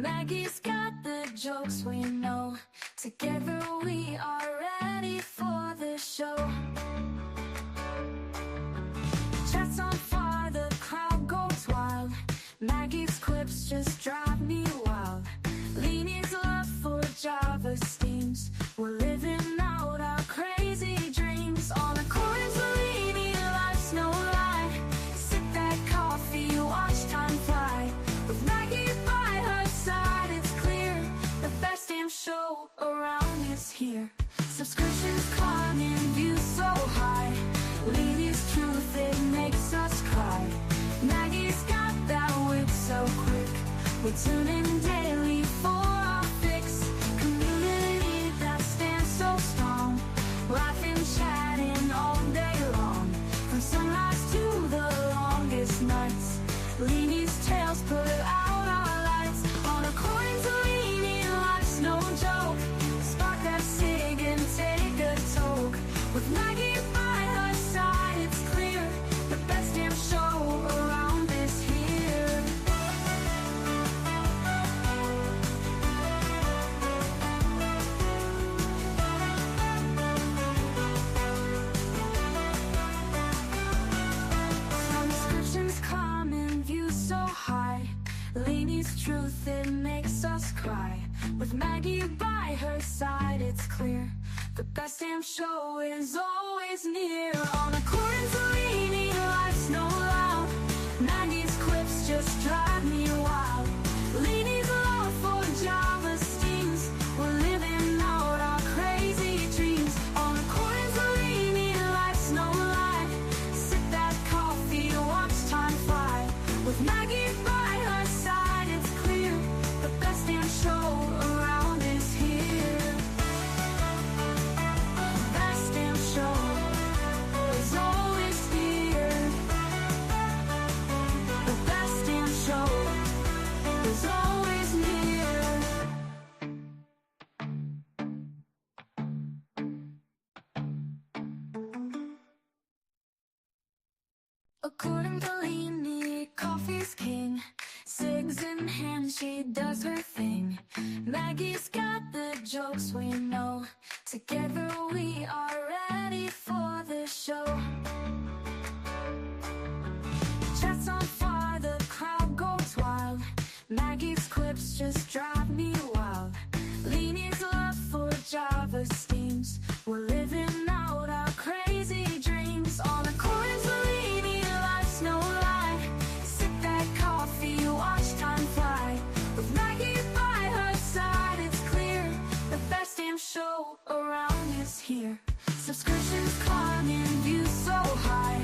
Maggie's got the jokes we know. Together we are ready for the show. Chats on fire, the crowd goes wild. Maggie's quips just drive me wild. Leanie's love for Java steams. We're living out our crazy dreams. On a chorus, Leanie, life's no lie. Sip that coffee, watch time fly. With Maggie by her side, it's clear the best damn show around is here. Subscriptions climbing, views so high. Leanie's truth, it makes us cry. Maggie's got that wit so quick. We tune in daily for our fix. Community that stands so strong. Laughing, chatting all day long. From sunrise to the longest nights. Leanie's tales put out our lights. On accordance, Leanie, life's no joke. Spark that cig and take a toke. With Maggie by her side, it's clear the best damn show around is here. Subscriptions climbing, views so high. Leanie's truth, it makes us cry. With Maggie by her side, it's clear the best damn show is always near. On accordance, Leanie, life's no loud. Maggie's quips just drive me wild. Leanie's love for Java steams. We're living out our crazy dreams. On accordance, Leanie, life's no lie. Sip that coffee, watch time fly. With Maggie by her side, it's clear the best damn show around is here. Best damn show is always here. The best damn show is always near. According to Leanie, coffee's king. Cigs in hand, she does her thing. Maggie's got the jokes we know. Together we are ready for the show. Chats on fire, the crowd goes wild. Maggie's quips just drive me wild. Leanie's love for Java steams. We're living out our crazy dreams. On a chorus, Leanie, life's no lie. Sip that coffee, watch time fly. With Maggie by her side, it's clear the best damn show around is here. Subscriptions climbing, views so high.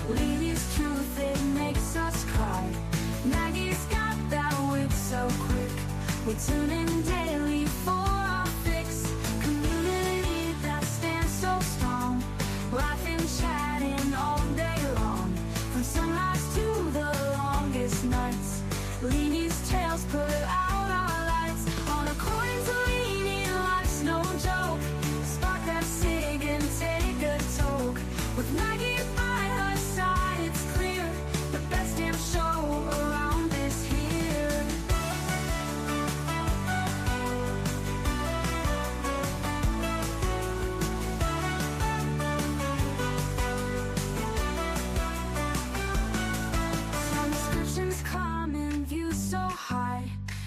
Leanie's truth, it makes us cry. Maggie's got that wit so quick. We tune in daily for our fix. Community that stands so strong. Laughing, chatting all day long. From sunrise to the longest nights. Leanie's tales put out our lights. On accordance, Leanie, life's no joke. Spark that cig and take a toke. With Maggie by her side, it's clear the best damn show around is here. Subscriptions climbing, views so high.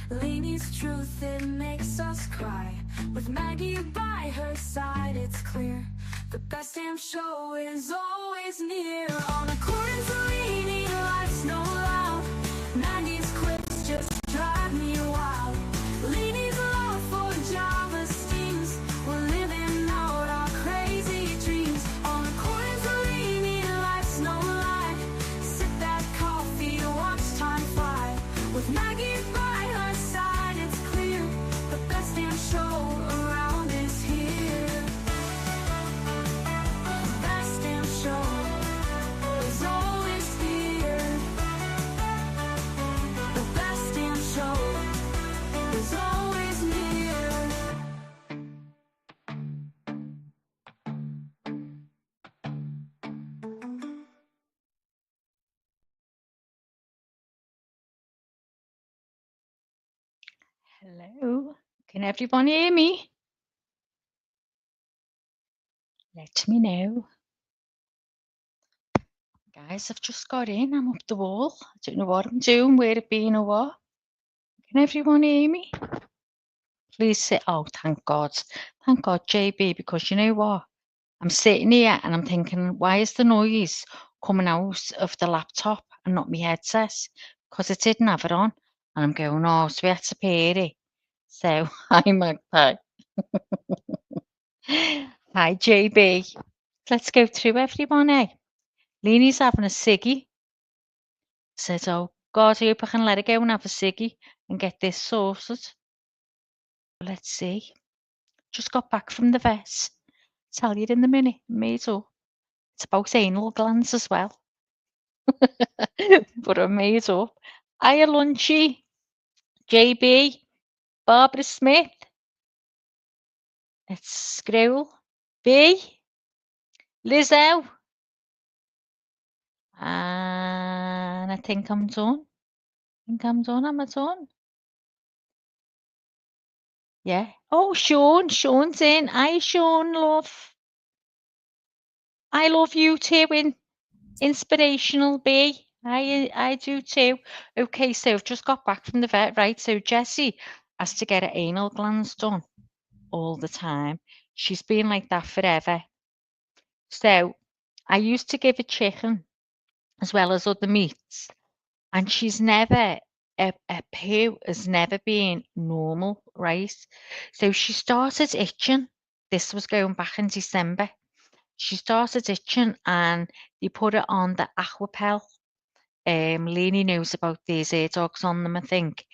Leanie's truth, it makes us cry. With Maggie by her side, it's clear the best damn show is always near. On accordance, Leanie, life's no loud. Maggie's quips just drive me wild. Leanie's love for Java steams. We're living out our crazy dreams. On accordance, Leanie, life's no lie. Sip that coffee, watch time fly. With Maggie by her side, it's clear the best damn show around is here. Best damn show is always Hello, can everyone hear me? Let me know. Guys, I've just got in. I'm up the wall. I don't know what I'm doing, where it been or what. Can everyone hear me? Please say, oh, thank God. Thank God, JB, because you know what? I'm sitting here and I'm thinking, why is the noise coming out of the laptop and not my headset? Because it didn't have it on. And I'm going, oh, so we had to pair it. So, hi, Magpie. Hi, JB. Let's go through everyone, eh? Leanie's having a ciggy. Says, oh, God, I hope I can let her go and have a ciggy and get this sorted. Let's see. Just got back from the vet. Tell you in a minute, made up. It's about anal glands as well. But I made up. Hiya, Lunchy, JB, Barbara Smith, it's Scroll, B, Lizzo, and I think I'm done. Am I done? Yeah. Oh, Sean's in. Hi, Sean, love. I love you too, Inspirational B. I do too. Okay, so I've just got back from the vet, right? So Jessie has to get her anal glands done all the time. She's been like that forever. So I used to give her chicken as well as other meats, and she's never, her poo has never been normal, right? So she started itching. This was going back in December. She started itching and they put her on the Aquapel. Lainey knows about these air dogs on them, I think.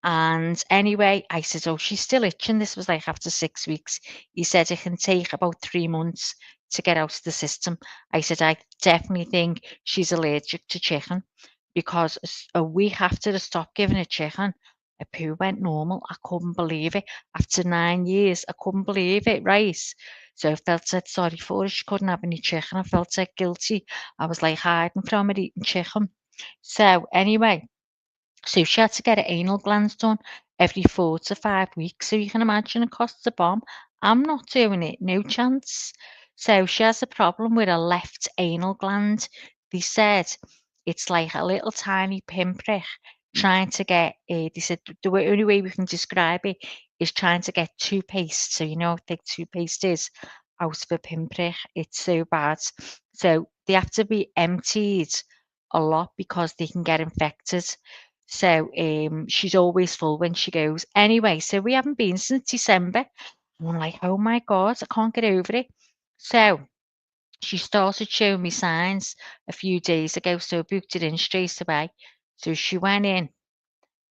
And anyway, I said, oh, she's still itching. This was like after 6 weeks. He said it can take about 3 months to get out of the system. I said, I definitely think she's allergic to chicken because a week after I stopped giving her chicken, her poo went normal. I couldn't believe it. After 9 years, I couldn't believe it, right? So I felt so sorry for her. She couldn't have any chicken. I felt so guilty. I was like hiding from her eating chicken. So anyway, so she had to get her anal glands done every 4 to 5 weeks. So you can imagine it costs a bomb. I'm not doing it, no chance. So she has a problem with her left anal gland. They said it's like a little tiny pinprick trying to get, they said only way we can describe it is trying to get toothpaste. So you know how thick toothpaste is out of a pinprick. It's so bad. So they have to be emptied a lot because they can get infected. So she's always full when she goes. Anyway, so we haven't been since December. And I'm like, oh my God, I can't get over it. So she started showing me signs a few days ago. So I booked it in straight away. So she went in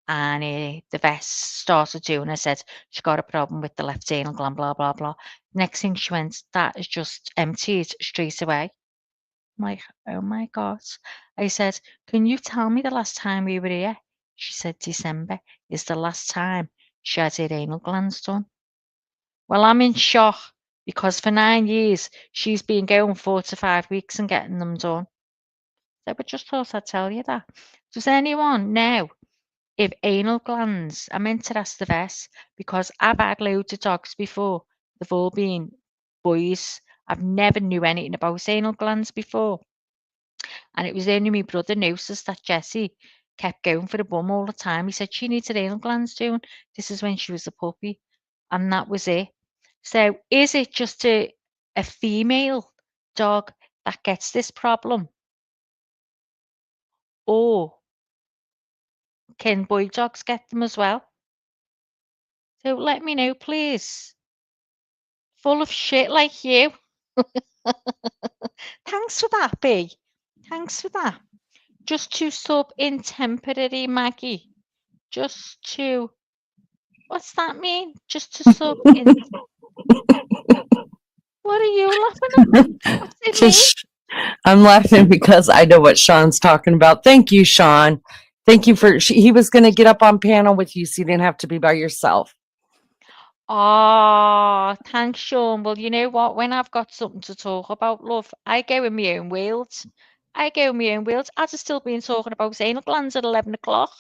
and the vet started doing. I said, she got a problem with the left anal gland, blah, blah, blah. Next thing she went, that is just emptied straight away. I'm like, oh my God. I said, can you tell me the last time we were here? She said, December is the last time she had her anal glands done. Well, I'm in shock because for 9 years she's been going 4 to 5 weeks and getting them done. So I just thought I'd tell you that. Does anyone know if anal glands, I'm interested in this because I've had loads of dogs before. They've all been boys. I've never knew anything about anal glands before. And it was only my brother noticed that Jessie kept going for the bum all the time. He said she needs her anal glands doing. This is when she was a puppy. And that was it. So is it just a female dog that gets this problem? Or can boy dogs get them as well? So let me know, please. Full of shit like you. Thanks for that, B. Thanks for that. Just to sub in temporary, Maggie. Just to What's that mean? Just to sub in. What are you laughing at? What's it mean? Just, I'm laughing because I know what Sean's talking about. Thank you, Sean. Thank you for. He was going to get up on panel with you, so you didn't have to be by yourself. Oh, thanks, Sean. Well, you know what? When I've got something to talk about, love, I go in my own world. I go in my own world. I'd have still been talking about anal glands at 11 o'clock.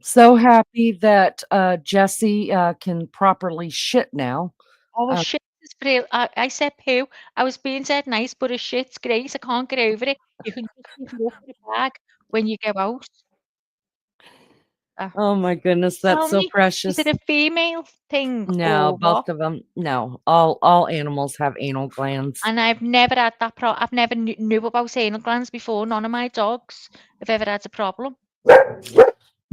So happy that Jesse can properly shit now. Oh, Uh, shit is real. I said poo. I was being dead nice, but a shit's great. I can't get over it. You can just give me up in a bag when you go out. Uh, oh my goodness, that's tell so me, is it precious. a female thing No, or what? both of them. No, all animals have anal glands. And I've never had that I've never knew about anal glands before. None of my dogs have ever had a problem.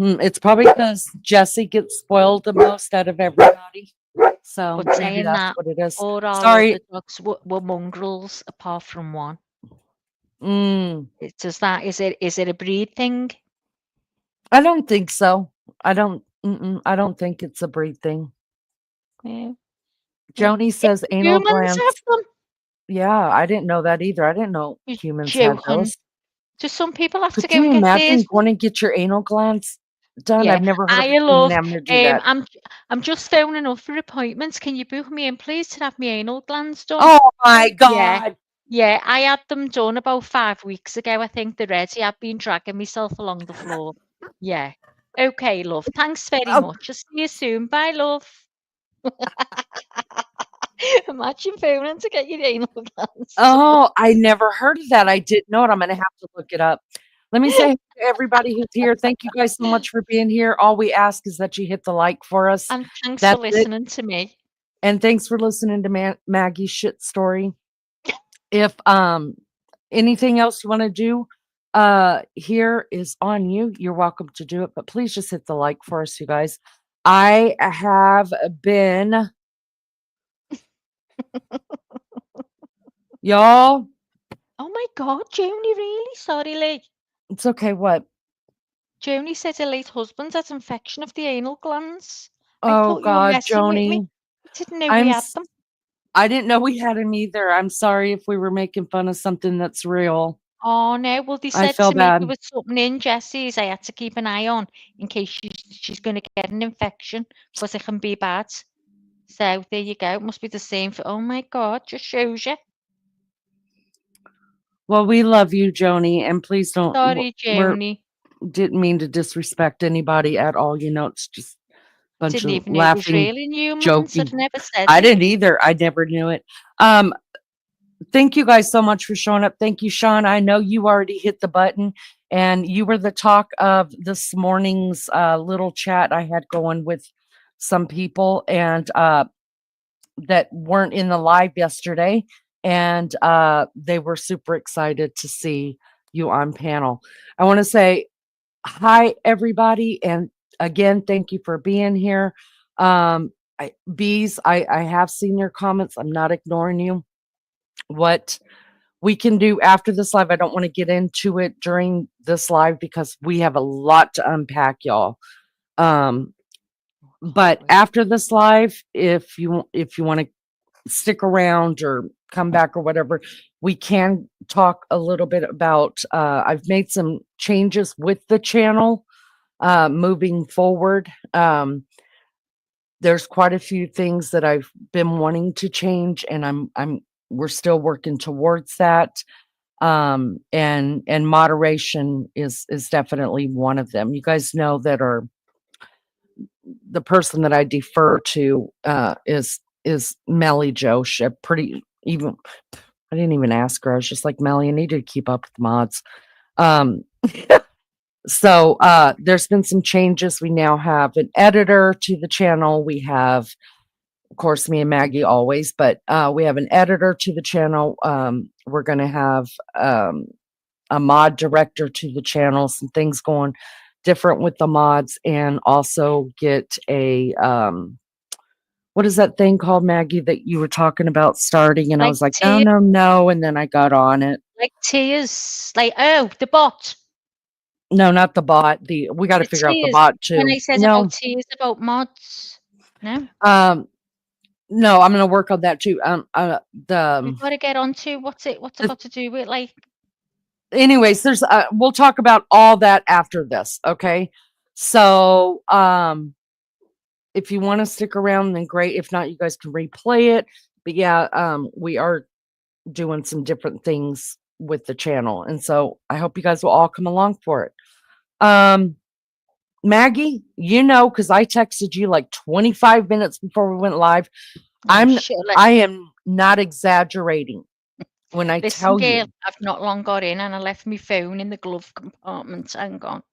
It's probably because Jesse gets spoiled the most out of everybody. So But maybe saying that's that, what it is. all our Sorry. other dogs were mongrels apart from one. Mm, Does that is it a breed thing? I don't think so. I don't think it's a breed thing. Yeah. Joni says anal Humans have glands. them. Yeah, I didn't know that either. I didn't know You're humans had joking. those. Do some people have to Could go you and get theirs? imagine going and get your anal glands done? Yeah, I've never heard of a I human love. having to do that. I'm just phoning up for appointments. Can you book me in, please, to have my anal glands done? Oh my Yeah, God. yeah. I had them done about 5 weeks ago. I think they're ready. I've been dragging myself along the floor. Yeah. Okay, love. Thanks very Oh, much. I'll see you soon. Bye, love. Imagine phoning to get your anal glands. oh, I never heard of that. I didn't know it. I'm going to have to look it up. Let me say to everybody who's here, thank you guys so much for being here. All we ask is that you hit the like for us. And thanks for That's it. listening to me. And thanks for listening to Maggie's shit story. If anything else you want to do, here is on you. You're welcome to do it, but please just hit the like for us, you guys. I have been y'all. Oh my God, Joni, really? Sorry, Lee. It's okay. What? Joni said her late husband had infection of the anal glands. I Oh thought you were God, messing with me. Joni. I didn't know we I'm. had them. I didn't know we had him either. I'm sorry if we were making fun of something that's real. Oh no, well they I said feel to me there bad. was something in Jessie's I had to keep an eye on in case she's going to get an infection because it can be bad. So there you go. It must be the same for. Oh my God, just shows you. Well, we love you, Joni, and please don't. Sorry, We're Joni. didn't mean to disrespect anybody at all. You know, it's just a bunch Didn't of even know it was laughing, real in humans. I'd joking. never said I it. didn't either. I never knew it. Um, thank you guys so much for showing up. Thank you, Sean. I know you already hit the button, and you were the talk of this morning's little chat I had going with some people, and that weren't in the live yesterday, and they were super excited to see you on panel. I want to say hi, everybody, and again, thank you for being here. Bees, I have seen your comments. I'm not ignoring you. What we can do after this live, I don't want to get into it during this live because we have a lot to unpack, y'all. But after this live, if you want to stick around or come back or whatever, we can talk a little bit about I've made some changes with the channel moving forward. There's quite a few things that I've been wanting to change, and we're still working towards that. And moderation is definitely one of them. You guys know that are the person that I defer to is Melly Joe. She pretty even I didn't even ask her. I was just like, Melly, I need to keep up with mods. Um, so there's been some changes. We now have an editor to the channel. We have, of course, me and Maggie always, but we have an editor to the channel. We're going to have a mod director to the channel, some things going different with the mods, and also get a what is that thing called, Maggie, that you were talking about starting? And I Like was like, no, tears, no, no. And then I got on it. like tears, like oh, the bot. No, not the bot. We got to The figure out the tears. bot When I too. said about No, tears, about mods. No, um, no, I'm gonna work on that too. we've got to get on to what's it. What's it The got to do with like? anyways, there's we'll talk about all that after this. Okay, so if you want to stick around, then great. If not, you guys can replay it. But yeah, we are doing some different things with the channel, and so I hope you guys will all come along for it. Um, Maggie, you know, because I texted you like 25 minutes before we went live. Oh, Shirley. I am not exaggerating when I Listen, tell girl, you. I've not long got in and I left my phone in the glove compartment. Hang on.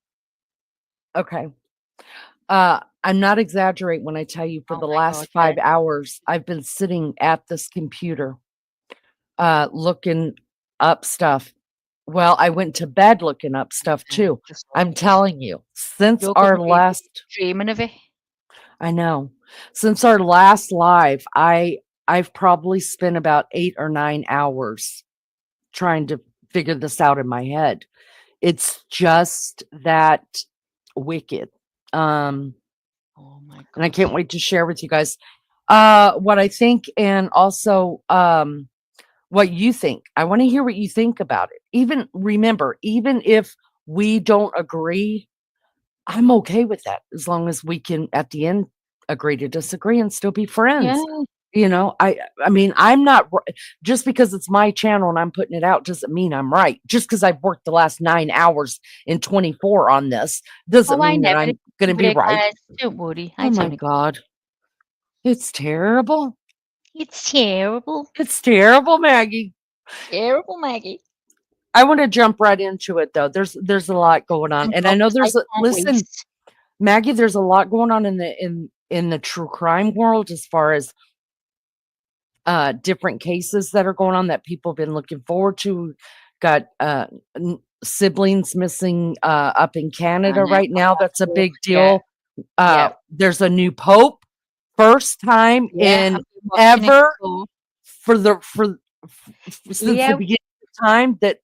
Okay. I'm not exaggerating when I tell you for Oh the my God, last 5 hours, I've been sitting at this computer, looking up stuff. Well, I went to bed looking up stuff too. just I'm love it. telling you, since You're our gonna be last, dreaming of it. I know, since our last live, I've probably spent about 8 or 9 hours trying to figure this out in my head. It's just that wicked. Oh my And I God. can't wait to share with you guys what I think, and also what you think. I want to hear what you think about it. Even remember, even if we don't agree, I'm okay with that as long as we can at the end agree to disagree and still be friends. Yeah. You know, I mean, I'm not just because it's my channel and I'm putting it out doesn't mean I'm right. Just because I've worked the last 9 hours in 24 on this doesn't Oh, I mean that never I'm going to be agree, right. guys. Don't worry. I Oh my don't agree. God. It's terrible. It's terrible. It's terrible, Maggie. Terrible, Maggie. I want to jump right into it though. There's a lot going on. Thank And I God, know 'cause I there's a can't listen, wait. Maggie, there's a lot going on in the true crime world as far as different cases that are going on that people have been looking forward to. Got siblings missing up in Canada right now. That's a big Yeah. deal. Yeah. There's a new pope, first time Yeah. in I've been watching it ever before. since the Leo. beginning of time that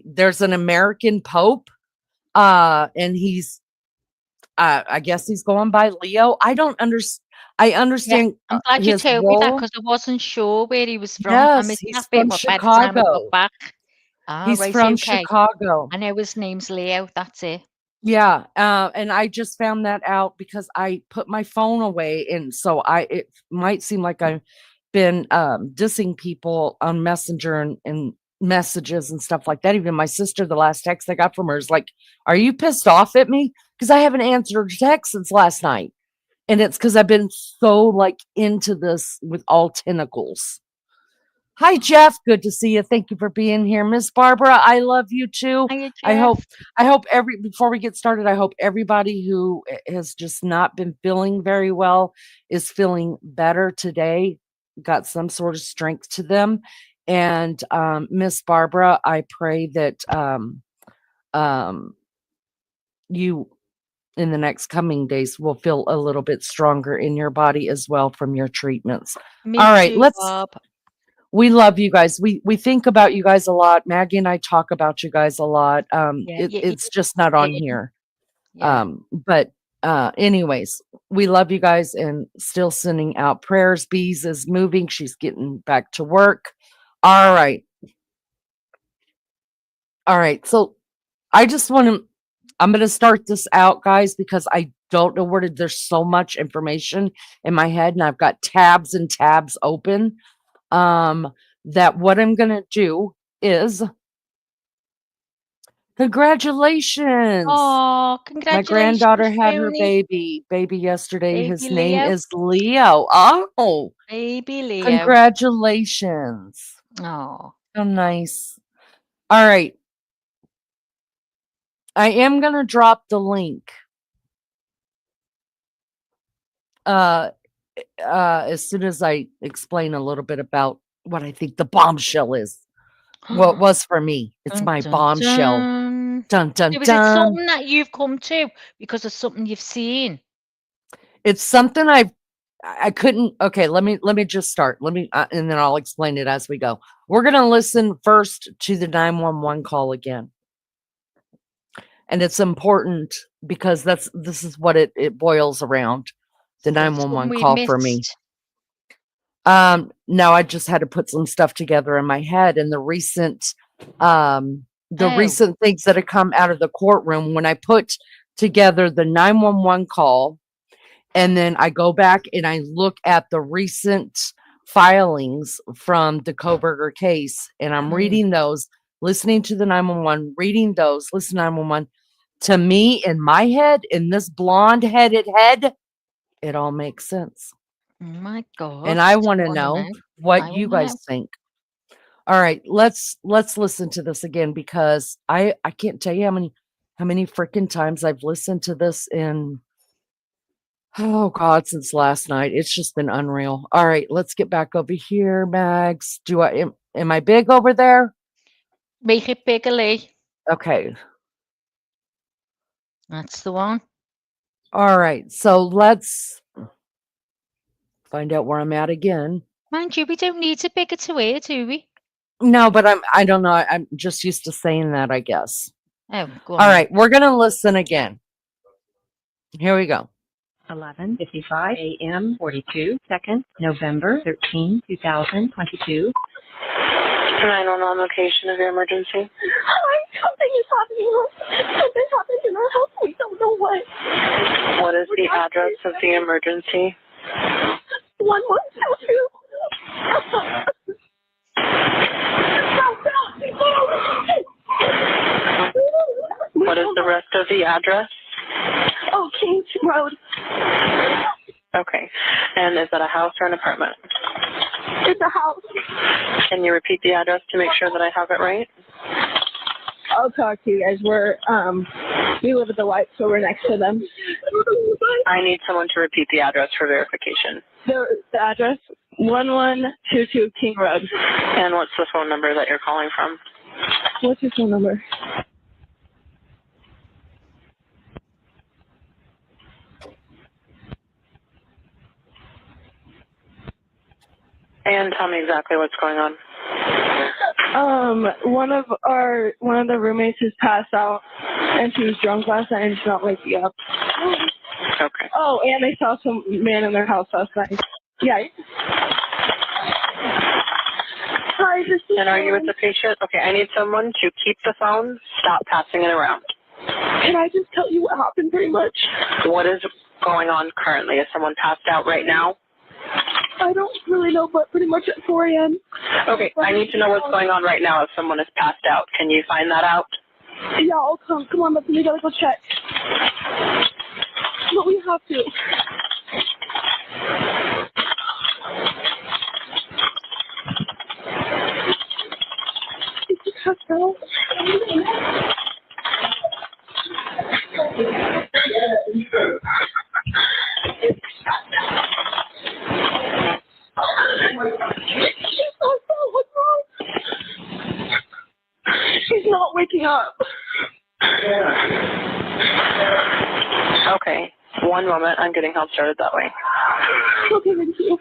there's an American pope, and he's I guess he's going by Leo. I don't understand. I Yeah. understand I'm glad you his told me that role. because I wasn't sure where he was from. I Yes, missed he's that bit, from but by the time I got Chicago. back, He's right, from okay. Chicago. I know his name's Leo. That's it. Yeah, and I just found that out because I put my phone away, and so it might seem like I've been dissing people on Messenger and messages and stuff like that. Even my sister, the last text I got from her is like, "Are you pissed off at me? Because I haven't answered a text since last night." And it's because I've been so like into this with all tentacles. Hi, Jeff. Good to see you. Thank you for being here. Miss Barbara, I love you too. Hiya, I Jeff. hope before we get started, I hope everybody who has just not been feeling very well is feeling better today, got some sort of strength to them. And Miss Barbara, I pray that you in the next coming days will feel a little bit stronger in your body as well from your treatments. Me All right, too, Bob. we love you guys. We think about you guys a lot. Maggie and I talk about you guys a lot. Yeah, It's just not on here. yeah. But anyways, we love you guys and still sending out prayers. Bees is moving. She's getting back to work. All right. All right. So I'm going to start this out, guys, because I don't know there's so much information in my head and I've got tabs and tabs open. That what I'm going to do is congratulations. Oh, My congratulations, granddaughter had her Tony. baby yesterday. His Baby name Leo. is Leo. Oh, Baby Leo. congratulations. Oh. So nice. All right. I am going to drop the link. As soon as I explain a little bit about what I think the bombshell is. What was for me. It's Dun, my dun, bombshell. dun. Dun dun So is it dun. something that you've come to because of something you've seen? It's something I couldn't. Okay, let me just start. Let me and then I'll explain it as we go. We're gonna listen first to the 911 call again, and it's important because this is what it boils around. The Was it something 911 we call for me. missed? No, I just had to put some stuff together in my head, and the recent things that have come out of the courtroom when I put together the 911 call. And then I go back and I look at the recent filings from the Kohberger case, and I'm reading those, listening to the 911, reading those, listen to 911. To me, in my head, in this blonde-headed head, it all makes sense. Oh my God. And I want to wanna know I what you wanna know. guys think. All right, let's listen to this again because I can't tell you how many freaking times I've listened to this in oh God, since last night. It's just been unreal. All right, let's get back over here, Mags. Am I big over there? Make it bigger, Lee. Okay. That's the one. All right. So let's find out where I'm at again. Mind you, we don't need a bigger to wear, do we? No, but I don't know. I'm just used to saying that, I guess. Oh, go on. All then. right, we're gonna listen again. Here we go. 11:55 a.m. 42 seconds, November 13, 2022. 911 location of your emergency. Something is happening. Something happened in our house. We don't know what. What is the address of the emergency? 1122. What is the rest of the address? Oh, Kings Road. Okay. And is that a house or an apartment? It's a house. Can you repeat the address to make sure that I have it right? I'll talk to you guys. We live at the White, so we're next to them. I need someone to repeat the address for verification. The address, 1122 King Road. And what's the phone number that you're calling from? What's your phone number? And tell me exactly what's going on. One of the roommates has passed out, and she was drunk last night and she's not waking up. Okay. Oh, and they saw some man in their house last night. Yeah. Hi, this is And are you with the patient? Okay, I need someone to keep the phone, stop passing it around. Can I just tell you what happened pretty much? What is going on currently? Is someone passed out right now? I don't really know, but pretty much at 4 a.m. Okay, I need to know what's going on right now if someone is passed out. Can you find that out? Yeah, I'll come. Come on, we gotta go check. But we have to. Is he passed out? What's wrong? She's not waking up. Okay, one moment. I'm getting help started that way. Okay, thank you.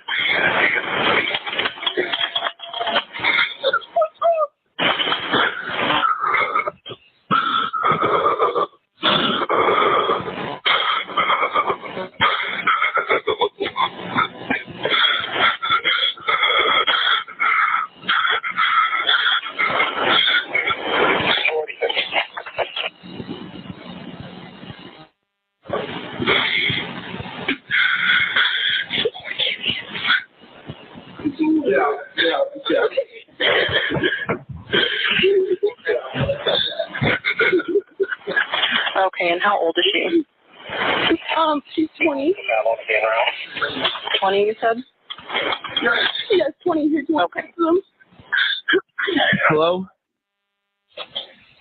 Okay, and how old is she? She's 20. 20, you said? Yes, 20. Here's one. Okay. Hello?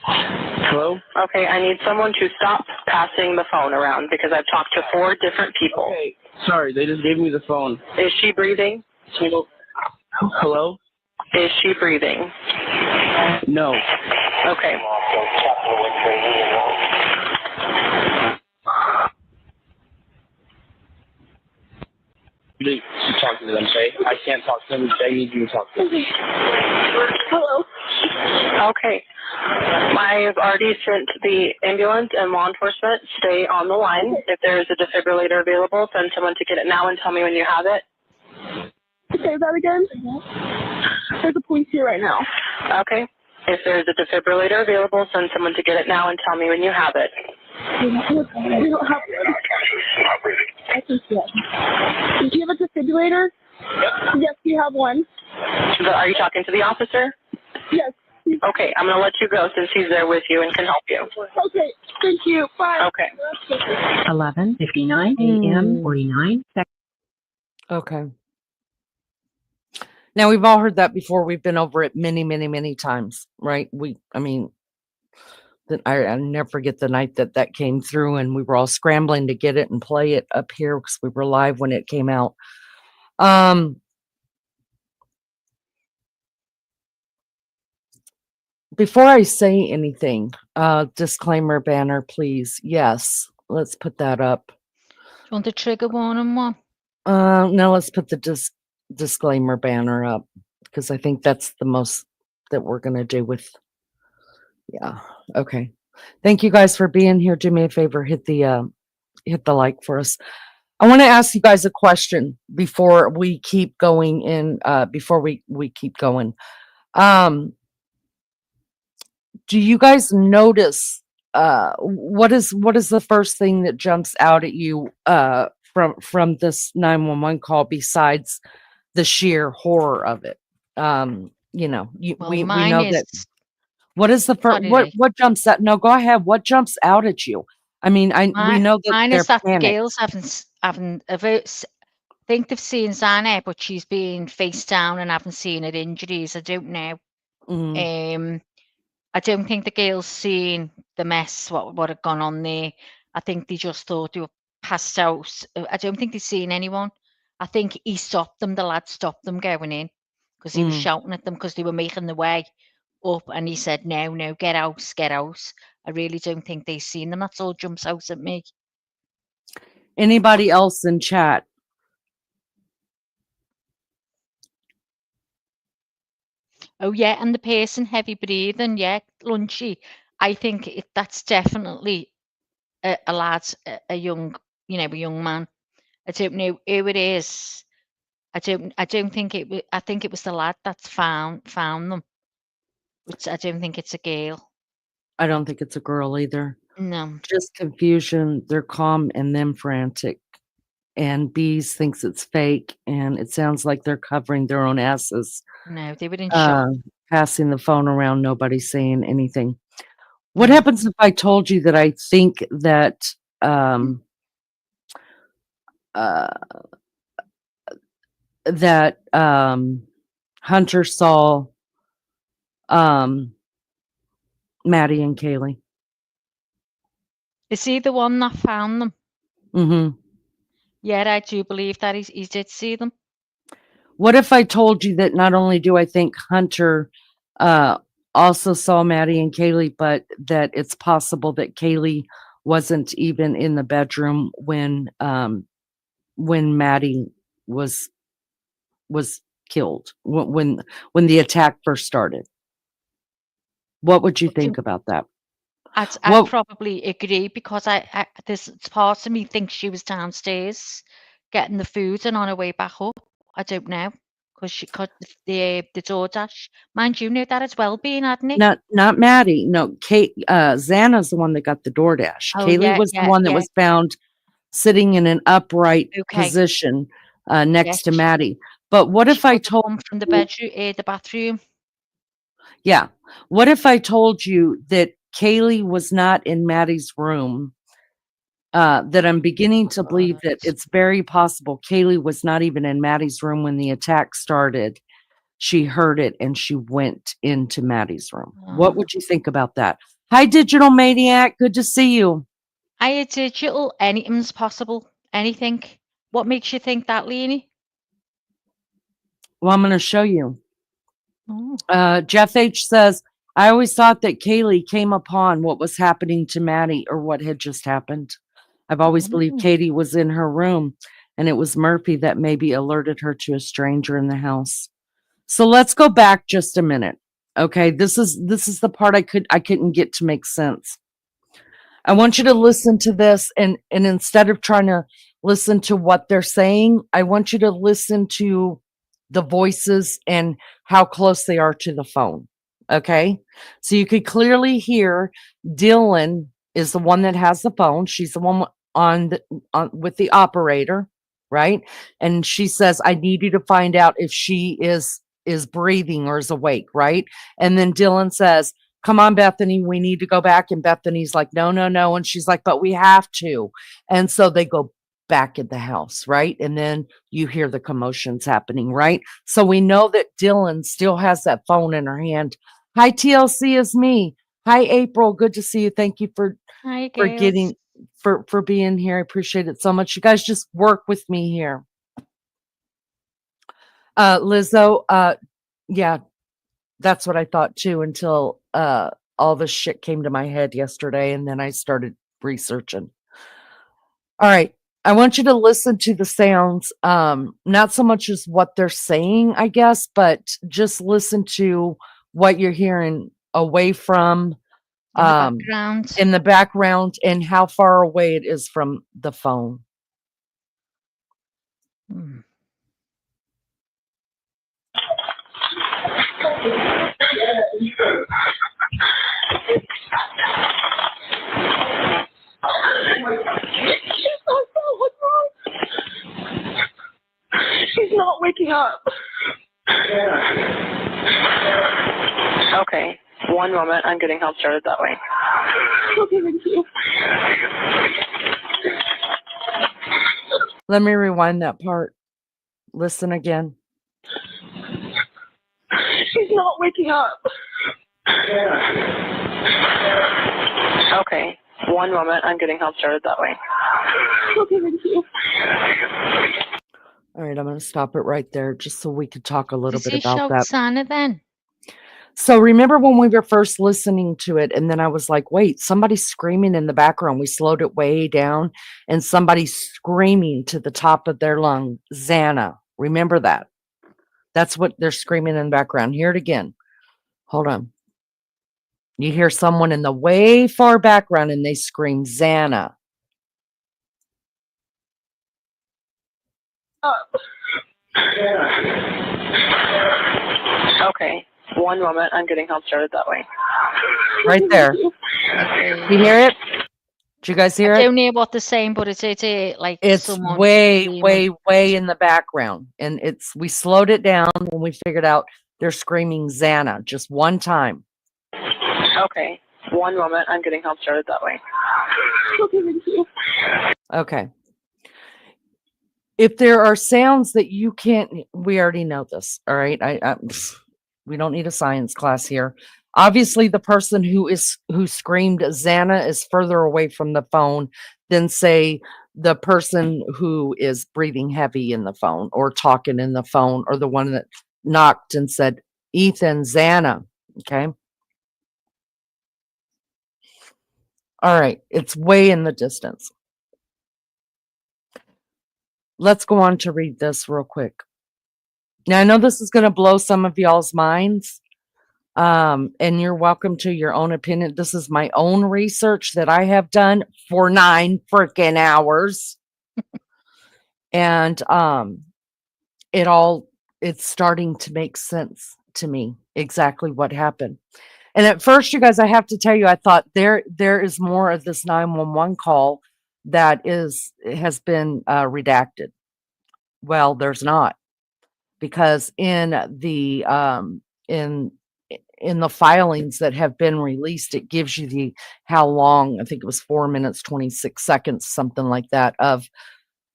Hello? Okay, I need someone to stop passing the phone around because I've talked to 4 different people. Okay, sorry, they just gave me the phone. Is she breathing? Hello? Is she breathing? No. Okay. You should talk to them, okay? I can't talk to them. They need you to talk to them. Hello. Okay. I've already sent the ambulance and law enforcement. Stay on the line. If there is a defibrillator available, send someone to get it now and tell me when you have it. Say that again? There's a police here right now. Okay. If there is a defibrillator available, send someone to get it now and tell me when you have it. We don't have one. I think yes. Do you have a defibrillator? Yes, we have one. Are you talking to the officer? Yes, he's Okay, I'm gonna let you go since he's there with you and can help you. Okay, thank you. Bye. Okay. 11:59 a.m. 49 seconds. Okay. Now we've all heard that before. We've been over it many, many, many times, right? I never forget the night that came through, and we were all scrambling to get it and play it up here because we were live when it came out. Before I say anything, disclaimer banner, please. Yes, let's put that up. Do you want the trigger warning one? No, let's put the disclaimer banner up because I think that's the most that we're gonna do with. Yeah. Okay. Thank you guys for being here. Do me a favor, hit the like for us. I want to ask you guys a question before we keep going before we keep going. Do you guys notice what is the first thing that jumps out at you from this 911 call besides the sheer horror of it? We know that. What is the first? What jumps out? No, go ahead. What jumps out at you? I mean, we know that mine they're is that the panicked. girls haven't think they've seen Zana, but she's been face down and haven't seen her injuries. I don't know. I don't think the girls seen the mess, what had gone on there. I think they just thought they were passed out. I don't think they've seen anyone. I think he stopped them. The lad stopped them going in because he was shouting at them because they were making the way up, and he said, "No, no, get out, get out." I really don't think they've seen them. That's all jumps out at me. Anybody else in chat? Oh yeah, and the person heavy breathing, yeah, lunchy. I think that's definitely a lad, a young man. I don't know who it is. I don't think it was. I think it was the lad that's found them. Which I don't think it's a girl. I don't think it's a girl either. No. Just confusion. They're calm and then frantic. And Bees thinks it's fake, and it sounds like they're covering their own asses. No, they were in shock. Passing the phone around, nobody saying anything. What happens if I told you that I think that Hunter saw Maddie and Kaylee? Is he the one that found them? Mm-hmm. Yeah, I do believe that he did see them. What if I told you that not only do I think Hunter also saw Maddie and Kaylee, but that it's possible that Kaylee wasn't even in the bedroom when Maddie was killed, when the attack first started? What would you think about that? I'd probably agree because this part of me thinks she was downstairs getting the food and on her way back up. I don't know because she cut the DoorDash. Mind you, knew that as well, being hadn't he? Not Maddie. No, Kate. Xana's the one that got the DoorDash. Oh, Kaylee was the one that was found sitting in an upright position next to Maddie. But what if I told from the bedroom, the bathroom? Yeah. What if I told you that Kaylee was not in Maddie's room? That I'm beginning to believe that it's very possible Kaylee was not even in Maddie's room when the attack started. She heard it and she went into Maddie's room. What would you think about that? Hi, Digital Maniac. Good to see you. Hi, Digital. Anything's possible. Anything. What makes you think that, Leanie? Well, I'm going to show you. Jeff H says, I always thought that Kaylee came upon what was happening to Maddie or what had just happened. I've always believed Katie was in her room and it was Murphy that maybe alerted her to a stranger in the house. So let's go back just a minute. Okay, this is the part I couldn't get to make sense. I want you to listen to this and instead of trying to listen to what they're saying, I want you to listen to the voices and how close they are to the phone. Okay, so you could clearly hear Dylan is the one that has the phone. She's the one with the operator, right? And she says, I need you to find out if she is is breathing or is awake, right? And then Dylan says, come on, Bethany, we need to go back. And Bethany's like, no, no, no. And she's like, but we have to. And so they go back in the house, right? And then you hear the commotions happening, right? So we know that Dylan still has that phone in her hand. Hi, TLC is me. Hi, April. Good to see you. Thank you for girls. for being here. I appreciate it so much. You guys just work with me here. Lizzo, yeah, that's what I thought too, until all this shit came to my head yesterday, and then I started researching. All right. I want you to listen to the sounds, not so much as what they're saying, I guess, but just listen to what you're hearing away from Background. in the background and how far away it is from the phone. She's not waking up. Okay, one moment. I'm getting help started that way. Okay, thank you. Let me rewind that part. Listen again. She's not waking up. Okay, one moment. I'm getting help started that way. Okay, thank you. All right, I'm going to stop it right there just so we could talk a little Does bit he about shout that. Santa then? So remember when we were first listening to it, and then I was like, wait, somebody's screaming in the background. We slowed it way down, and somebody's screaming to the top of their lung, Xana. Remember that? That's what they're screaming in the background. Hear it again. Hold on. You hear someone in the way far background, and they scream, Xana. Okay, one moment. I'm getting help started that way. Right there. You hear it? Did you guys hear I it? don't know what they're saying, but it's like It's someone way, screaming. way in the background. And we slowed it down when we figured out they're screaming Xana just one time. Okay, one moment. I'm getting help started that way. Okay, thank you. Okay. If there are sounds that you can't, we already know this. All right. We don't need a science class here. Obviously, the person who screamed Xana is further away from the phone than, say, the person who is breathing heavy in the phone or talking in the phone, or the one that knocked and said, Ethan, Xana. Okay. All right. It's way in the distance. Let's go on to read this real quick. Now, I know this is going to blow some of y'all's minds, and you're welcome to your own opinion. This is my own research that I have done for 9 freaking hours. And it's starting to make sense to me exactly what happened. And at first, you guys, I have to tell you, I thought there is more of this 911 call that has been redacted. Well, there's not, because in the filings that have been released, it gives you how long. I think it was 4 minutes 26 seconds, something like that, of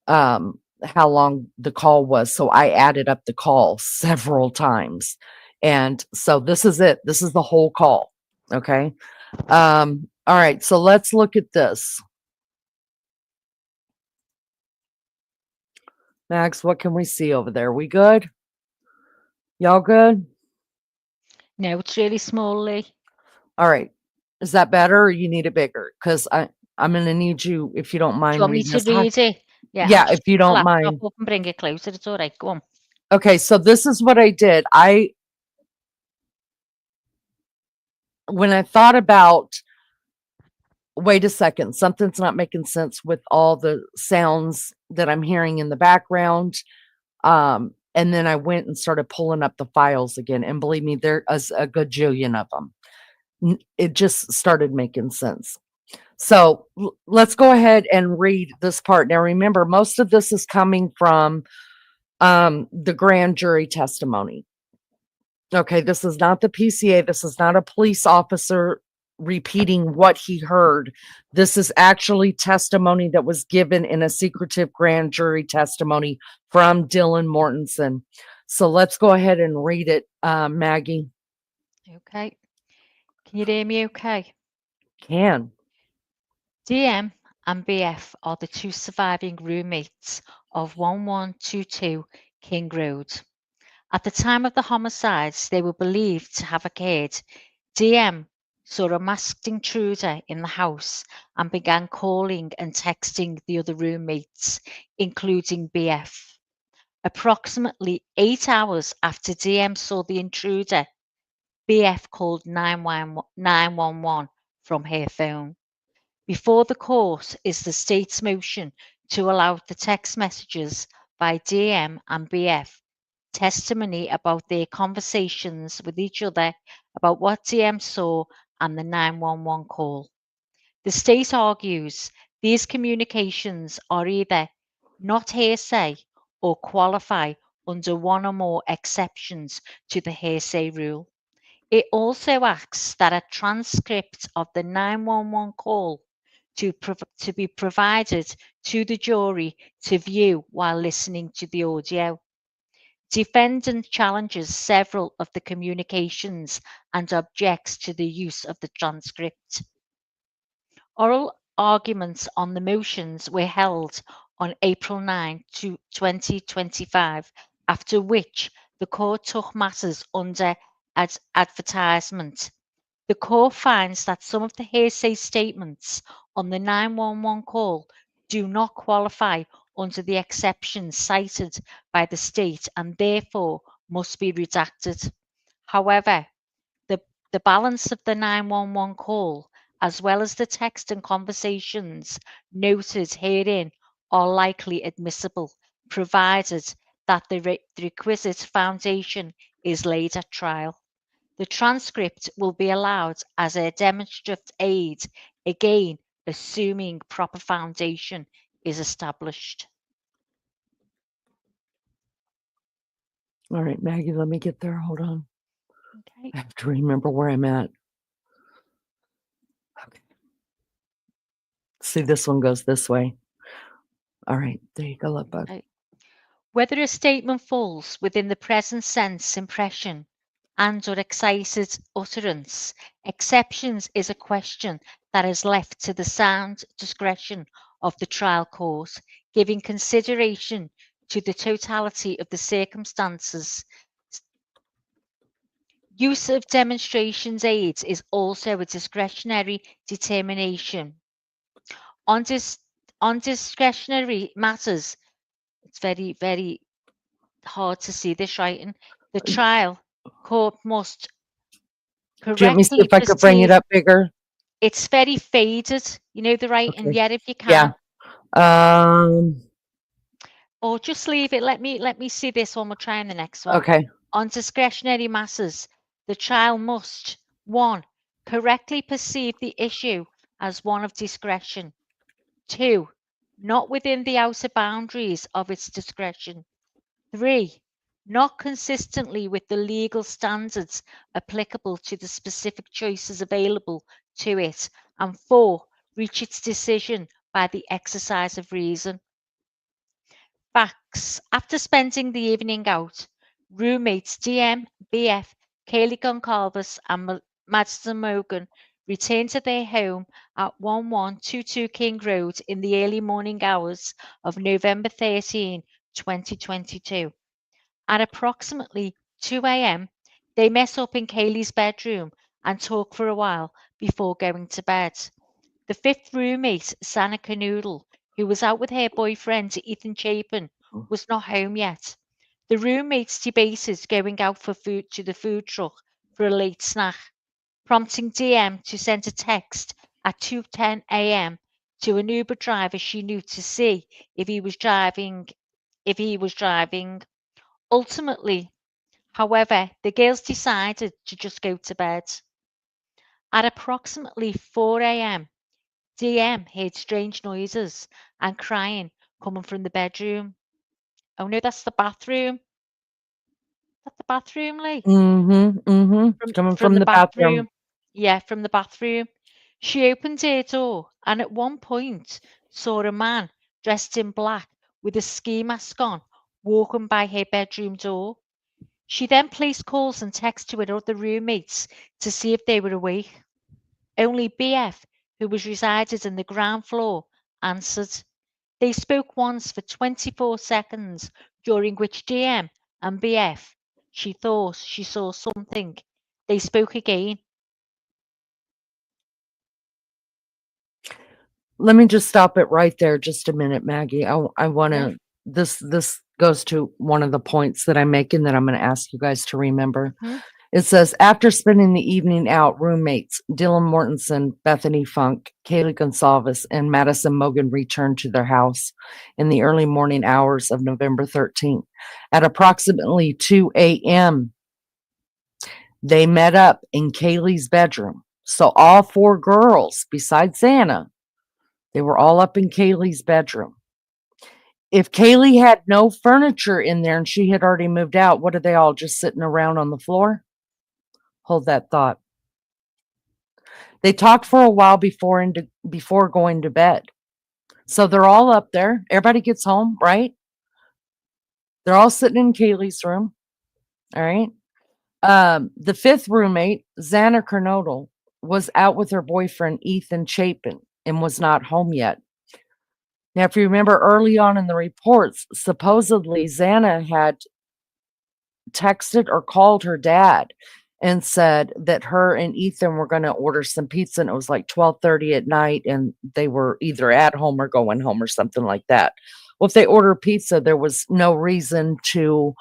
how long the call was. So I added up the call several times, and so this is it. This is the whole call. Okay. All right. So let's look at this. Max, what can we see over there? We good? Y'all good? No, it's really small, Lee. All right. Is that better, or you need it bigger? Because I'm going to need you, if you don't Do mind, you want me reading to this. read it? Yeah, I'll if you don't laptop mind. up and bring it closer. It's all right. Go on. Okay, so this is what I did. When I thought about, wait a second, something's not making sense with all the sounds that I'm hearing in the background. And then I went and started pulling up the files again. And believe me, there's a gajillion of them. It just started making sense. So let's go ahead and read this part. Now, remember, most of this is coming from the grand jury testimony. Okay, this is not the PCA. This is not a police officer repeating what he heard. This is actually testimony that was given in a secretive grand jury testimony from Dylan Mortensen. So let's go ahead and read it, Maggie. Okay. Can you hear me okay? Can. DM and BF are the two surviving roommates of 1122 King Road. At the time of the homicides, they were believed to have occurred. DM saw a masked intruder in the house and began calling and texting the other roommates, including BF. Approximately 8 hours after DM saw the intruder, BF called 911 from her phone. Before the court is the state's motion to allow the text messages by DM and BF testimony about their conversations with each other about what DM saw and the 911 call. The state argues these communications are either not hearsay or qualify under one or more exceptions to the hearsay rule. It also asks that a transcript of the 911 call to be provided to the jury to view while listening to the audio. Defendant challenges several of the communications and objects to the use of the transcript. Oral arguments on the motions were held on April 9, 2025, after which the court took matters under advertisement. The court finds that some of the hearsay statements on the 911 call do not qualify under the exceptions cited by the state and therefore must be redacted. However, the balance of the 911 call, as well as the text and conversations noted herein, are likely admissible, provided that the requisite foundation is laid at trial. The transcript will be allowed as a demonstrative aid, again, assuming proper foundation is established. All right, Maggie, let me get there. Hold on. Okay. I have to remember where I'm at. Okay. See, this one goes this way. All right, there you go, love bug. Okay. Whether a statement falls within the present sense impression and or excited utterance, exceptions is a question that is left to the sound discretion of the trial court, giving consideration to the totality of the circumstances. Use of demonstrations aids is also a discretionary determination. On discretionary matters, it's very, very hard to see this writing. The trial court must Do you want me to see correctly if I could bring it perceive. up bigger? It's very faded. You know the writing, Okay. yeah, if you Yeah. can. Or just leave it. Let me see this one. We're trying the next one. Okay. On discretionary matters, the trial must 1. Correctly perceive the issue as one of discretion. 2. Not within the outer boundaries of its discretion. 3. Not consistently with the legal standards applicable to the specific choices available to it. And 4. Reach its decision by the exercise of reason. Facts. After spending the evening out, roommates DM, BF, Kaylee Goncalves, and Madison Morgan returned to their home at 1122 King Road in the early morning hours of November 13, 2022. At approximately 2 a.m., they met up in Kaylee's bedroom and talked for a while before going to bed. The fifth roommate, Sana Canoodle, who was out with her boyfriend Ethan Chapin, was not home yet. The roommates debated going out for food to the food truck for a late snack, prompting DM to send a text at 2:10 a.m. to an Uber driver she knew to see if he was driving. Ultimately, however, the girls decided to just go to bed. At approximately 4 a.m., DM heard strange noises and crying coming from the bedroom. Oh no, that's the bathroom. At the bathroom, like Coming from the the bathroom. bathroom. Yeah, from the bathroom. She opened her door and at one point saw a man dressed in black with a ski mask on walking by her bedroom door. She then placed calls and texts to her other roommates to see if they were awake. Only BF, who was resided in the ground floor, answered. They spoke once for 24 seconds, during which DM and BF, she thought she saw something. They spoke again. Let me just stop it right there just a minute, Maggie. I want to, Yeah. this goes to one of the points that I'm making that I'm going to ask you guys to remember. Mhm. It says, after spending the evening out, roommates Dylan Mortensen, Bethany Funk, Kaylee Gonsalves, and Madison Mogan returned to their house in the early morning hours of November 13th. At approximately 2 a.m., they met up in Kaylee's bedroom. So all four girls, besides Anna, they were all up in Kaylee's bedroom. If Kaylee had no furniture in there and she had already moved out, what are they all just sitting around on the floor? Hold that thought. They talked for a while before going to bed. So they're all up there. Everybody gets home, right? They're all sitting in Kaylee's room. All right. The fifth roommate, Xana Kernodle, was out with her boyfriend, Ethan Chapin, and was not home yet. Now, if you remember early on in the reports, supposedly Xana had texted or called her dad and said that her and Ethan were going to order some pizza, and it was like 12:30 at night, and they were either at home or going home or something like that. Well, if they order pizza, there was no reason to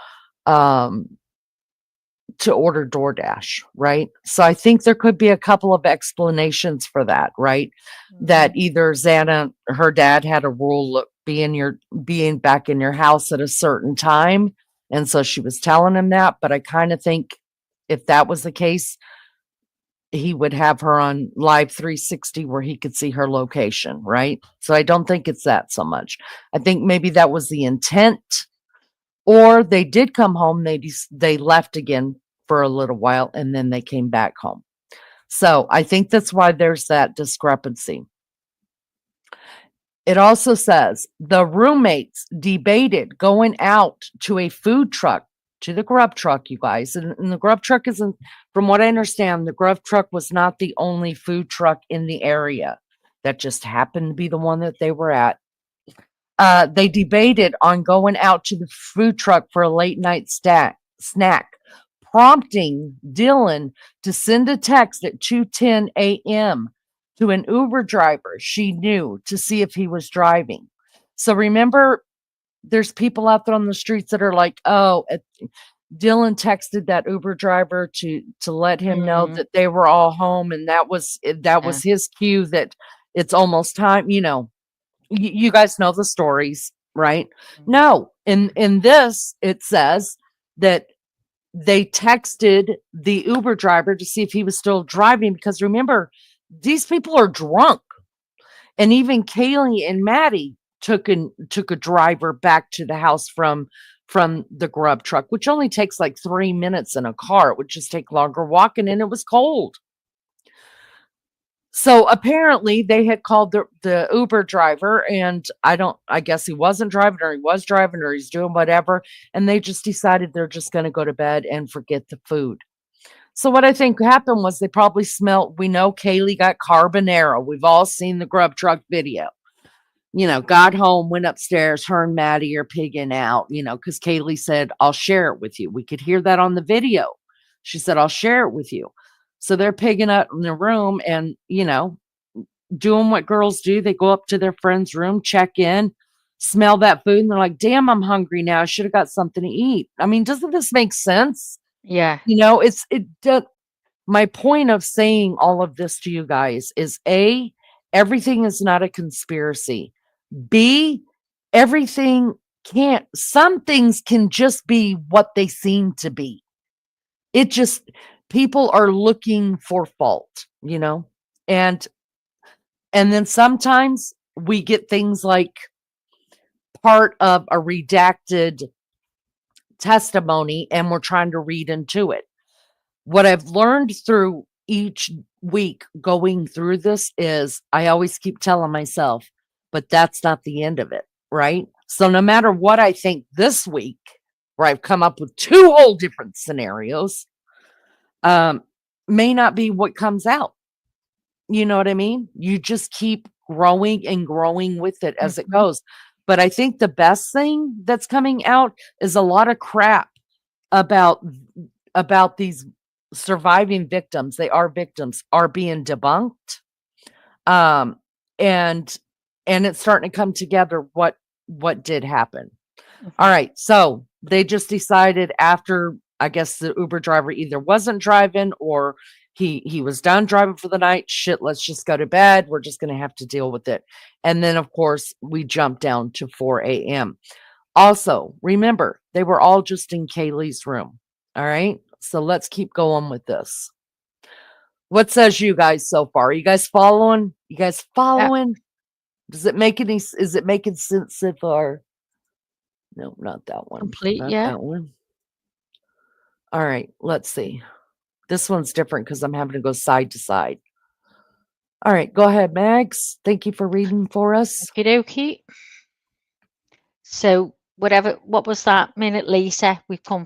order DoorDash, right? So I think there could be a couple of explanations for that, right? That either Xana, her dad had a rule of being back in your house at a certain time, and so she was telling him that. But I kind of think if that was the case, he would have her on live 360 where he could see her location, right? So I don't think it's that so much. I think maybe that was the intent, or they did come home. They left again for a little while and then they came back home. So I think that's why there's that discrepancy. It also says the roommates debated going out to a food truck, to the grub truck, you guys. And the grub truck isn't, from what I understand, the grub truck was not the only food truck in the area. That just happened to be the one that they were at. They debated on going out to the food truck for a late night snack, prompting Dylan to send a text at 2:10 a.m. to an Uber driver she knew to see if he was driving. So remember, there's people out there on the streets that are like, oh, Dylan texted that Uber driver to let him know that they were all home, and that was his cue that it's almost time. You guys know the stories, right? No, in this it says that they texted the Uber driver to see if he was still driving, because remember, these people are drunk. And even Kaylee and Maddie took a driver back to the house from the grub truck, which only takes like 3 minutes in a car. It would just take longer walking, and it was cold. So apparently they had called the Uber driver, and I guess he wasn't driving, or he was driving, or he's doing whatever. And they just decided they're just going to go to bed and forget the food. So what I think happened was they probably smelled, we know Kaylee got carbonara. We've all seen the grub truck video. Got home, went upstairs, her and Maddie are pigging out, because Kaylee said, I'll share it with you. We could hear that on the video. She said, I'll share it with you. So they're pigging up in the room and, doing what girls do. They go up to their friend's room, check in, smell that food, and they're like, damn, I'm hungry now. I should have got something to eat. I mean, doesn't this make sense? Yeah. My point of saying all of this to you guys is A, everything is not a conspiracy. B, some things can just be what they seem to be. People are looking for fault, and then sometimes we get things like part of a redacted testimony and we're trying to read into it. What I've learned through each week going through this is I always keep telling myself, but that's not the end of it, right? So no matter what I think this week, where I've come up with 2 whole different scenarios, may not be what comes out. You know what I mean? You just keep growing and growing with it as it goes. But I think the best thing that's coming out is a lot of crap about these surviving victims. They are victims, are being debunked. And it's starting to come together what did happen. All right. So they just decided after, I guess the Uber driver either wasn't driving or he was done driving for the night. Shit, let's just go to bed. We're just going to have to deal with it. And then, of course, we jumped down to 4 a.m. Also, remember, they were all just in Kaylee's room. All right. So let's keep going with this. What says you guys so far? Are you guys following? You guys following? Does it make any, is it making sense so far? No, not that one. Complete, Not yeah. that one. All right, let's see. This one's different because I'm having to go side to side. All right, go ahead, Mags. Thank you for reading for us. Okie dokie. So what was that minute later? We've come,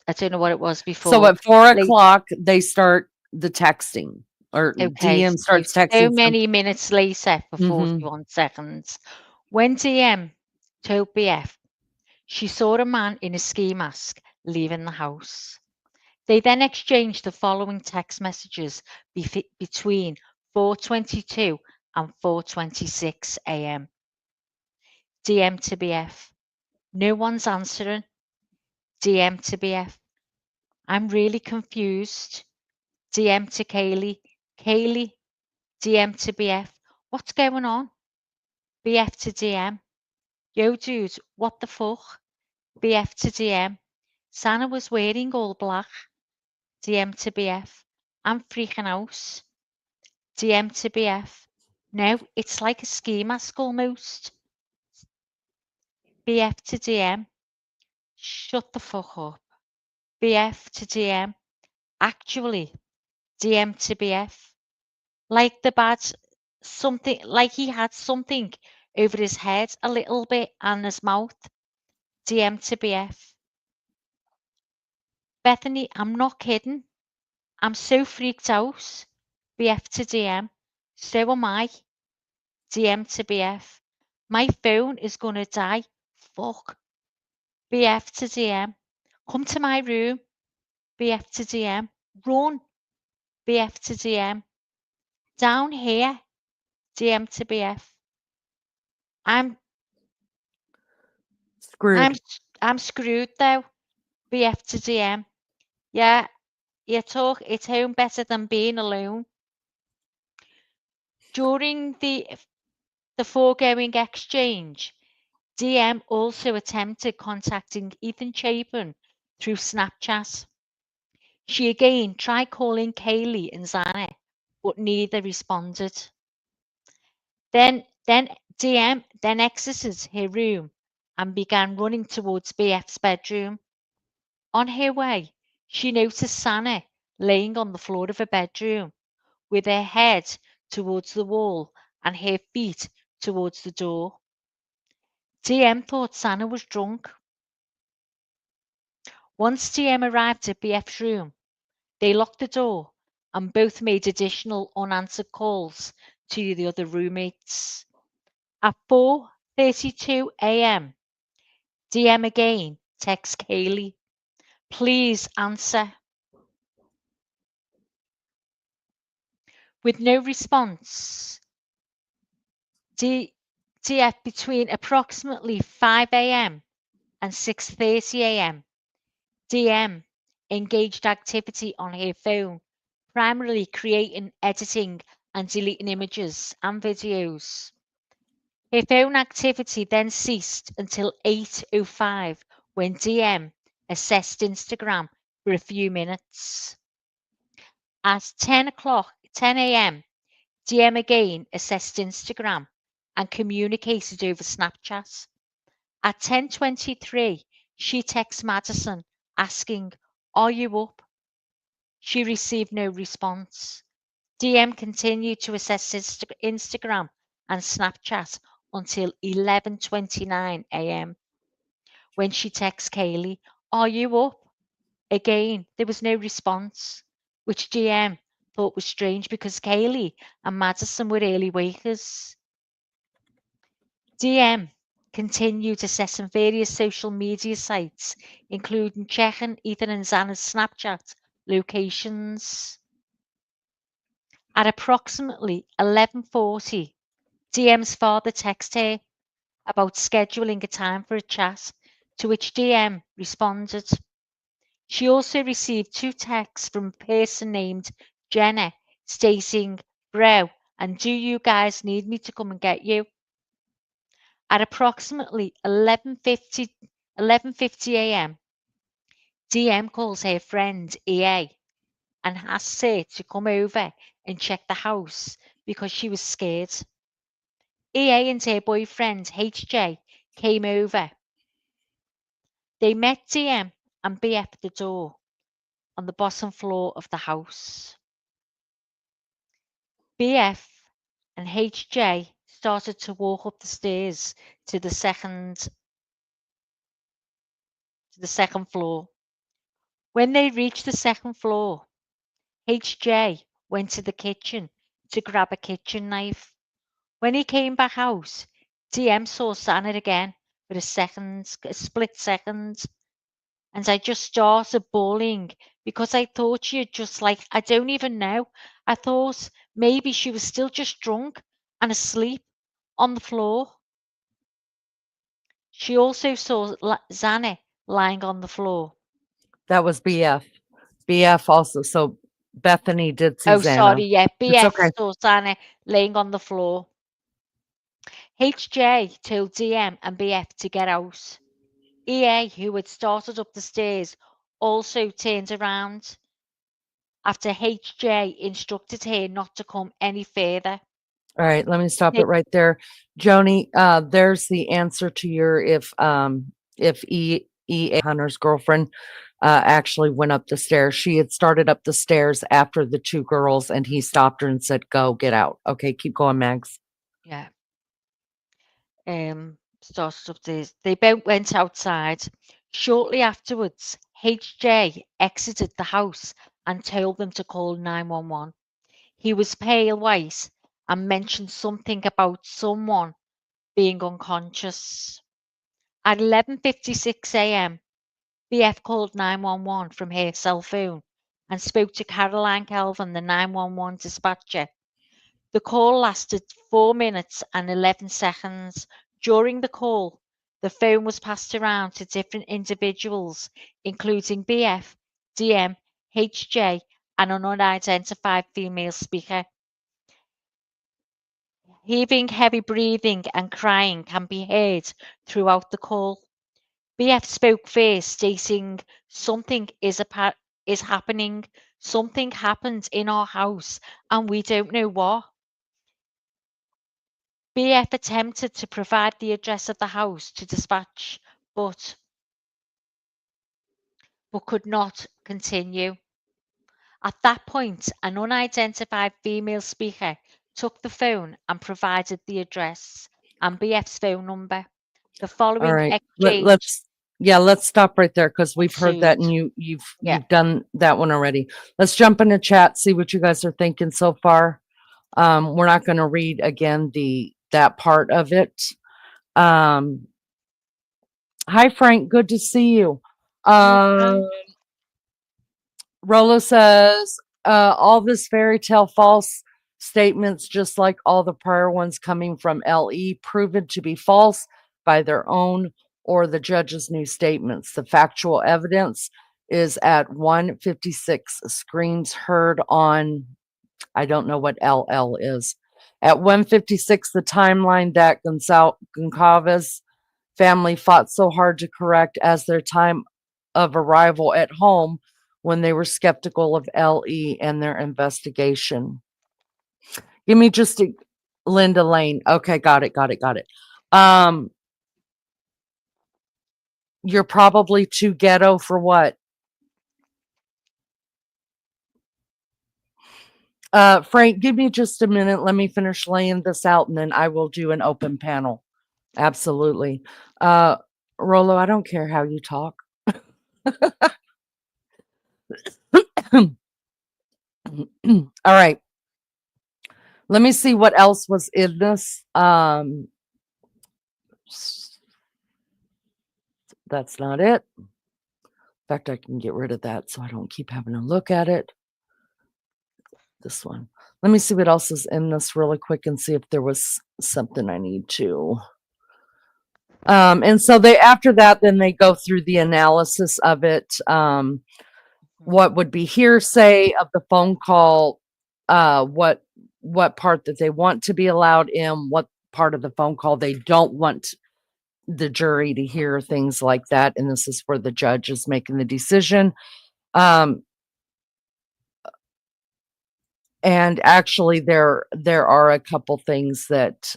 I don't know what it was before. So at 4 Late- o'clock, they start the texting, or Okay, DM starts so texting. many minutes later for Mhm. 41 seconds. When DM told BF she saw a man in a ski mask leaving the house. They then exchanged the following text messages between 4:22 and 4:26 a.m. DM to BF. No one's answering. DM to BF. I'm really confused. DM to Kaylee. Kaylee. DM to BF. What's going on? BF to DM. Yo, dude, what the fuck? BF to DM. Santa was wearing all black. DM to BF. I'm freaking out. DM to BF. No, it's like a ski mask almost. BF to DM. Shut the fuck up. BF to DM. Actually, DM to BF. Like the bad something, like he had something over his head a little bit and his mouth. DM to BF. Bethany, I'm not kidding. I'm so freaked out. BF to DM. So am I. DM to BF. My phone is gonna die. Fuck. BF to DM. Come to my room. BF to DM. Run. BF to DM. Down here. DM to BF. I'm Screwed. I'm screwed though. BF to DM. Yeah, you talk. It's home better than being alone. During the foregoing exchange, DM also attempted contacting Ethan Chapin through Snapchat. She again tried calling Kaylee and Zana, but neither responded. Then DM then exited her room and began running towards BF's bedroom. On her way, she noticed Sana laying on the floor of her bedroom with her head towards the wall and her feet towards the door. DM thought Sana was drunk. Once DM arrived at BF's room, they locked the door and both made additional unanswered calls to the other roommates. At 4:32 a.m., DM again texts Kaylee, please answer. With no response, DF between approximately 5 a.m. and 6:30 a.m., DM engaged activity on her phone, primarily creating, editing, and deleting images and videos. Her phone activity then ceased until 8:05 when DM assessed Instagram for a few minutes. At 10 a.m., DM again assessed Instagram and communicated over Snapchat. At 10:23, She texts Madison asking, "Are you up?" She received no response. DM continued to assess Instagram and Snapchat until 11:29 a.m. when she texts Kaylee, "Are you up?" Again, there was no response, which DM thought was strange because Kaylee and Madison were early wakers. DM continued assessing various social media sites, including checking Ethan and Xana's Snapchat locations. At approximately 11:40, DM's father texted her about scheduling a time for a chat, to which DM responded. She also received 2 texts from a person named Jenna stating, "Bro, and do you guys need me to come and get you?" At approximately 11:50 a.m., DM calls her friend EA and asks her to come over and check the house because she was scared. EA and her boyfriend HJ came over. They met DM and BF at the door on the bottom floor of the house. BF and HJ started to walk up the stairs to the second floor. When they reached the second floor, HJ went to the kitchen to grab a kitchen knife. When he came back out, DM saw Sana again for a split second, and I just started bawling because I thought she had just I don't even know. I thought maybe she was still just drunk and asleep on the floor. She also saw Xana lying on the floor. That was BF. BF also. So Bethany did Oh, Susanna. sorry, yeah, It's BF okay. saw Xana laying on the floor. HJ told DM and BF to get out. EA, who had started up the stairs, also turned around after HJ instructed her not to come any further. All right, let me stop They- it right there. Joni, there's the answer to your if E Hunter's girlfriend actually went up the stairs. She had started up the stairs after the 2 girls and he stopped her and said, "Go, get out." Okay, keep going, Mags. yeah, started up stairs. They both went outside. Shortly afterwards, HJ exited the house and told them to call 911. He was pale white and mentioned something about someone being unconscious. At 11:56 a.m., BF called 911 from her cell phone and spoke to Caroline Kelvin, the 911 dispatcher. The call lasted 4 minutes and 11 seconds. During the call, the phone was passed around to different individuals, including BF, DM, HJ, and an unidentified female speaker. Heaving, heavy breathing, and crying can be heard throughout the call. BF spoke first, stating, "Something is happening. Something happened in our house, and we don't know what." BF attempted to provide the address of the house to dispatch, but could not continue. At that point, an unidentified female speaker took the phone and provided the address and BF's phone number. The All following right. exchange Let's stop right there because we've heard that ensued. and Yeah. you've done that one already. Let's jump into chat, see what you guys are thinking so far. We're not going to read again that part of it. Hi Frank, good to see you. Rolo says, all this fairy tale false statements, just like all the prior ones coming from LE, proven to be false by their own or the judge's new statements. The factual evidence is at 156. Screams heard on, I don't know what LL is. At 156, the timeline that Goncalves family fought so hard to correct as their time of arrival at home when they were skeptical of LE and their investigation. Give me just a Linda Lane. Okay, got it. You're probably too ghetto for what? Frank, give me just a minute. Let me finish laying this out and then I will do an open panel. Absolutely. Rolo, I don't care how you talk. All right. Let me see what else was in this. That's not it. In fact, I can get rid of that so I don't keep having to look at it. This one. Let me see what else is in this really quick and see if there was something I need to. And so they, after that, then they go through the analysis of it. What would be hearsay of the phone call, what part that they want to be allowed in, what part of the phone call they don't want the jury to hear, things like that. And this is where the judge is making the decision. And actually there are a couple things that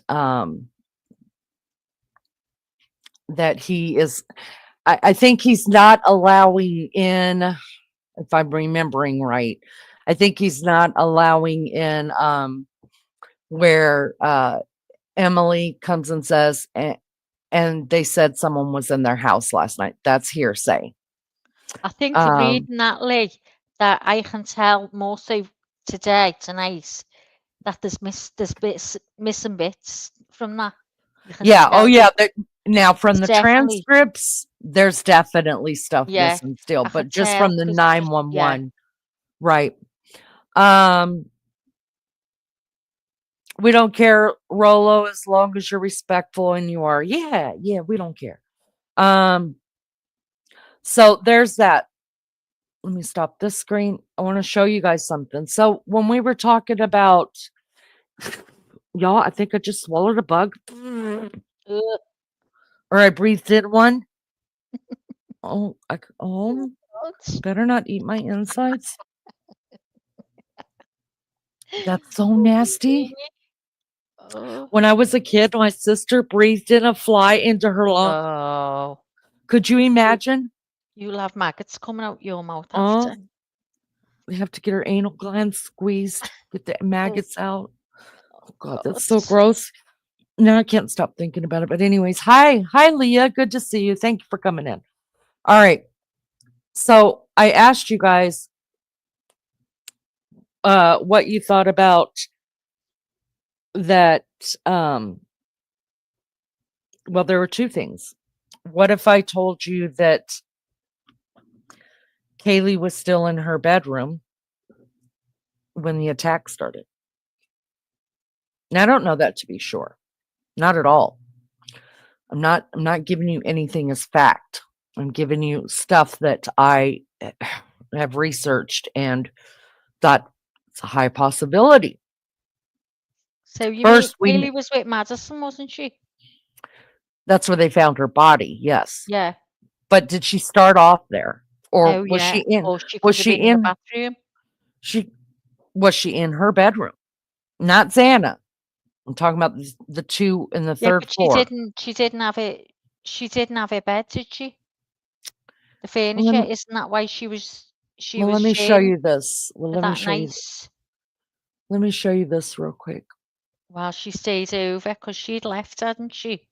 that he is, I think he's not allowing in, if I'm remembering right, I think he's not allowing in where Emily comes and says, and they said someone was in their house last night. That's hearsay. I think from reading that, Lee, that I can tell more so tonight, that there's missing bits from that. Yeah. Oh, yeah. Now, from the transcripts, there's definitely stuff missing still, but just from the 911, right? We don't care, Rolo, as long as you're respectful and you are. Yeah, we don't care. So there's that. Let me stop this screen. I want to show you guys something. So when we were talking about, y'all, I think I just swallowed a bug. Or I breathed in one. Oh, better not eat my insides. That's so nasty. When I was a kid, my sister breathed in a fly into her lung. Oh. Could you imagine? You'll have maggots coming out your mouth Oh, after. we have to get her anal gland squeezed, get the maggots out. Oh God, that's so gross. Now I can't stop thinking about it. But anyways, hi, Leah. Good to see you. Thank you for coming in. All right. So I asked you guys what you thought about that. Well, there were two things. What if I told you that Kaylee was still in her bedroom when the attack started? Now, I don't know that to be sure. Not at all. I'm not giving you anything as fact. I'm giving you stuff that I have researched and thought it's a high possibility. So you First, mean Kaylee was with Madison, wasn't she? That's where they found her body. Yes. Yeah. But did she start off there, or was she in? Or she was she in the bathroom? Was she in her bedroom? Not Xana. I'm talking about the two in the third floor. She didn't have it. She didn't have a bed, did she? The furniture, isn't that why she was? Let me show you this. Let me show you. Let me show you this real quick. While she stayed over, because she'd left, hadn't she?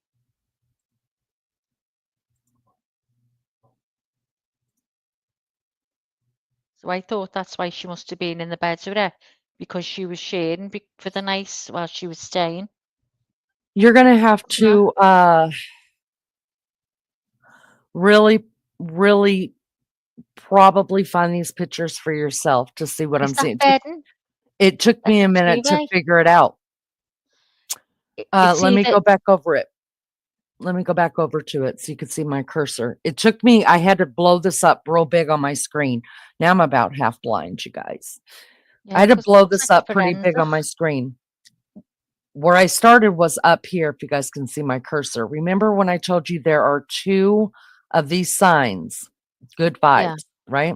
So I thought that's why she must have been in the bed with her, because she was sharing for the night while she was staying. You're going to have to really, really probably find these pictures for yourself to see what I'm saying. It took me a minute to figure it out. Let me go back over it. Let me go back over to it so you can see my cursor. It took me, I had to blow this up real big on my screen. Now I'm about half blind, you guys. I had to blow this up pretty big on my screen. Where I started was up here, if you guys can see my cursor. Remember when I told you there are two of these signs, good vibes, right?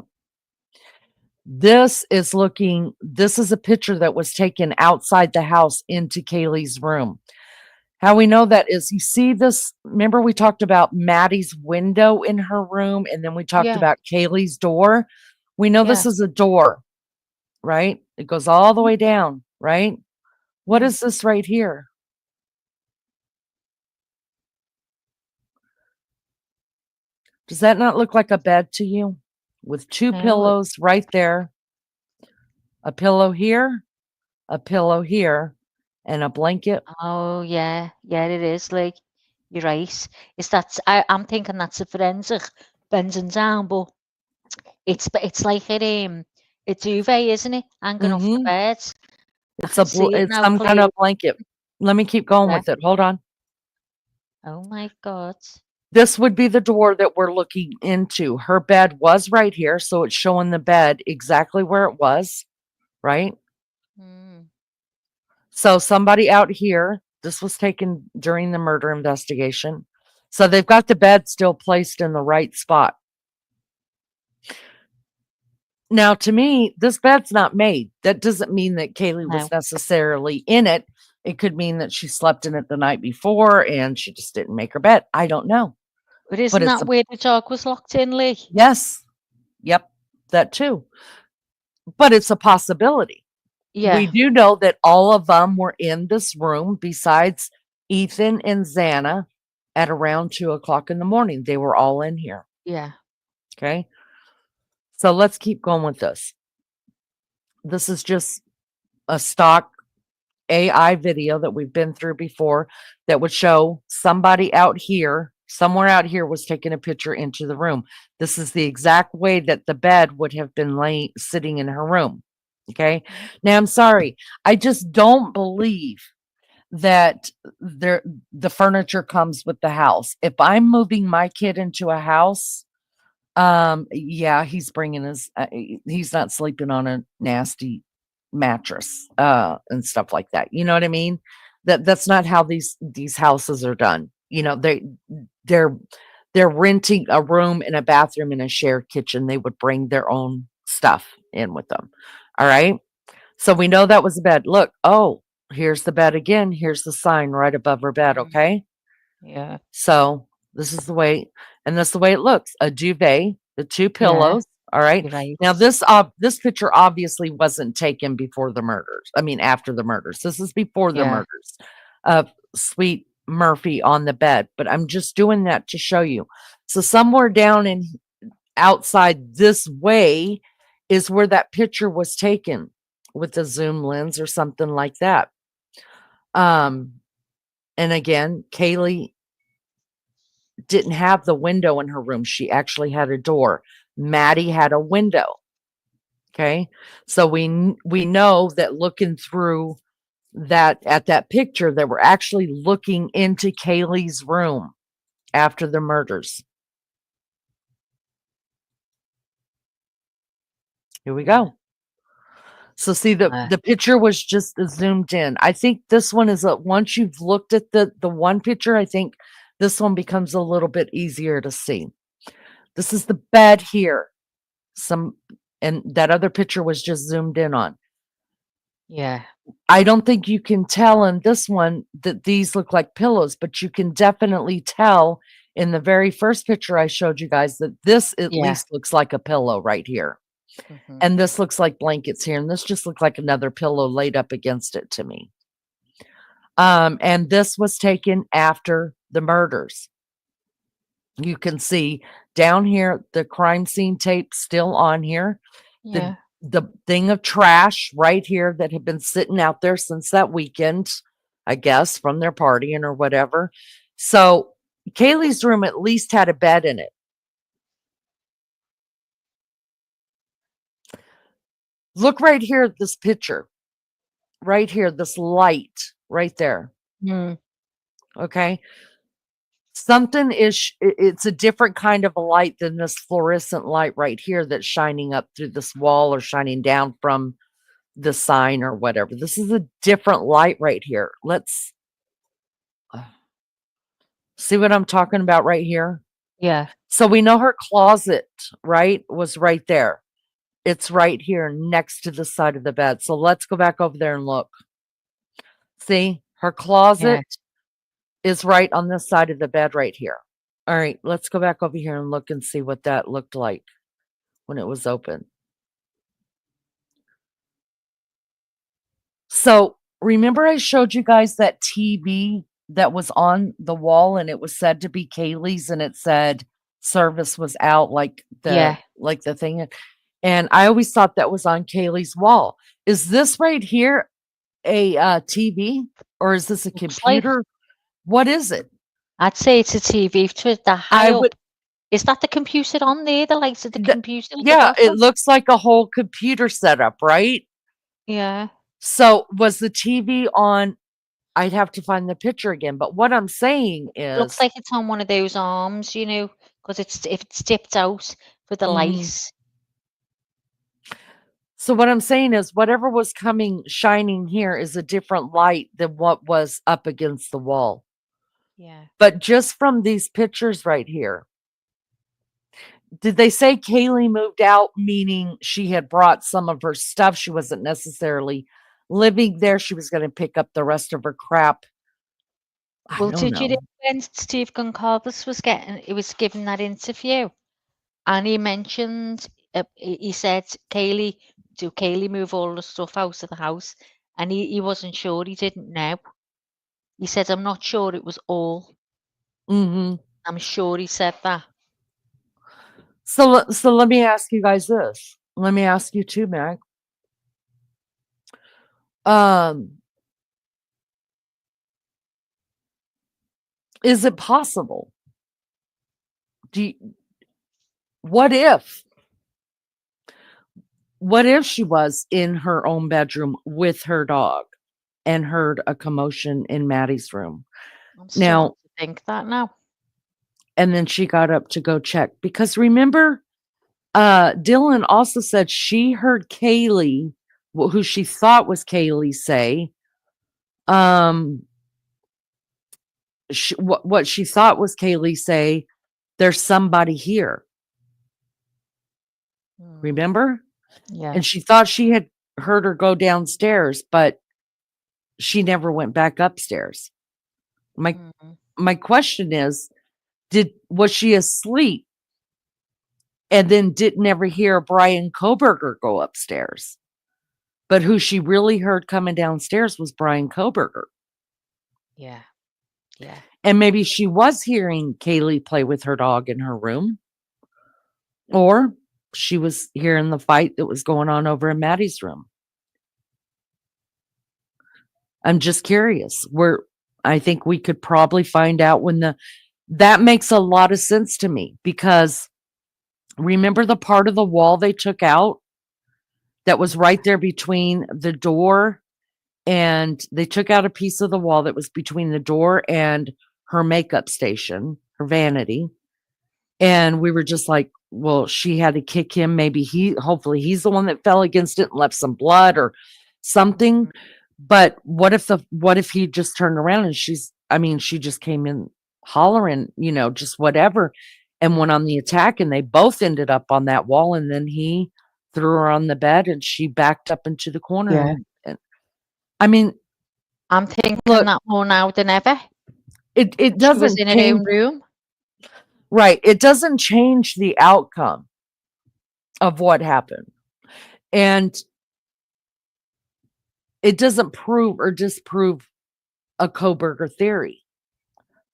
This is a picture that was taken outside the house into Kaylee's room. How we know that is, you see this, remember we talked about Maddie's window in her room, and then we talked Yeah. about Kaylee's door. We know this Yeah. is a door, right? It goes all the way down, right? What Mm. is this right here? Does that not look like a bed to you? With two No. pillows right there, a pillow here, a pillow here, and a blanket. Oh, yeah. Yeah, it is, like, you're right. I'm thinking that's a forensic bending down, but it's like a duvet, isn't it? Hanging off the Mm-hmm. bed. I can see it It's now some kind clearly. of blanket. Let me keep going Yeah. with it. Hold on. Oh my God. This would be the door that we're looking into. Her bed was right here, so it's showing the bed exactly where it was, right? Mm. So somebody out here, this was taken during the murder investigation. So they've got the bed still placed in the right spot. Now, to me, this bed's not made. That doesn't mean that Kaylee No. was necessarily in it. It could mean that she slept in it the night before and she just didn't make her bed. I don't know. But But isn't it's that where the dog was locked in, Lee? yes. Yep, that too. But it's a possibility. Yeah. We do know that all of them were in this room besides Ethan and Xana at around 2:00 in the morning. They were all in here. Yeah. Okay. So let's keep going with this. This is just a stock AI video that we've been through before that would show somebody out here, somewhere out here was taking a picture into the room. This is the exact way that the bed would have been sitting in her room. Okay. Now I'm sorry. I just don't believe that the furniture comes with the house. If I'm moving my kid into a house, yeah, he's bringing he's not sleeping on a nasty mattress and stuff like that. You know what I mean? That's not how these houses are done. You know, they're renting a room and a bathroom and a shared kitchen. They would bring their own stuff in with them. All right. So we know that was a bed. Look, oh, here's the bed again. Here's the sign right above her bed. Mm. Okay. Yeah. So this is the way, and that's the way it looks. A duvet, the two Yeah. pillows. All right. You're right. Now this picture obviously wasn't taken before the murders. I mean, after the murders. This is before the Yeah. murders of Sweet Murphy on the bed. But I'm just doing that to show you. So somewhere down in outside this way is where that picture was taken with a zoom lens or something like that. And again, Kaylee didn't have the window in her room. She actually had a door. Maddie had a window. Okay. So we know that looking through at that picture that we're actually looking into Kaylee's room after the murders. Here we go. So see the picture was just zoomed in. I think this one is once you've looked at the one picture, I think this one becomes a little bit easier to see. This is the bed here. And that other picture was just zoomed in on. Yeah. I don't think you can tell in this one that these look like pillows, but you can definitely tell in the very first picture I showed you guys that this at Yeah. least looks like a pillow right here. Mhm. And this looks like blankets here. And this just looks like another pillow laid up against it to me. And this was taken after the murders. You can see down here, the crime scene tape still on here. Yeah. The thing of trash right here that had been sitting out there since that weekend, I guess, from their partying or whatever. So Kaylee's room at least had a bed in it. Look right here at this picture. Right here, this light right there. Mm. Okay. Something it's a different kind of a light than this fluorescent light right here that's shining up through this wall or shining down from the sign or whatever. This is a different light right here. Let's see what I'm talking about right here. Yeah. So we know her closet, right, was right there. It's right here next to the side of the bed. So let's go back over there and look. See her closet is right on this side of the bed right here. All right, let's go back over here and look and see what that looked like when it was open. So remember I showed you guys that TV that was on the wall and it was said to be Kaylee's and it said service was out like Yeah. the thing. And I always thought that was on Kaylee's wall. Is this right here a TV or is this a Looks like. computer? What is it? I'd say it's a TV to the high I up. would, Is that the computer on there? The lights of the D- computer? at the yeah, it bottom? looks like a whole computer setup, right? Yeah. So was the TV on? I'd have to find the picture again. But what I'm saying Looks is, like it's on one of those arms, you know, because if it's dipped out for the Mhm. lights. So what I'm saying is whatever was coming shining here is a different light than what was up against the wall. Yeah. But just from these pictures right here, did they say Kaylee moved out, meaning she had brought some of her stuff? She wasn't necessarily living there. She was going to pick up the rest of her crap. I Well, don't did you know know. when Steve Goncalves was giving that interview, and he mentioned, he said, Kaylee, do Kaylee move all the stuff out of the house? And he wasn't sure. He didn't know. He said, I'm not sure it was all. Hmm. I'm sure he said that. So let me ask you guys this. Let me ask you too, Mag. Is it possible? What if she was in her own bedroom with her dog and heard a commotion in Maddie's room? I'm Now, starting to think that now. and then she got up to go check because remember, Dylan also said she heard Kaylee, who she thought was Kaylee, say, what she thought was Kaylee say, there's somebody here. Remember? Yeah. And she thought she had heard her go downstairs, but she never went back upstairs. My question is, was she asleep and then didn't ever hear Brian Kohberger go upstairs? But who she really heard coming downstairs was Brian Kohberger. Yeah. Yeah. And maybe she was hearing Kaylee play with her dog in her room. Or she was hearing the fight that was going on over in Maddie's room. I'm just curious. I think we could probably find out that makes a lot of sense to me because remember the part of the wall they took out that was right there between the door, and they took out a piece of the wall that was between the door and her makeup station, her vanity. And we were just like, well, she had to kick him. Maybe hopefully he's the one that fell against it and left some blood or something. But what if he just turned around and she just came in hollering, just whatever, and went on the attack, and they both ended up on that wall, and then he threw her on the bed and she backed up into the corner. Yeah. And I mean, I'm thinking look, that more now than ever. it She was doesn't in her change, own room. right? It doesn't change the outcome of what happened. And it doesn't prove or disprove a Kohberger theory.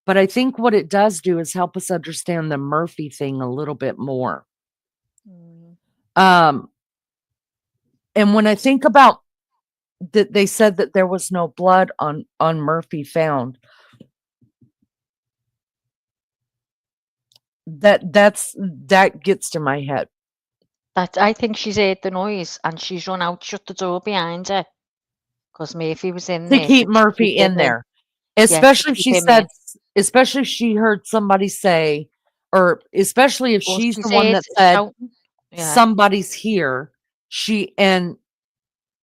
But I think what it does do is help us understand the Murphy thing a little bit more. And when I think about that, they said that there was no blood on Murphy found. That gets to my head. That I think she's heard the noise and she's run out, shut the door behind her, because Murphy was in To there. keep Murphy in there. Especially if keep she him said, in. especially if she heard somebody say, or especially if Well, she's she the one said that said, shouting. Yeah. somebody's here. And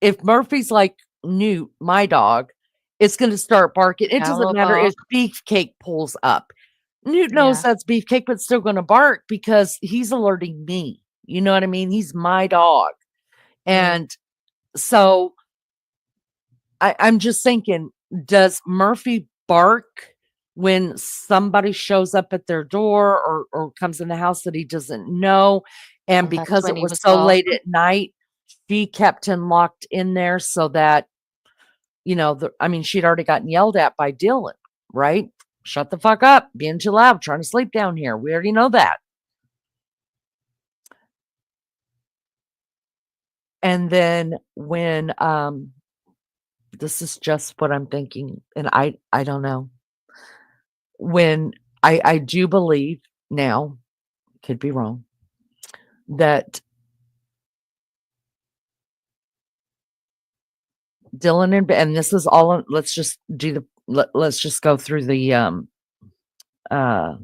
if Murphy's like Newt, my dog, it's going to start barking. It Growl doesn't or matter if bark. Beefcake pulls up. Newt knows Yeah. that's Beefcake, but still going to bark because he's alerting me. You know what I mean? He's my dog. And so I'm just thinking, does Murphy bark when somebody shows up at their door or comes in the house that he doesn't know. And And that's because when it he was was so late laughing. at night, she kept him locked in there so that, she'd already gotten yelled at by Dylan, right? Shut the fuck up, being too loud, trying to sleep down here. We already know that. And then when this is just what I'm thinking, and I don't know. When I do believe now, could be wrong, that Dylan and this is all, let's just let's just go through the uh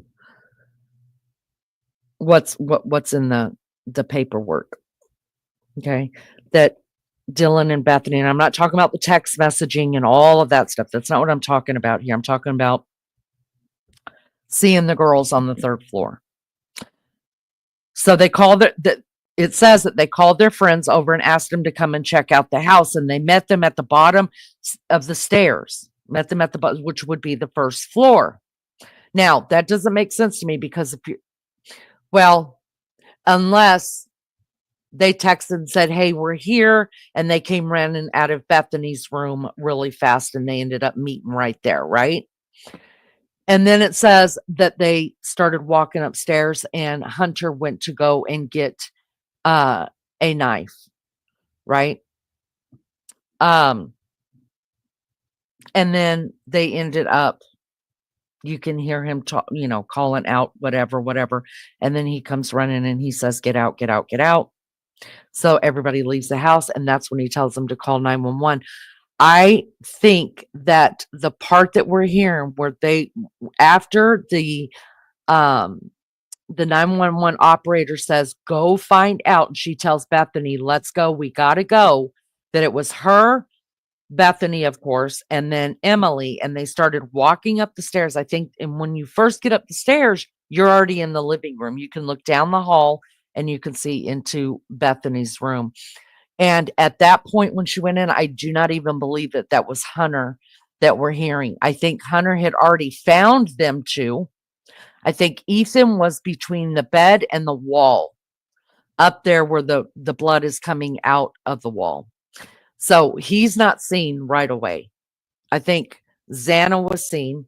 what's in the paperwork. Okay. That Dylan and Bethany, and I'm not talking about the text messaging and all of that stuff. That's not what I'm talking about here. I'm talking about seeing the girls on the 3rd floor. So they called it says that they called their friends over and asked them to come and check out the house, and they met them at the bottom of the stairs. Met them at the bottom, which would be the 1st floor. Now, that doesn't make sense to me because unless they texted and said, "Hey, we're here," and they came running out of Bethany's room really fast, and they ended up meeting right there, right? And then it says that they started walking upstairs, and Hunter went to go and get a knife, right? And then they ended up, you can hear him talk, calling out, whatever. And then he comes running and he says, "Get out, get out, get out." So everybody leaves the house, and that's when he tells them to call 911. I think that the part that we're hearing where after the 911 operator says, "Go find out," and she tells Bethany, "Let's go, we gotta go," that it was her, Bethany, of course, and then Emily, and they started walking up the stairs. I think, and when you first get up the stairs, you're already in the living room. You can look down the hall and you can see into Bethany's room. And at that point, when she went in, I do not even believe that was Hunter that we're hearing. I think Hunter had already found them two. I think Ethan was between the bed and the wall, up there where the blood is coming out of the wall. So he's not seen right away. I think Xana was seen.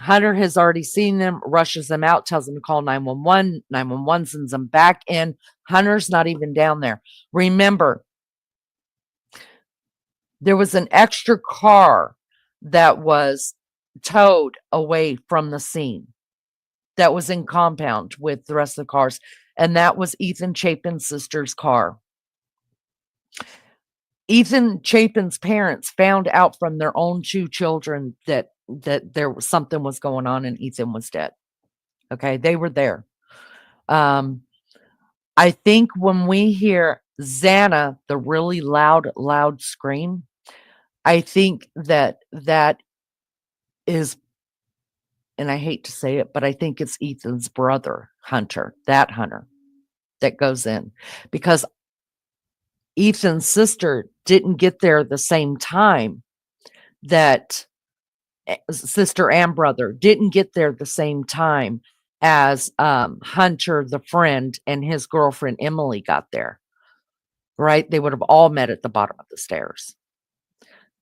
Hunter has already seen them, rushes them out, tells them to call 911. 911 sends them back in. Hunter's not even down there. Remember, there was an extra car that was towed away from the scene that was in compound with the rest of the cars, and that was Ethan Chapin's sister's car. Ethan Chapin's parents found out from their own 2 children that there was something was going on and Ethan was dead. Okay, they were there. I think when we hear Xana, the really loud scream, I think that is, and I hate to say it, but I think it's Ethan's brother, Hunter, that goes in, because Ethan's sister didn't get there the same time that sister and brother didn't get there the same time as Hunter, the friend, and his girlfriend Emily got there, right? They would have all met at the bottom of the stairs.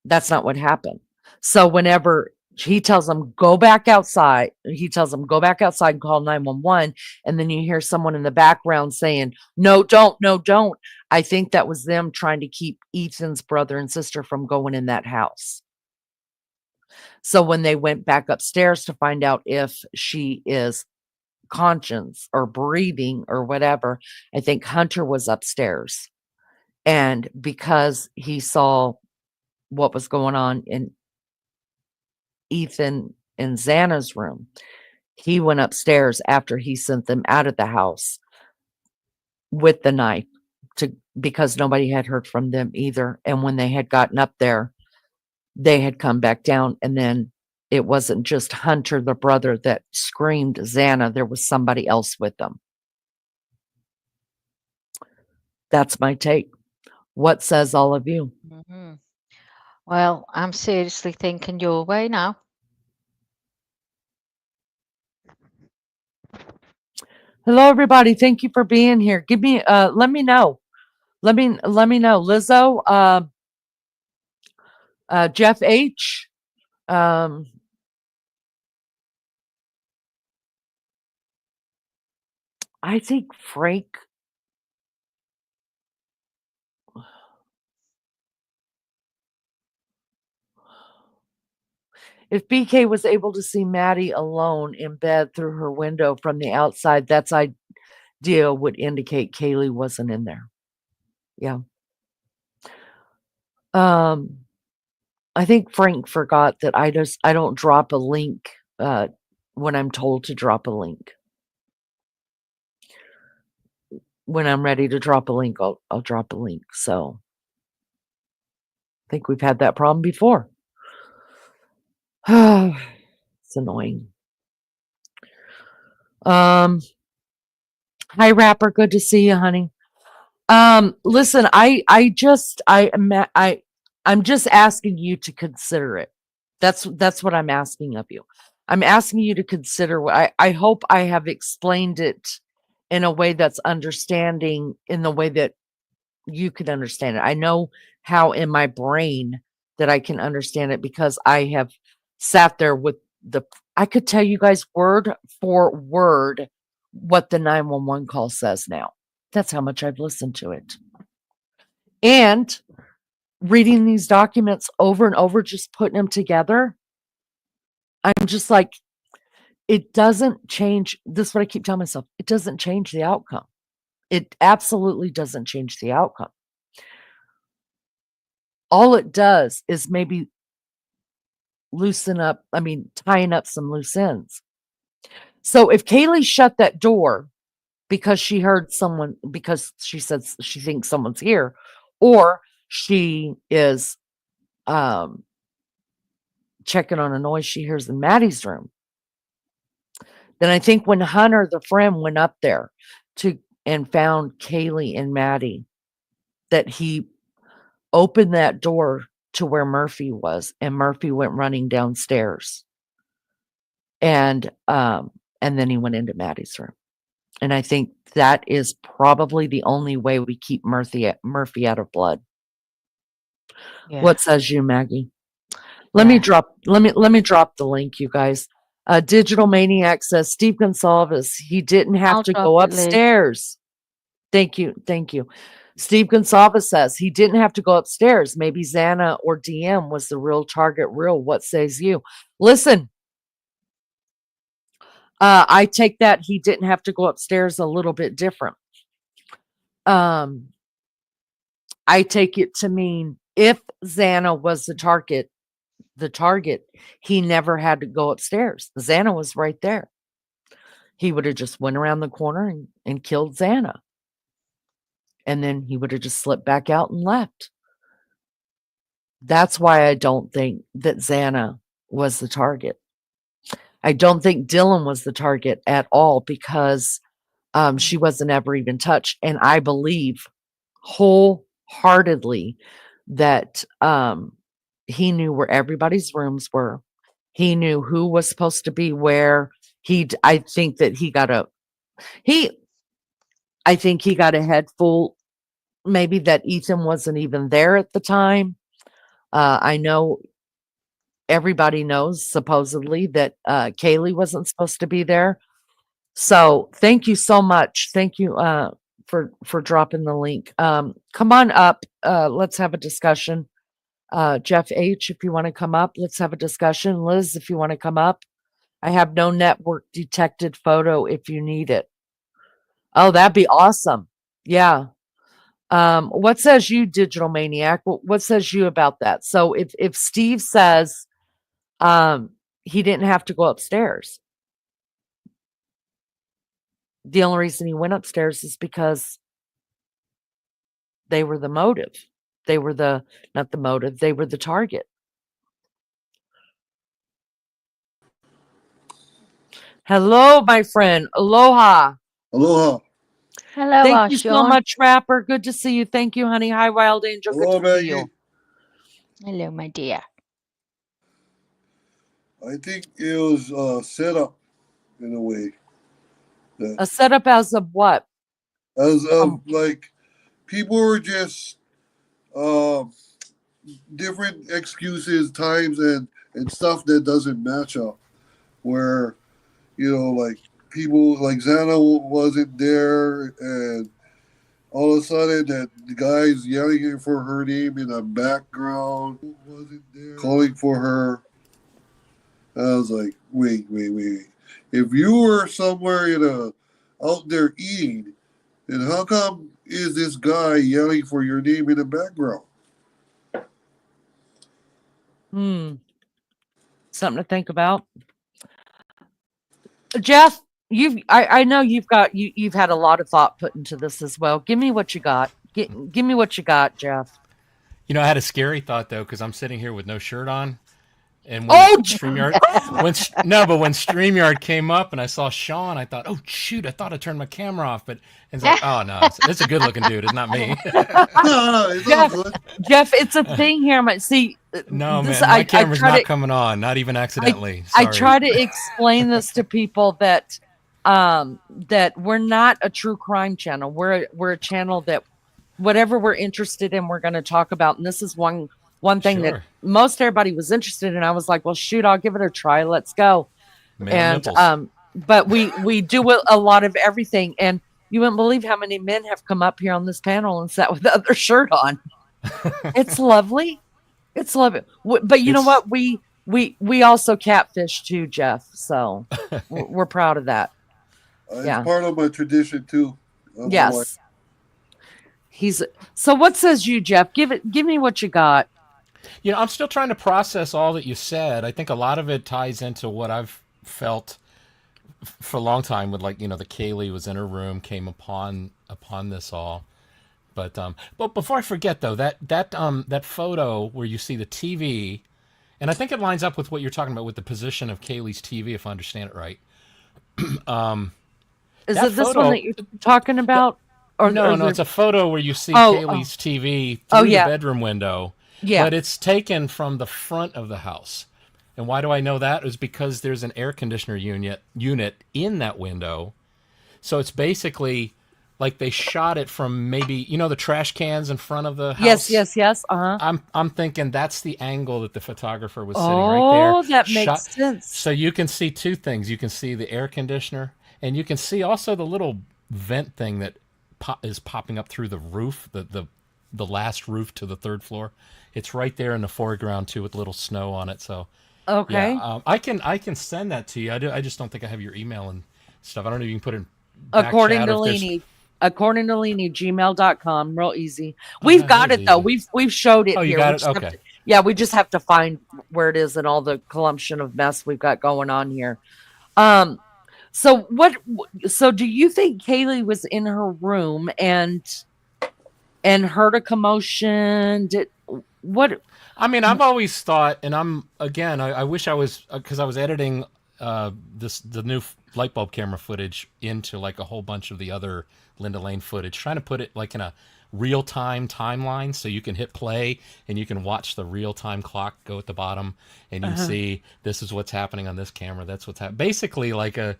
That's not what happened. So whenever he tells them, "Go back outside," he tells them, "Go back outside and call 911." And then you hear someone in the background saying, "No, don't, no, don't." I think that was them trying to keep Ethan's brother and sister from going in that house. So when they went back upstairs to find out if she is conscious or breathing or whatever, I think Hunter was upstairs. And because he saw what was going on in Ethan and Xana's room, he went upstairs after he sent them out of the house with the knife because nobody had heard from them either. And when they had gotten up there, they had come back down, and then it wasn't just Hunter, the brother, that screamed Xana. There was somebody else with them. That's my take. What says all of you? Well, I'm seriously thinking your way now. Hello, everybody. Thank you for being here. Give me, let me know. Let me know. Lizzo, Jeff H. I think Frank. If BK was able to see Maddie alone in bed through her window from the outside, that's idea would indicate Kaylee wasn't in there. Yeah. I think Frank forgot that I don't drop a link when I'm told to drop a link. When I'm ready to drop a link, I'll drop a link. So I think we've had that problem before. It's annoying. Hi Rapper, good to see you, honey. Listen, I'm just asking you to consider it. That's what I'm asking of you. I'm asking you to consider what I hope I have explained it in a way that's understanding, in the way that you can understand it. I know how in my brain that I can understand it because I have sat there with I could tell you guys word for word what the 911 call says now. That's how much I've listened to it. And reading these documents over and over, just putting them together, I'm just like, it doesn't change. This is what I keep telling myself. It doesn't change the outcome. It absolutely doesn't change the outcome. All it does is maybe tying up some loose ends. So if Kaylee shut that door because she heard someone, because she says she thinks someone's here, or she is checking on a noise she hears in Maddie's room, then I think when Hunter, the friend, went up there and found Kaylee and Maddie, that he opened that door to where Murphy was, and Murphy went running downstairs, and then he went into Maddie's room. And I think that is probably the only way we keep Murphy out of blood. Yeah. What says you, Maggie? Let me drop the link, you guys. Digital Maniac says Steve Gonsalves, he didn't have I'll to drop go it, Liz. upstairs. Thank you. Steve Gonsalves says he didn't have to go upstairs. Maybe Xana or DM was the real target. What says you? Listen, I take that he didn't have to go upstairs a little bit different. I take it to mean if Xana was the target, he never had to go upstairs. Xana was right there. He would have just went around the corner and killed Xana. And then he would have just slipped back out and left. That's why I don't think that Xana was the target. I don't think Dylan was the target at all, because she wasn't ever even touched. And I believe wholeheartedly that he knew where everybody's rooms were. He knew who was supposed to be where. I think he got a head full, maybe, that Ethan wasn't even there at the time. I know everybody knows supposedly that Kaylee wasn't supposed to be there. So thank you so much. Thank you for dropping the link. Come on up. Let's have a discussion. Jeff H, if you want to come up, let's have a discussion. Liz, if you want to come up. I have no network detected photo if you need it. Oh, that'd be awesome. Yeah. What says you, Digital Maniac? What says you about that? So if Steve says he didn't have to go upstairs, the only reason he went upstairs is because they were the motive. They were not the motive, they were the target. Hello, my friend. Aloha. Aloha. Hello, Thank you Sean. so much, Rapper. Good to see you. Thank you, honey. Hi, Wild Angel. Hello, Good to see Maggie. you. Hello, my dear. I think it was set up in a way. A setup as of what? As of like, people were just different excuses, times, and stuff that doesn't match up. Where, like people like Xana wasn't there, and all of a sudden that the guy's yelling for her name in the background, wasn't there, calling for her. I was like, wait. If you were somewhere out there eating, then how come is this guy yelling for your name in the background? Something to think about. Jeff, I know you've had a lot of thought put into this as well. Give me what you got. Give me what you got, Jeff. I had a scary thought though, because I'm sitting here with no shirt on. And when when StreamYard came up and I saw Sean, I thought, oh shoot, I thought I turned my camera off, but it's like, oh no, it's a good looking dude. It's not me. No, it's all good. Jeff, it's a thing here. No, man, my camera's not coming on, not even accidentally. I try to explain this to people that we're not a true crime channel. We're a channel that whatever we're interested in, we're going to talk about. And this is one thing that most everybody was interested in. I was like, well, shoot, I'll give it a try. Let's go. But we do a lot of everything. And you wouldn't believe how many men have come up here on this panel and sat with the other shirt on. It's lovely. It's lovely. But you know what? We also catfish too, Jeff. So we're proud of that. It's part of my tradition too. Yes. So what says you, Jeff? Give me what you got. I'm still trying to process all that you said. I think a lot of it ties into what I've felt for a long time with, like, the Kaylee was in her room, came upon this all. But before I forget though, that photo where you see the TV, and I think it lines up with what you're talking about with the position of Kaylee's TV, if I understand it right. Is it this one that you're talking about? No, it's a photo where you see Kaylee's TV through the bedroom window. Yeah. But it's taken from the front of the house. And why do I know that? Is because there's an air conditioner unit in that window. So it's basically like they shot it from maybe, the trash cans in front of the house. Yes. Uh-huh. I'm thinking that's the angle that the photographer was sitting right there. Oh, that makes sense. So you can see two things. You can see the air conditioner, and you can see also the little vent thing that is popping up through the roof, the last roof to the third floor. It's right there in the foreground too, with little snow on it. So, okay, yeah, I can send that to you. I just don't think I have your email and stuff. I don't know if you can put it in according to Leany, gmail.com. Real easy. We've got it though. We've showed it here. You got it? Okay. We just have to find where it is and all the collection of mess we've got going on here. So do you think Kaylee was in her room and heard a commotion? I've always thought, and I wish I was, because I was editing the new light bulb camera footage into like a whole bunch of the other Linda Lane footage, trying to put it like in a real-time timeline, so you can hit play and you can watch the real-time clock go at the bottom, and you see this is what's happening on this camera, that's what's happening. Basically like a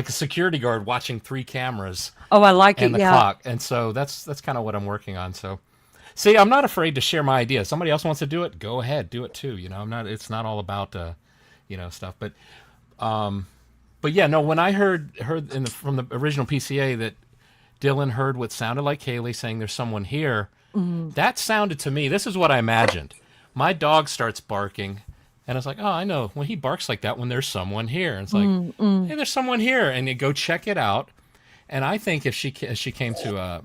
security guard watching three cameras. Oh, I like it. And the clock. And so that's kind of what I'm working on. So see, I'm not afraid to share my ideas. Somebody else wants to do it, go ahead, do it too. It's not all about stuff. But yeah, no, when I heard from the original PCA that Dylan heard what sounded like Kaylee saying there's someone here, that sounded to me, this is what I imagined. My dog starts barking, and I was like, oh, I know. When he barks like that, when there's someone here. And it's like, hey, there's someone here. And you go check it out. And I think if she came to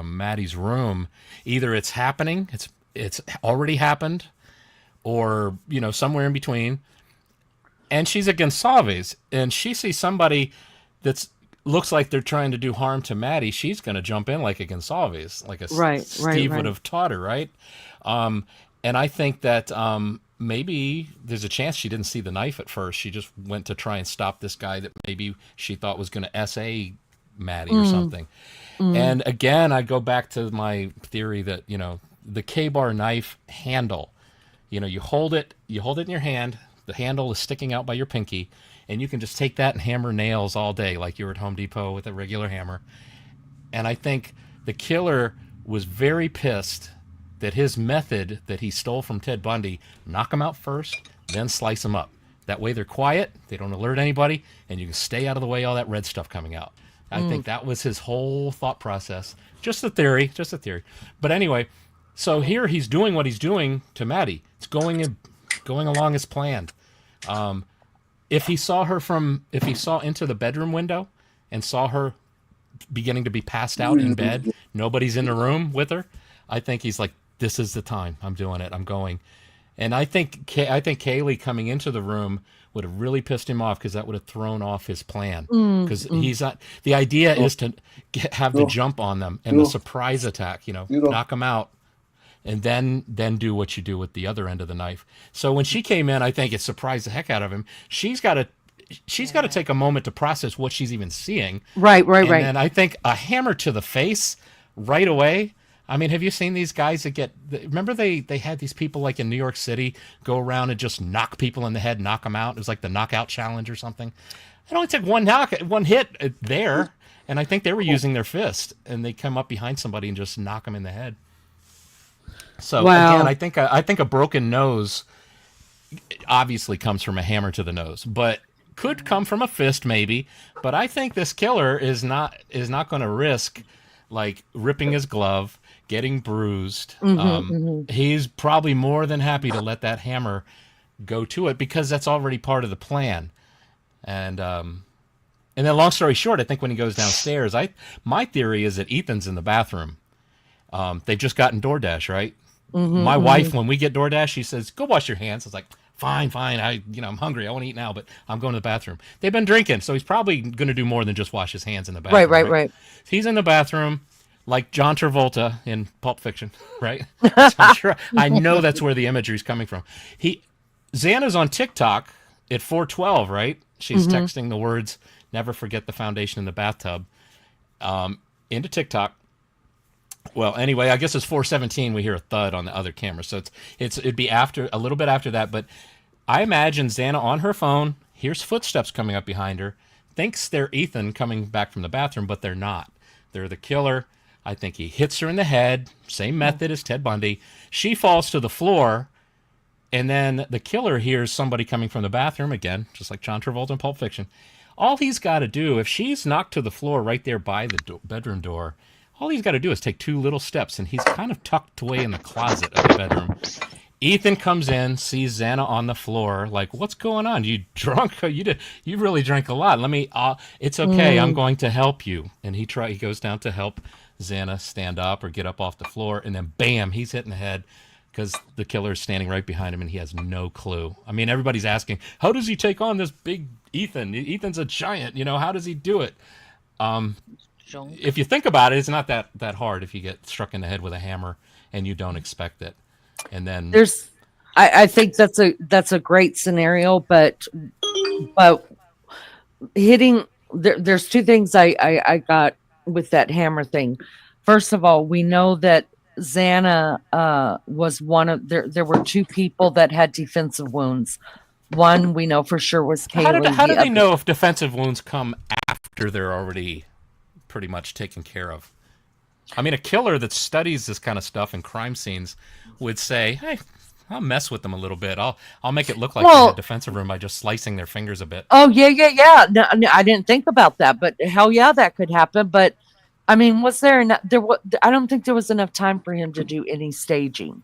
Maddie's room, either it's happening, it's already happened, or somewhere in between. And she's at Gonsalves, and she sees somebody that looks like they're trying to do harm to Maddie. She's going to jump in like a Gonsalves, like Steve would have taught her, right? And I think that maybe there's a chance she didn't see the knife at first. She just went to try and stop this guy that maybe she thought was going to SA Maddie or something. And again, I go back to my theory that, the K-bar knife handle, you hold it in your hand, the handle is sticking out by your pinky, and you can just take that and hammer nails all day like you were at Home Depot with a regular hammer. And I think the killer was very pissed that his method that he stole from Ted Bundy, knock him out first, then slice him up. That way they're quiet, they don't alert anybody, and you can stay out of the way all that red stuff coming out. I think that was his whole thought process. Just a theory. But anyway, so here he's doing what he's doing to Maddie. It's going along as planned. If he saw into the bedroom window and saw her beginning to be passed out in bed, nobody's in the room with her, I think he's like, this is the time. I'm doing it. I'm going. And I think Kaylee coming into the room would have really pissed him off because that would have thrown off his plan. Because he's not. The idea is to have the jump on them and the surprise attack. Knock them out, and then do what you do with the other end of the knife. So when she came in, I think it surprised the heck out of him. She's got to take a moment to process what she's even seeing. Right. And I think a hammer to the face right away. I mean, have you seen these guys that remember they had these people like in New York City go around and just knock people in the head, knock them out. It was like the knockout challenge or something. It only took one hit there. And I think they were using their fist and they come up behind somebody and just knock them in the head. So again, I think a broken nose obviously comes from a hammer to the nose, but could come from a fist maybe. But I think this killer is not going to risk like ripping his glove, getting bruised. He's probably more than happy to let that hammer go to it because that's already part of the plan. And then long story short, I think when he goes downstairs, my theory is that Ethan's in the bathroom. They've just gotten DoorDash, right? My wife, when we get DoorDash, she says, go wash your hands. I was like, fine. I'm hungry. I want to eat now, but I'm going to the bathroom. They've been drinking, so he's probably going to do more than just wash his hands in the bathroom. Right. He's in the bathroom like John Travolta in Pulp Fiction, right? So I know that's where the imagery is coming from. Xana's on TikTok at 4:12, right? She's texting the words, never forget the foundation in the bathtub, into TikTok. Well, anyway, I guess it's 4:17. We hear a thud on the other camera, so it'd be a little bit after that. But I imagine Xana on her phone hears footsteps coming up behind her, thinks they're Ethan coming back from the bathroom, but they're not. They're the killer. I think he hits her in the head. Same method as Ted Bundy. She falls to the floor, and then the killer hears somebody coming from the bathroom again, just like John Travolta in Pulp Fiction. All he's got to do, if she's knocked to the floor right there by the bedroom door, all he's got to do is take 2 little steps, and he's kind of tucked away in the closet of the bedroom. Ethan comes in, sees Xana on the floor, like, what's going on? You drunk? You really drank a lot. It's okay. I'm going to help you. And he goes down to help Xana stand up or get up off the floor, and then bam, he's hit in the head because the killer is standing right behind him, and he has no clue. I mean, everybody's asking, how does he take on this big Ethan? Ethan's a giant. How does he do it? If you think about it, it's not that hard if you get struck in the head with a hammer and you don't expect it. And then I think that's a great scenario, but hitting there's 2 things I got with that hammer thing. First of all, we know that Xana was one of there were 2 people that had defensive wounds. One we know for sure was Kaylee. How do they know if defensive wounds come after they're already pretty much taken care of? I mean, a killer that studies this kind of stuff in crime scenes would say, hey, I'll mess with them a little bit. I'll make it look like they're in a defensive room by just slicing their fingers a bit. Oh, yeah. No, I didn't think about that, but hell yeah, that could happen. But I mean, I don't think there was enough time for him to do any staging.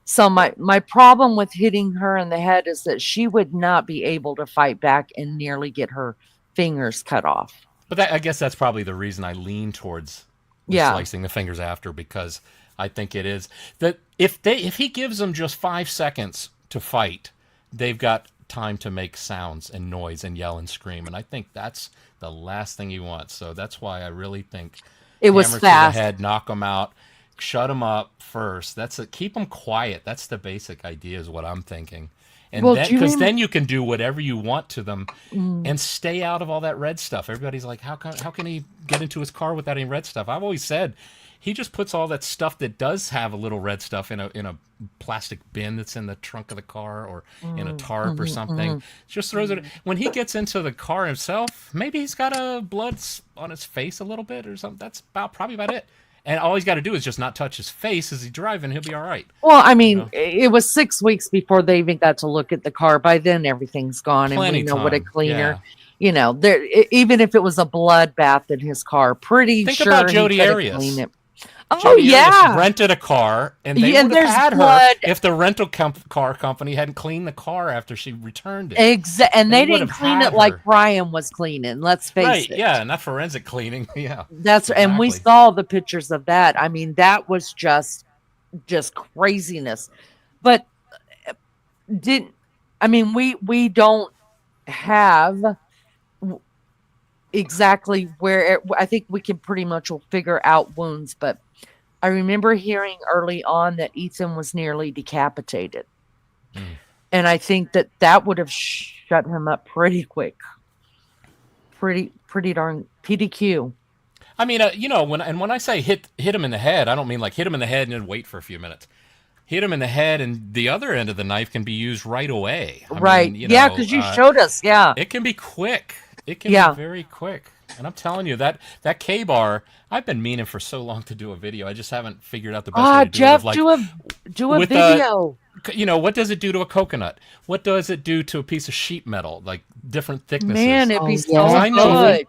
So my problem with hitting her in the head is that she would not be able to fight back and nearly get her fingers cut off. But I guess that's probably the reason I lean towards slicing the fingers after, because I think it is that if he gives them just 5 seconds to fight, they've got time to make sounds and noise and yell and scream, and I think that's the last thing you want. So that's why I really think it was fast. To the head, knock them out, shut them up first. Keep them quiet. That's the basic idea, is what I'm thinking. And Well, then, do you because rem- then you can do whatever you want to them Mm. and stay out of all that red stuff. Everybody's like, how can he get into his car without any red stuff? I've always said he just puts all that stuff that does have a little red stuff in a plastic bin that's in the trunk of the car or in a tarp or something. Just throws it. When he gets into the car himself, maybe he's got a blood on his face a little bit or something. That's probably about it. And all he's got to do is just not touch his face as he's driving. He'll be all right. Well, I mean, know? it was 6 weeks before they even got to look at the car. By then, everything's gone, Plenty and we know what a time, cleaner. You know, there. Even if it was a bloodbath in his car, pretty Think sure about he Jody could have Arias. cleaned it. Oh Jody Arias yeah, rented a car, and they Yeah, would there's have had blood. her if the rental car company hadn't cleaned the car after she returned it. And They they would didn't have clean had it like her. Brian was cleaning. Let's face Right? it. Yeah, not forensic cleaning. Yeah, And we exactly. saw the pictures of that. I mean, that was just craziness. But didn't I mean we don't have exactly where I think we can pretty much will figure out wounds, but I remember hearing early on that Ethan was nearly decapitated. And I think that would have shut him up pretty quick. Pretty darn PDQ. I mean, when I say hit him in the head, I don't mean like hit him in the head and then wait for a few minutes. Hit him in the head, and the other end of the knife can be used right away. Right. Mean, Yeah, because you showed us. Yeah. It can be quick. It can Yeah. be very quick. And I'm telling you, that K-bar, I've been meaning for so long to do a video. I just haven't figured out the best way to do Jeff, it. Like, do a with video. what does it do to a coconut? What does it do to a piece of sheet metal? Like different thicknesses. Man, it'd be so Because I know good.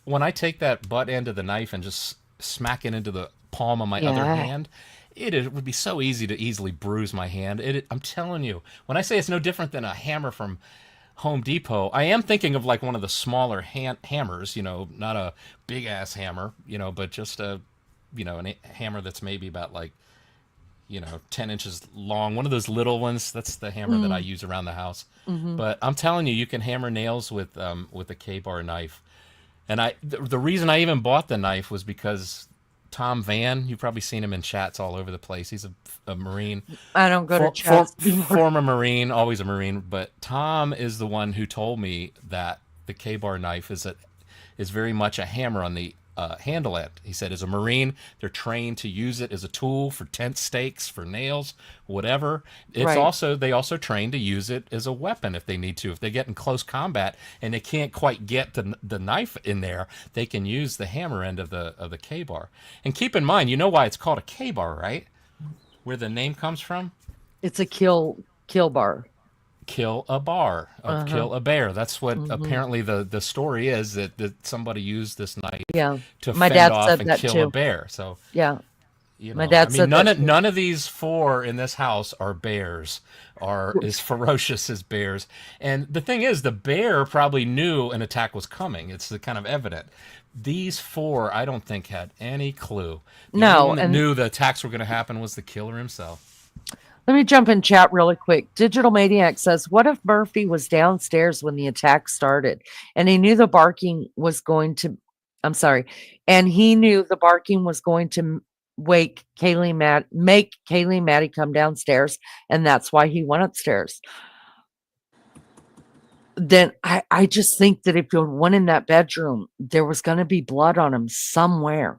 when I take that butt end of the knife and just smack it into the palm of my other Yeah. hand, it would be so easy to easily bruise my hand. I'm telling you, when I say it's no different than a hammer from Home Depot, I am thinking of like one of the smaller hammers, not a big ass hammer, but just a hammer that's maybe about like 10 inches long, one of those little ones. That's the hammer that I use around the house. But I'm telling you, you can hammer nails with a K-bar knife. And the reason I even bought the knife was because Tom Van, you've probably seen him in chats all over the place. He's a Marine. I don't go to chats. Former Marine, always a Marine. But Tom is the one who told me that the K-bar knife is very much a hammer on the handle end. He said, as a Marine, they're trained to use it as a tool for tent stakes, for nails, whatever. It's Right. they also train to use it as a weapon if they need to. If they get in close combat and they can't quite get the knife in there, they can use the hammer end of the K-bar. And keep in mind, you know why it's called a K-bar, right? Where the name comes from? It's a kill bar. Kill a bar, kill a bear. That's what apparently the story is, that somebody used this knife Yeah. to My fend dad off said and that kill too. a bear. So Yeah. My I dad mean, said that too. none of these four in this house are bears, are as ferocious as bears. And the thing is, the bear probably knew an attack was coming. It's kind of evident. These four, I don't think, had any clue. The No, only one that and- knew the attacks were going to happen was the killer himself. Let me jump in chat really quick. Digital Maniac says, what if Murphy was downstairs when the attack started and he knew the barking was going to, and he knew the barking was going to make Kaylee Maddie come downstairs, and that's why he went upstairs. Then I just think that if you went in that bedroom, there was going to be blood on him somewhere.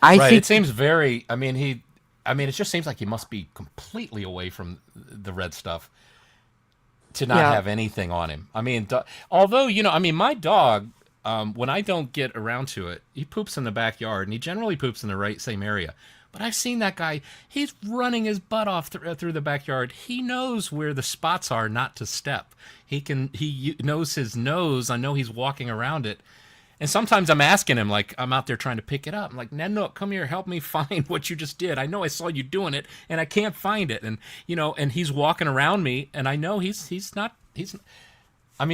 I Right. think It seems very. It just seems like he must be completely away from the red stuff to not Yeah. have anything on him. I mean, although my dog, when I don't get around to it, he poops in the backyard, and he generally poops in the same area. But I've seen that guy; he's running his butt off through the backyard. He knows where the spots are not to step. He knows his nose. I know he's walking around it. And sometimes I'm asking him, like, I'm out there trying to pick it up. I'm like, Nanook, come here, help me find what you just did. I know I saw you doing it, and I can't find it. And, and he's walking around me, and I know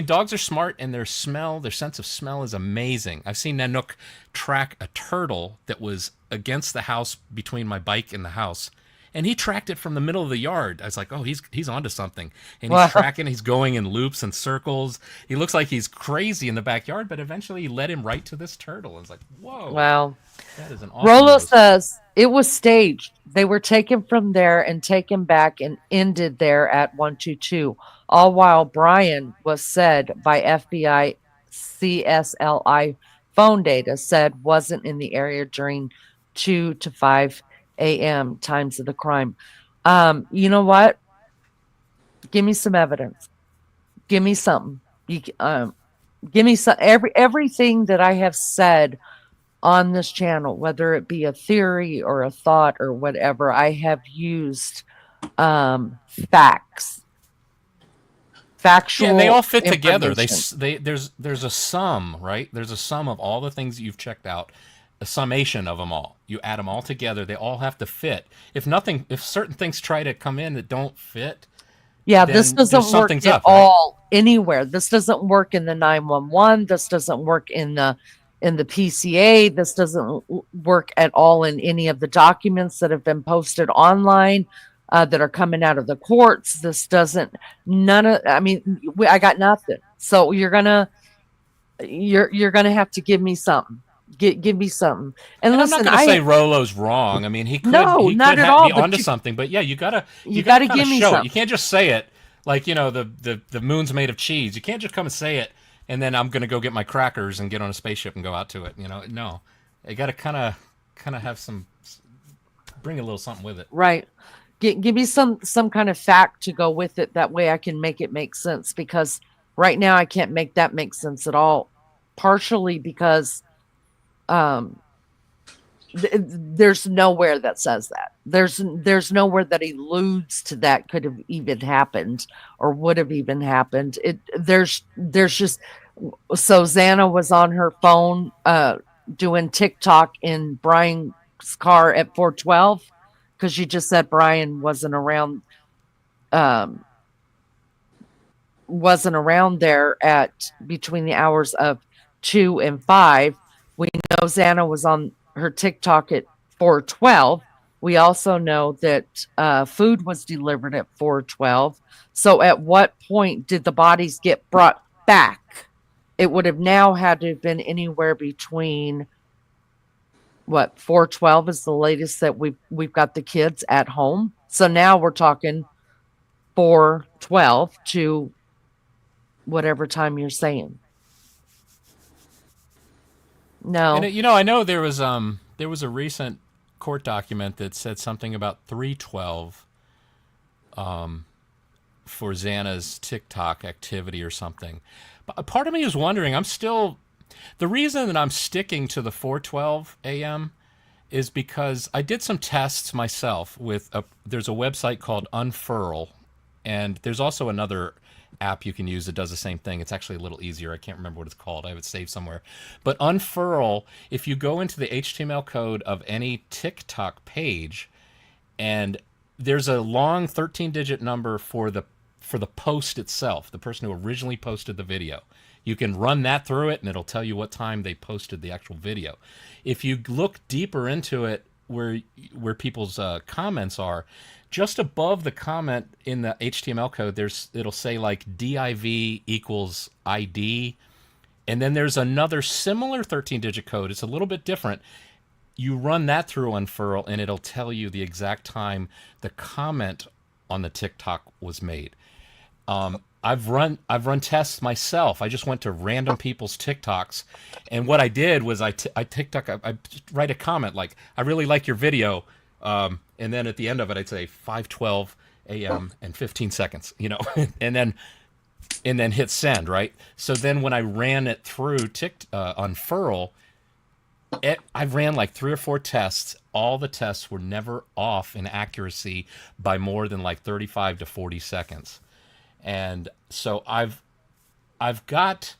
dogs are smart, and their sense of smell is amazing. I've seen Nanook track a turtle that was against the house between my bike and the house. And he tracked it from the middle of the yard. I was like, oh, he's onto something. And he's tracking, he's going in loops and circles. He looks like he's crazy in the backyard, but eventually he led him right to this turtle. I was like, whoa. Wow. That is an awesome Rolo nose. says, It was staged. They were taken from there and taken back and ended there at 122. All while Brian was said by FBI CSLI phone data said wasn't in the area during 2 to 5 a.m. times of the crime. You know what? Give me some evidence. Give me something. Give me some everything that I have said on this channel, whether it be a theory or a thought or whatever, I have used facts, factual. Yeah, and they all fit together. information. There's a sum, right? There's a sum of all the things that you've checked out, a summation of them all. You add them all together. They all have to fit. If certain things try to come in that don't fit, Yeah, this then doesn't work something's at up, right? all anywhere. This doesn't work in the 911. This doesn't work in the PCA. This doesn't work at all in any of the documents that have been posted online that are coming out of the courts. This doesn't. I mean, I got nothing. So you're gonna have to give me something. Give me something. And And I'm listen, not going to say Rolo's wrong. I mean, he could No, he not could at all, be but onto you- something. But yeah, you gotta gotta kinda give me show it. something. You can't just say it like, the moon's made of cheese. You can't just come and say it and then I'm going to go get my crackers and get on a spaceship and go out to it. No, you got to kind of have bring a little something with it. Right. Give me some kind of fact to go with it. That way I can make it make sense, because right now I can't make that make sense at all. Partially because there's nowhere that says that. There's nowhere that alludes to that could have even happened or would have even happened. There's just, so Xana was on her phone doing TikTok in Brian's car at 412, because you just said Brian wasn't around there at between the hours of 2 and 5. We know Xana was on her TikTok at 412. We also know that food was delivered at 412. So at what point did the bodies get brought back? It would have now had to have been anywhere between, what, 412 is the latest that we've got the kids at home. So now we're talking 412 to whatever time you're saying. No. And I know there was a recent court document that said something about 312 for Xana's TikTok activity or something. But a part of me is wondering, the reason that I'm sticking to the 412 a.m. is because I did some tests myself there's a website called Unfurl, and there's also another app you can use that does the same thing. It's actually a little easier. I can't remember what it's called. I have it saved somewhere. But Unfurl, if you go into the HTML code of any TikTok page, and there's a long 13-digit number for the post itself, the person who originally posted the video. You can run that through it, and it'll tell you what time they posted the actual video. If you look deeper into it, where people's comments are, just above the comment in the HTML code, it'll say like div equals ID, and then there's another similar 13-digit code. It's a little bit different. You run that through Unfurl, and it'll tell you the exact time the comment on the TikTok was made. I've run tests myself. I just went to random people's TikToks, and what I did was I write a comment like, "I really like your video," and then at the end of it I'd say 5:12 a.m. and 15 seconds, and then hit send, right? So then when I ran it through Unfurl, I ran like 3 or 4 tests. All the tests were never off in accuracy by more than like 35 to 40 seconds. And so I know I've got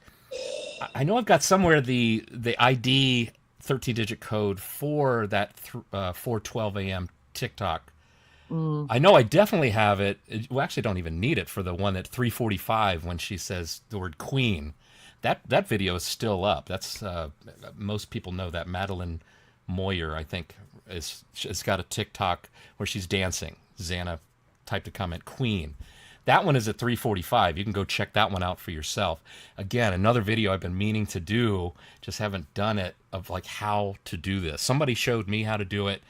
somewhere the ID 13-digit code for that 4:12 a.m. TikTok. I know I definitely have it. We actually don't even need it for the one at 3:45 when she says the word queen. That video is still up. That's most people know that. Madeline Moyer, I think, has got a TikTok where she's dancing. Xana typed a comment, queen. That one is at 3:45. You can go check that one out for yourself. Again, another video I've been meaning to do, just haven't done it, of like how to do this. Somebody showed me how to do it,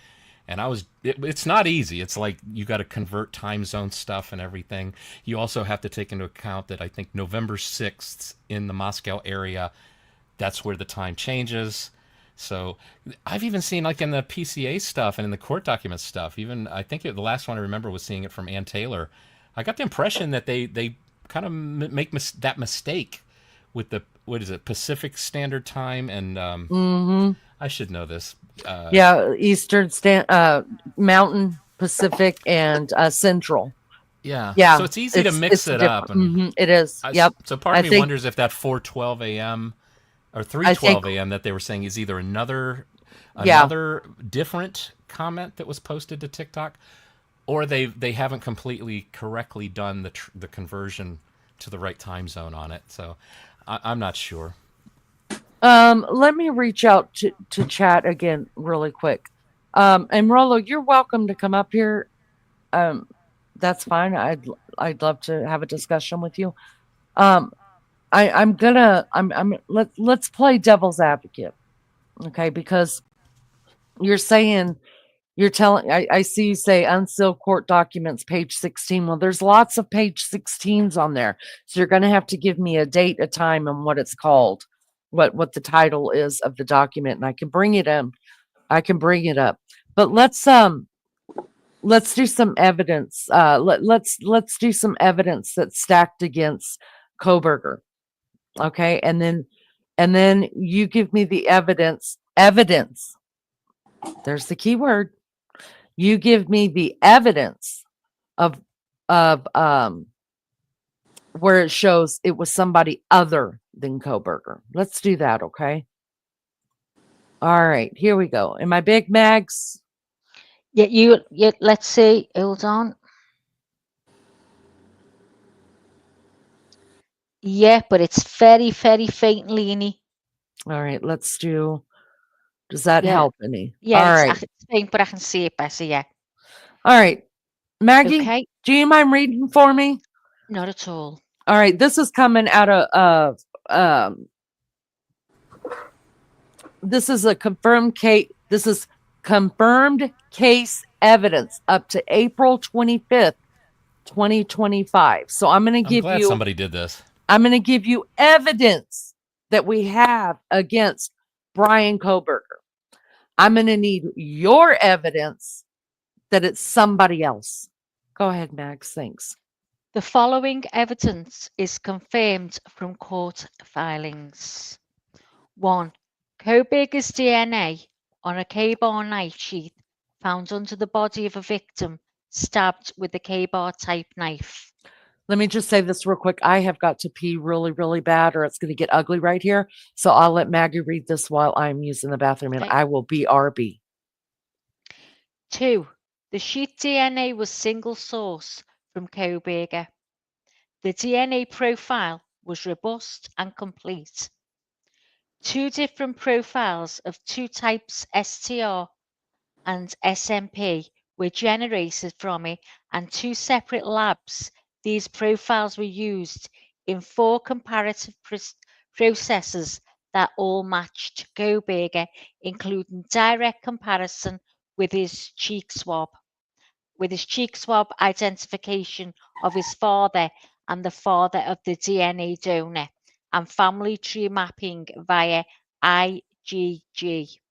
And it's not easy. It's like you got to convert time zone stuff and everything. You also have to take into account that I think November 6th in the Moscow area, that's where the time changes. So I've even seen like in the PCA stuff and in the court document stuff, even I think the last one I remember was seeing it from Ann Taylor. I got the impression that they kind of make that mistake with the, what is it, Pacific Standard Time and I should know this. Yeah, Eastern Mountain, Pacific, and Central. Yeah. Yeah, So it's easy to mix it up. And it is. Yep. So part of me wonders if that 4:12 a.m. or 3:12 a.m. that they were saying is either another different comment that was posted to TikTok, or they haven't completely correctly done the conversion to the right time zone on it. So I'm not sure. Let me reach out to chat again really quick. And Rollo, you're welcome to come up here. That's fine. I'd love to have a discussion with you. Let's play devil's advocate. Okay, because you're telling, I see you say unsealed court documents, page 16. Well, there's lots of page 16s on there. So you're going to have to give me a date, a time, and what it's called, what the title is of the document. And I can bring it in. I can bring it up. But let's do some evidence. Let's do some evidence that's stacked against Kohberger. Okay. And then you give me the evidence. There's the key word. You give me the evidence of where it shows it was somebody other than Kohberger. Let's do that, okay? All right, here we go. Am I big, Mags? Yeah, let's see. Hold on. Yeah, but it's very, very faint, Leanie. All right, let's do. Does that help any? Yeah, all right. It's faint, but I can see it better. Yeah. All right, Maggie. Okay. Do you mind reading for me? Not at all. All right, this is coming out of this is a confirmed case. This is confirmed case evidence up to April 25th, 2025. So I'm going to give glad you. Somebody did this. I'm going to give you evidence that we have against Brian Kohberger. I'm going to need your evidence that it's somebody else. Go ahead, Max. Thanks. The following evidence is confirmed from court filings. 1. Kohberger's DNA on a K-bar knife sheath found under the body of a victim stabbed with a K-bar type knife. Let me just say this real quick. I have got to pee really, really bad, or it's going to get ugly right here. So I'll let Maggie read this while I'm using the bathroom, and I will BRB. 2. The sheath DNA was single source from Kohberger. The DNA profile was robust and complete. 2 different profiles of 2 types STR and SMP were generated from it, and 2 separate labs. These profiles were used in 4 comparative processes that all matched Kohberger, including direct comparison with his cheek swab identification of his father and the father of the DNA donor, and family tree mapping via IgG.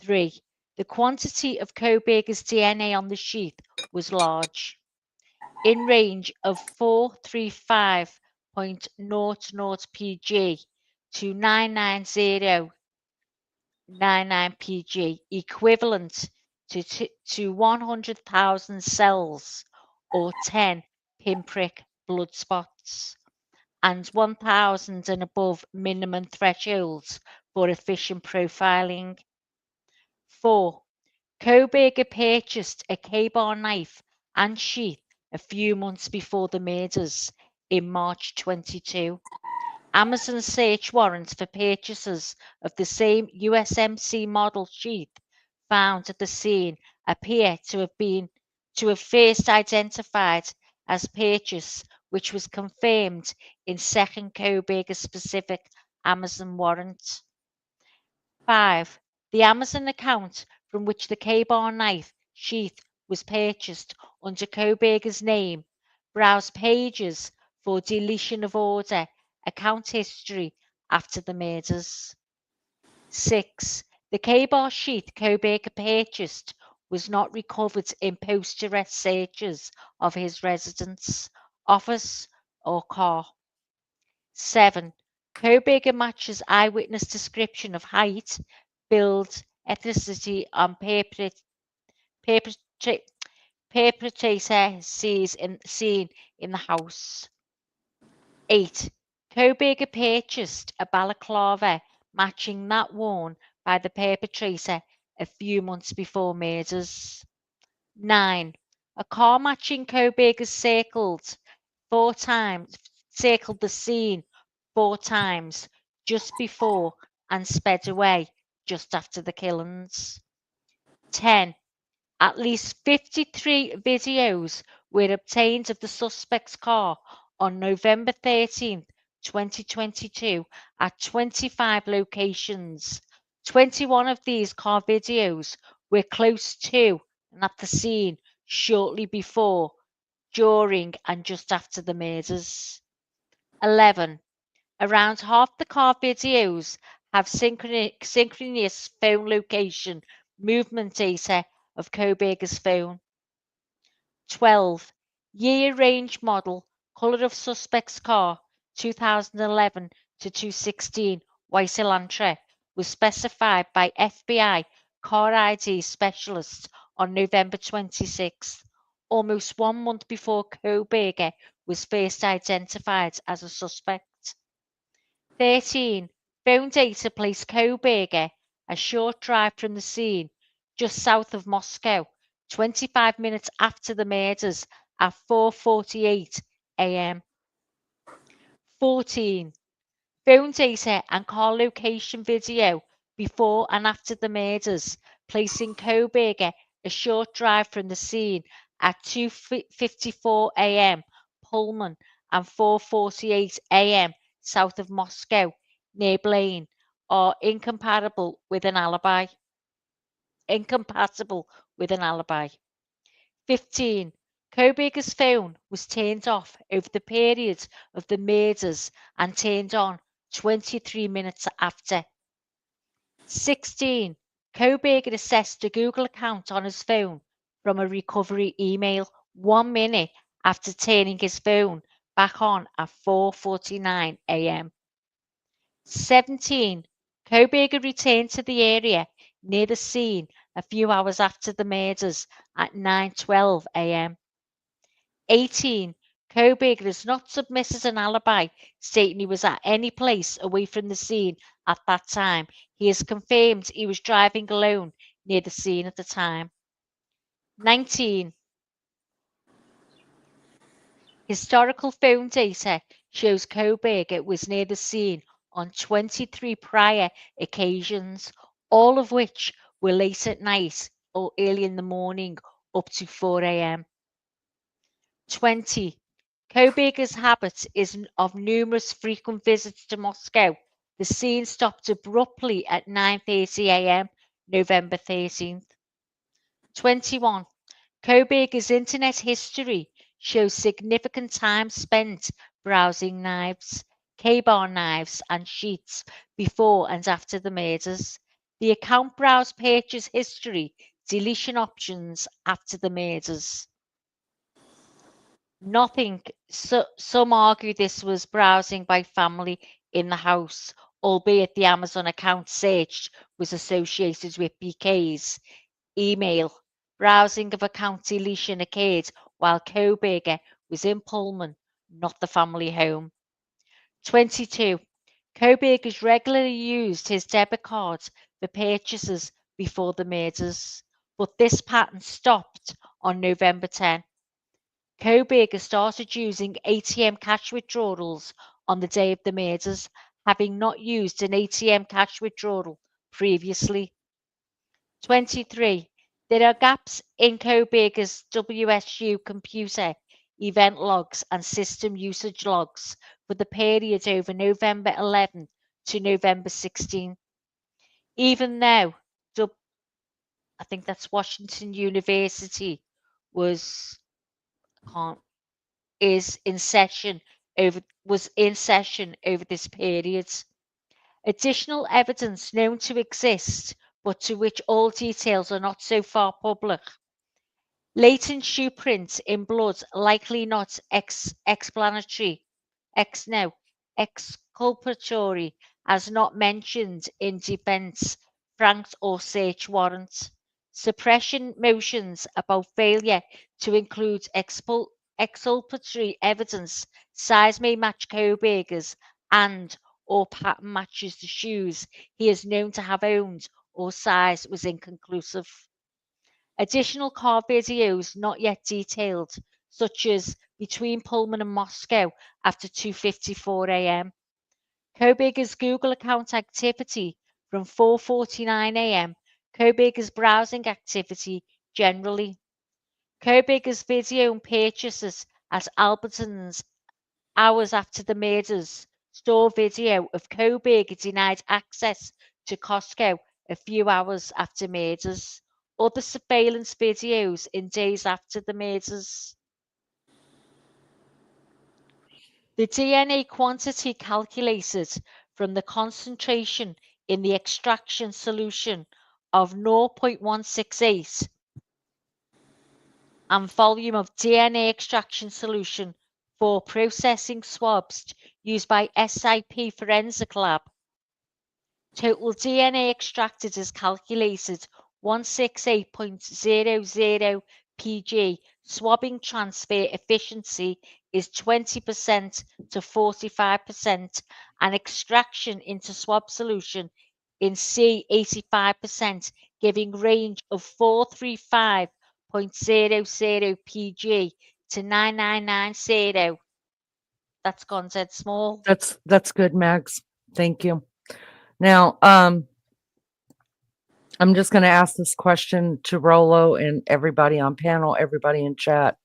3. The quantity of Kohberger's DNA on the sheath was large, in range of 435.00 pg to 990.99 pg, equivalent to 100,000 cells or 10 pinprick blood spots, and 1,000 and above minimum thresholds for efficient profiling. 4. Kohberger purchased a K-bar knife and sheath a few months before the murders in March 22. Amazon search warrants for purchasers of the same USMC model sheath found at the scene appear to have first identified as purchase, which was confirmed in second Kohberger specific Amazon warrant. 5. The Amazon account from which the K-bar knife sheath was purchased under Kohberger's name. Browse pages for deletion of order, account history after the murders. 6. The K-bar sheath Kohberger purchased was not recovered in post-arrest searches of his residence, office, or car. 7. Kohberger matches eyewitness description of height, build, ethnicity, and perpetrator seen in the house. 8. Kohberger purchased a balaclava matching that worn by the perpetrator a few months before murders. 9. A car matching Kohberger's circled the scene 4 times just before and sped away just after the killings. 10. At least 53 videos were obtained of the suspect's car on November 13, 2022 at 25 locations. 21 of these car videos were close to and at the scene shortly before, during, and just after the murders. 11. Around half the car videos have synchronous phone location movement data of Kohberger's phone. 12. Year, range, model, color of suspect's car, 2011 to 2016, white Elantra, was specified by FBI car ID specialists on November 26th, almost 1 month before Kohberger was first identified as a suspect. 13. Phone data placed Kohberger a short drive from the scene, just south of Moscow, 25 minutes after the murders at 4:48 a.m. 14. Phone data and car location video before and after the murders, placing Kohberger a short drive from the scene at 2:54 a.m. Pullman and 4:48 a.m. south of Moscow, near Blaine, are incompatible with an alibi. 15. Kohberger's phone was turned off over the period of the murders and turned on 23 minutes after. 16. Kohberger assessed a Google account on his phone from a recovery email 1 minute after turning his phone back on at 4:49 a.m. 17. Kohberger returned to the area near the scene a few hours after the murders at 9:12 a.m. 18. Kohberger has not submitted an alibi stating he was at any place away from the scene at that time. He has confirmed he was driving alone near the scene at the time. 19. Historical phone data shows Kohberger was near the scene on 23 prior occasions, all of which were late at night or early in the morning up to 4 a.m. 20. Kohberger's habit is of numerous frequent visits to Moscow. The scene stopped abruptly at 9:30 a.m. November 13th. 21. Kohberger's internet history shows significant time spent browsing knives, K-bar knives, and sheets before and after the murders. The account browse purchase history, deletion options after the murders. Nothing. Some argue this was browsing by family in the house, albeit the Amazon account searched was associated with BK's email. Browsing of account deletion occurred while Kohberger was in Pullman, not the family home. 22. Kohberger regularly used his debit cards for purchases before the murders, but this pattern stopped on November 10. Kohberger started using ATM cash withdrawals on the day of the murders, having not used an ATM cash withdrawal previously. 23. There are gaps in Kohberger's WSU computer event logs and system usage logs for the period over November 11 to November 16. Even though I think that's Washington University, was can't is in session was in session over this period. Additional evidence known to exist, but to which all details are not so far public. Latent shoe prints in blood, likely not explanatory, exculpatory, as not mentioned in defense, franked or search warrant. Suppression motions about failure to include exculpatory evidence, size may match Kohberger's, and or pattern matches the shoes he is known to have owned, or size was inconclusive. Additional car videos not yet detailed, such as between Pullman and Moscow after 2:54 a.m. Kohberger's Google account activity from 4:49 a.m. Kohberger's browsing activity generally. Kohberger's video and purchases at Albertsons hours after the murders. Store video of Kohberger denied access to Costco a few hours after murders. Other surveillance videos in days after the murders. The DNA quantity calculated from the concentration in the extraction solution of 0.168 and volume of DNA extraction solution for processing swabs used by SIP Forensic Lab. Total DNA extracted is calculated 168.00 pg. Swabbing transfer efficiency is 20% to 45%, and extraction into swab solution in C 85%, giving range of 435.00 pg to 9990. That's gone dead small. That's good, Max. Thank you. Now, I'm just going to ask this question to Rollo and everybody on panel, everybody in chat.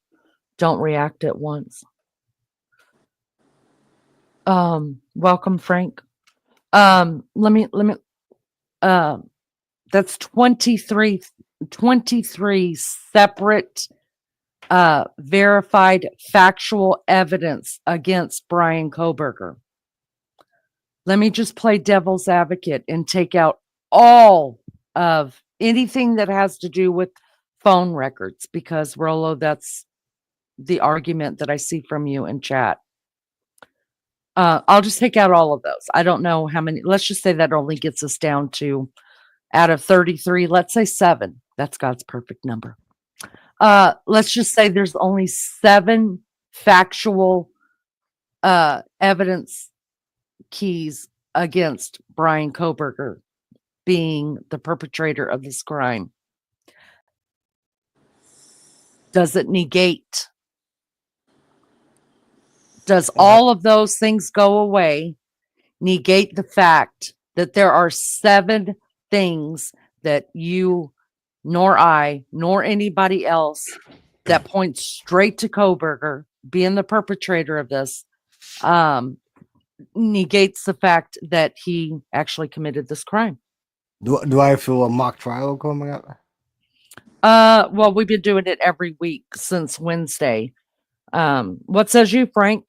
Don't react at once. Welcome, Frank. Let me, that's 23 separate, verified factual evidence against Brian Kohberger. Let me just play devil's advocate and take out all of anything that has to do with phone records, because Rollo, that's the argument that I see from you in chat. I'll just take out all of those. I don't know how many. Let's just say that only gets us down to, out of 33, let's say 7. That's God's perfect number. Let's just say there's only 7 factual evidence keys against Brian Kohberger being the perpetrator of this crime. Does it negate? Does all of those things go away, negate the fact that there are 7 things that you, nor I, nor anybody else that points straight to Kohberger being the perpetrator of this, negates the fact that he actually committed this crime? Do I feel a mock trial coming up? Well, we've been doing it every week since Wednesday. What says you, Frank?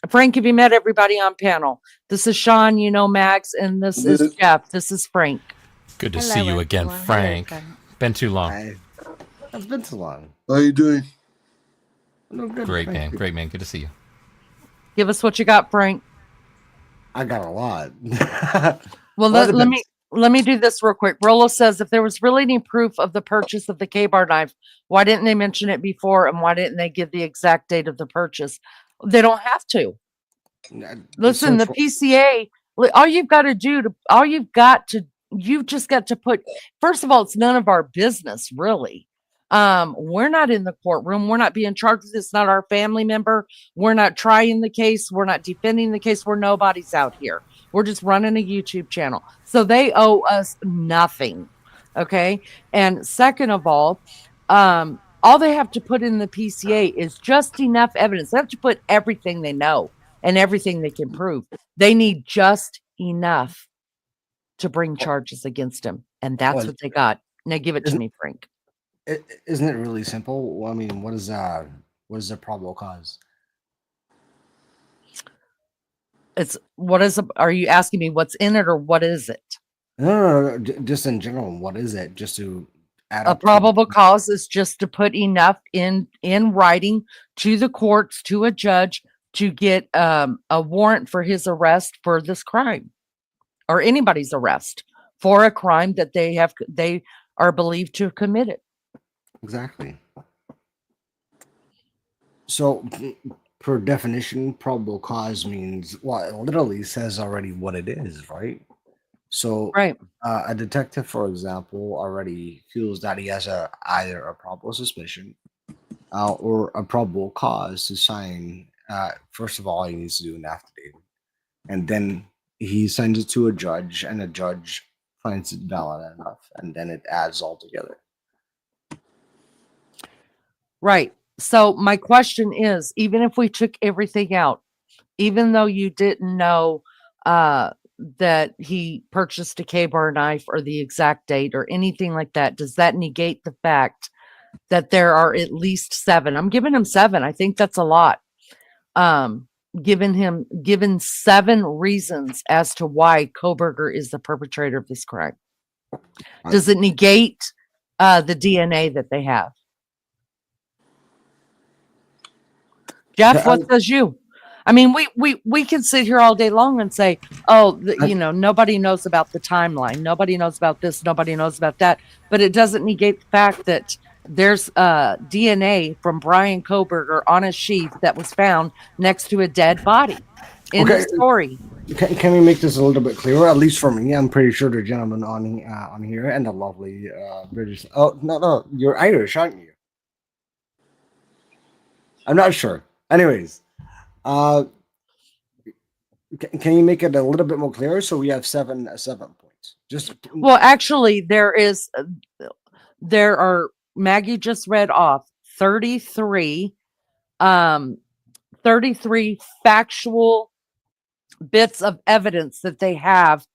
Frank, have you met everybody on panel? This is Sean, Max, and this is Jeff. This is Frank. Good to see you again, Frank. Been too long. It's been too long. How are you doing? Good, great man. Great man. Good to see you. Give us what you got, Frank. I got a lot. Well, let me do this real quick. Rollo says, if there was really any proof of the purchase of the K-bar knife, why didn't they mention it before, and why didn't they give the exact date of the purchase? They don't have to. Listen, the PCA, you've just got to put, first of all, it's none of our business, really. We're not in the courtroom. We're not being charged with this. It's not our family member. We're not trying the case. We're not defending the case. We're nobody's out here. We're just running a YouTube channel. So they owe us nothing. Okay. And second of all they have to put in the PCA is just enough evidence. They have to put everything they know and everything they can prove. They need just enough to bring charges against him. And that's what they got. Now give it to Isn't- me, Frank. Isn't it really simple? Well, I mean, what is the probable cause? Are you asking me what's in it or what is it? No, just in general, what is it? Just to add A up. probable cause is just to put enough in writing to the courts, to a judge, to get a warrant for his arrest for this crime, or anybody's arrest for a crime that they are believed to have committed. Exactly. So, per definition, probable cause means, well, it literally says already what it is, right? So, Right. a detective, for example, already feels that he has either a probable suspicion or a probable cause to sign. First of all, he needs to do an affidavit, and then he sends it to a judge, and the judge finds it valid enough, and then it adds all together. Right. So my question is, even if we took everything out, even though you didn't know that he purchased a K-bar knife or the exact date or anything like that, does that negate the fact that there are at least 7? I'm giving him 7. I think that's a lot. Given 7 reasons as to why Kohberger is the perpetrator of this crime. Does it negate the DNA that they have? Jeff, what says you? I mean, we can sit here all day long and say, oh, nobody knows about the timeline. Nobody knows about this. Nobody knows about that. But it doesn't negate the fact that there's DNA from Brian Kohberger on a sheath that was found next to a dead body. End of story. Can we make this a little bit clearer? At least for me, I'm pretty sure the gentleman on here and the lovely British. Oh no, you're Irish, aren't you? I'm not sure. Anyways, can you make it a little bit more clearer so we have 7 points? Well, actually, there are. Maggie just read off 33 factual bits of evidence that they have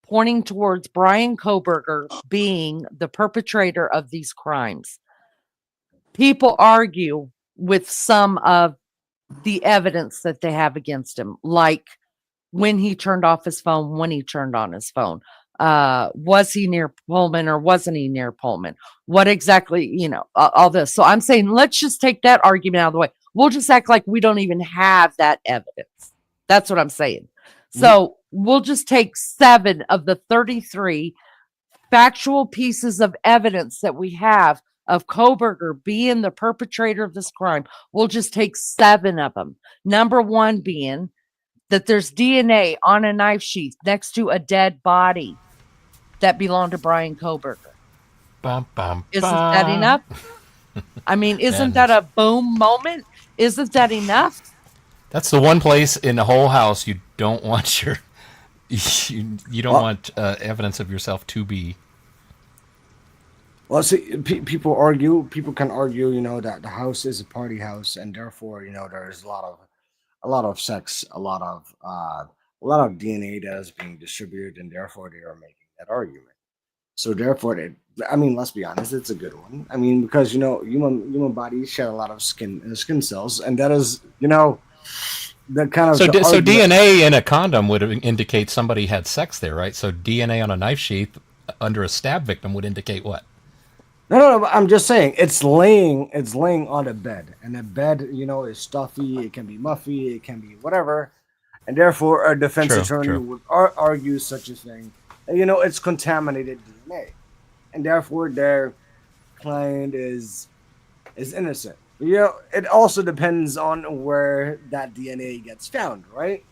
pointing towards Brian Kohberger being the perpetrator of these crimes. People argue with some of the evidence that they have against him, like when he turned off his phone, when he turned on his phone. Was he near Pullman or wasn't he near Pullman? What exactly, all this. So I'm saying, let's just take that argument out of the way. We'll just act like we don't even have that evidence. That's what I'm saying. So we'll just take 7 of the 33 factual pieces of evidence that we have of Kohberger being the perpetrator of this crime. We'll just take 7 of them. Number 1 being that there's DNA on a knife sheath next to a dead body that belonged to Brian Kohberger. Isn't that enough? I mean, isn't that a boom moment? Isn't that enough? That's the one place in the whole house you don't want you don't want evidence of yourself to be. Well, see, people can argue, that the house is a party house, and therefore, there's a lot of sex, a lot of DNA that is being distributed, and therefore they are making that argument. So therefore, let's be honest, it's a good one. I mean, because human bodies shed a lot of skin cells, and that is the kind of so DNA in a condom would indicate somebody had sex there, right? So DNA on a knife sheath under a stab victim would indicate what? No, I'm just saying it's laying on a bed, and the bed, is stuffy. It can be muffy. It can be whatever, and therefore a defense attorney would argue such a thing. It's contaminated DNA, and therefore their client is innocent. It also depends on where that DNA gets found, right?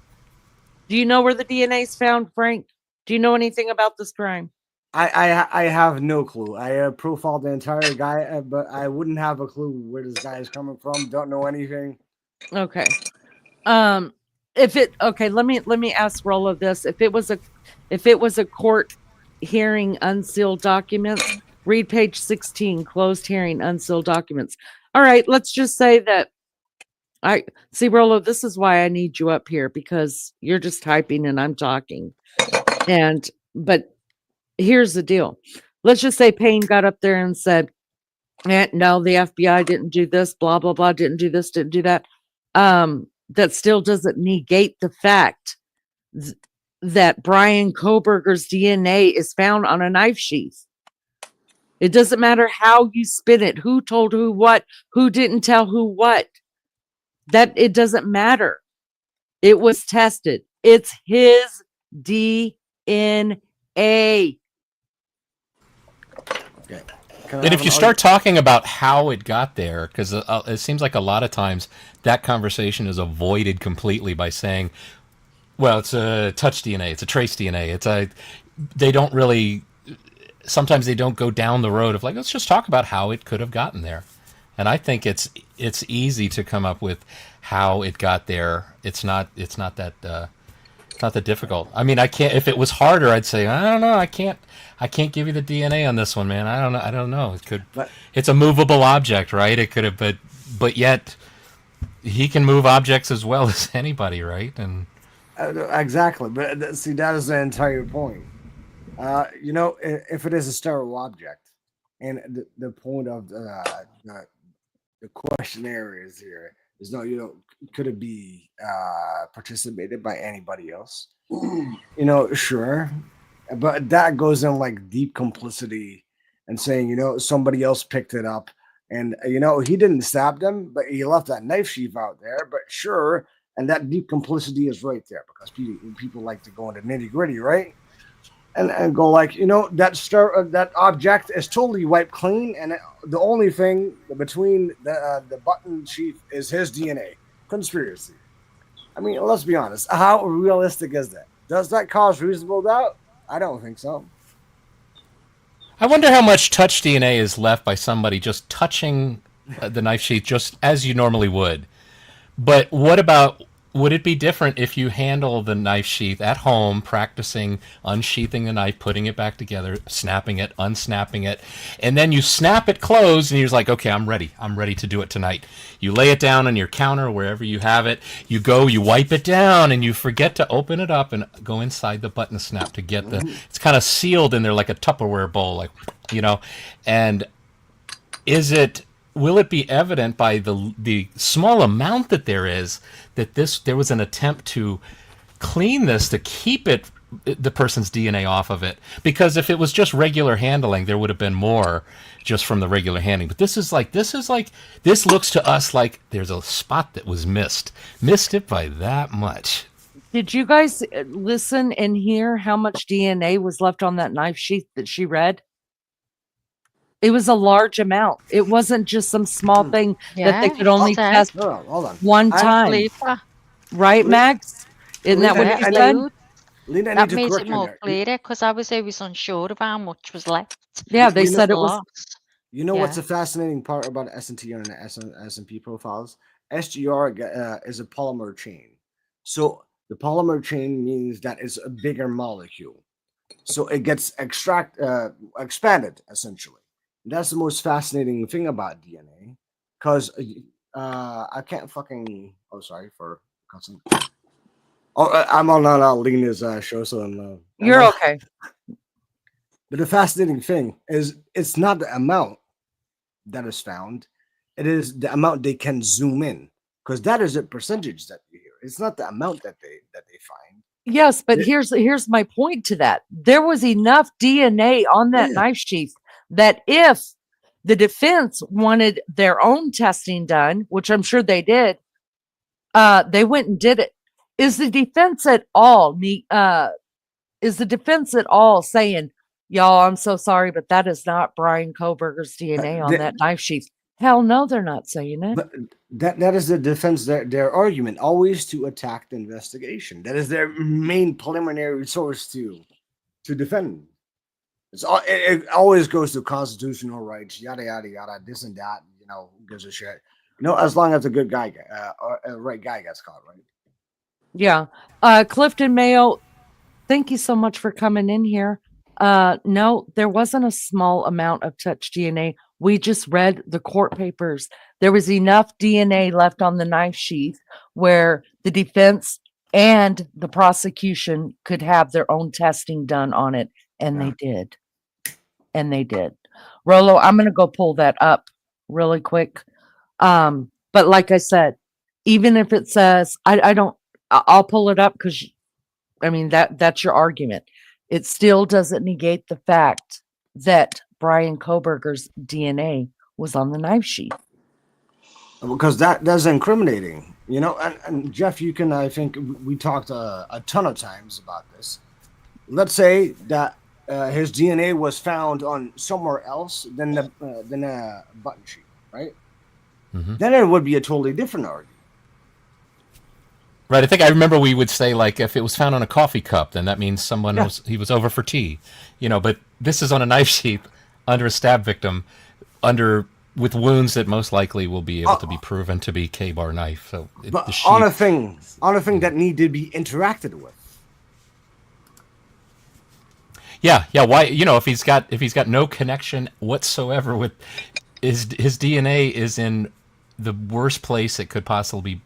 Do you know where the DNA is found, Frank? Do you know anything about this crime? I have no clue. I profiled the entire guy, but I wouldn't have a clue where this guy is coming from. Don't know anything. Okay. Let me ask Rollo this. If it was a court hearing, unsealed documents, read page 16, closed hearing, unsealed documents. All right, let's just say that Rollo, this is why I need you up here, because you're just typing and I'm talking. But here's the deal. let's just say Payne got up there and said, no, the FBI didn't do this, blah, blah, blah, didn't do this, didn't do that. That still doesn't negate the fact that Brian Kohberger's DNA is found on a knife sheath. It doesn't matter how you spin it, who told who what, who didn't tell who what. That it doesn't matter. It was tested. It's his DNA. Okay. And if you start talking about how it got there, because it seems like a lot of times that conversation is avoided completely by saying, well, it's a touch DNA, it's a trace DNA, they don't really, sometimes they don't go down the road of like, let's just talk about how it could have gotten there. And I think it's easy to come up with how it got there. It's not that difficult. I mean, I can't. If it was harder, I'd say I don't know. I can't give you the DNA on this one, man. I don't know. It could. It's a movable object, right? It could have, but yet he can move objects as well as anybody, right? And exactly. But see, that is the entire point. If it is a sterile object, and the point of the questionnaire is here is could it be participated by anybody else? Sure, but that goes in like deep complicity and saying somebody else picked it up, and he didn't stab them, but he left that knife sheath out there. But sure, and that deep complicity is right there because people like to go into nitty gritty, right? And go like, that object is totally wiped clean, and the only thing between the button sheath is his DNA. Conspiracy. I mean, let's be honest. How realistic is that? Does that cause reasonable doubt? I don't think so. I wonder how much touch DNA is left by somebody just touching the knife sheath just as you normally would. But what about, would it be different if you handle the knife sheath at home, practicing unsheathing the knife, putting it back together, snapping it, unsnapping it, and then you snap it closed and you're like, okay, I'm ready to do it tonight. You lay it down on your counter, wherever you have it, you wipe it down, and you forget to open it up and go inside the button snap to get it's kind of sealed in there like a Tupperware bowl, and will it be evident by the small amount that there is that there was an attempt to clean this to keep the person's DNA off of it? Because if it was just regular handling, there would have been more just from the regular handling. But this looks to us like there's a spot that was missed it by that much. Did you guys listen and hear how much DNA was left on that knife sheath that she read? It was a large amount. It wasn't just some small thing that they could only test one time. Right, Max? Isn't that what you said? Lena, that made it more clear because I was unsure of how much was left. Yeah, they said it was. What's the fascinating part about S&T and S&P profiles? SGR is a polymer chain. So the polymer chain means that it's a bigger molecule. So it gets expanded, essentially. That's the most fascinating thing about DNA, because I can't fucking. Oh, sorry for cussing. Oh, I'm on Lena's show, so you're okay. But the fascinating thing is, it's not the amount that is found; it is the amount they can zoom in, because that is a percentage that you hear. It's not the amount that they find. Yes, but here's my point to that. There was enough DNA on that knife sheath that if the defense wanted their own testing done, which I'm sure they did, they went and did it. Is the defense at all saying, y'all, I'm so sorry, but that is not Brian Kohberger's DNA on that knife sheath? Hell no, they're not saying it. But that is the defense, their argument, always to attack the investigation. That is their main preliminary source to defend. It always goes to constitutional rights, yada yada yada, this and that. Who gives a shit? As long as a good guy, or a right guy gets caught, right? Yeah. Clifton Mayo, thank you so much for coming in here. No, there wasn't a small amount of touch DNA. We just read the court papers. There was enough DNA left on the knife sheath where the defense and the prosecution could have their own testing done on it. And they did. and they did. Rolo, I'm going to go pull that up really quick. But like I said, even if it says, I'll pull it up because, I mean, that's your argument. It still doesn't negate the fact that Brian Kohberger's DNA was on the knife sheath. Because that's incriminating, you know. And Jeff, you can, I think we talked a ton of times about this. Let's say that his DNA was found on somewhere else than a button sheet, right? Mm-hmm. Then it would be a totally different argument. Right. I think I remember we would say, like, if it was found on a coffee cup, then that means he was over for tea, you know. But this is on a knife sheath under a stab victim, with wounds that most likely will be able to be proven to be K-bar knife. So, but on a thing that need to be interacted with. Yeah. Why? You know, if he's got no connection whatsoever with his DNA is in the worst place it could possibly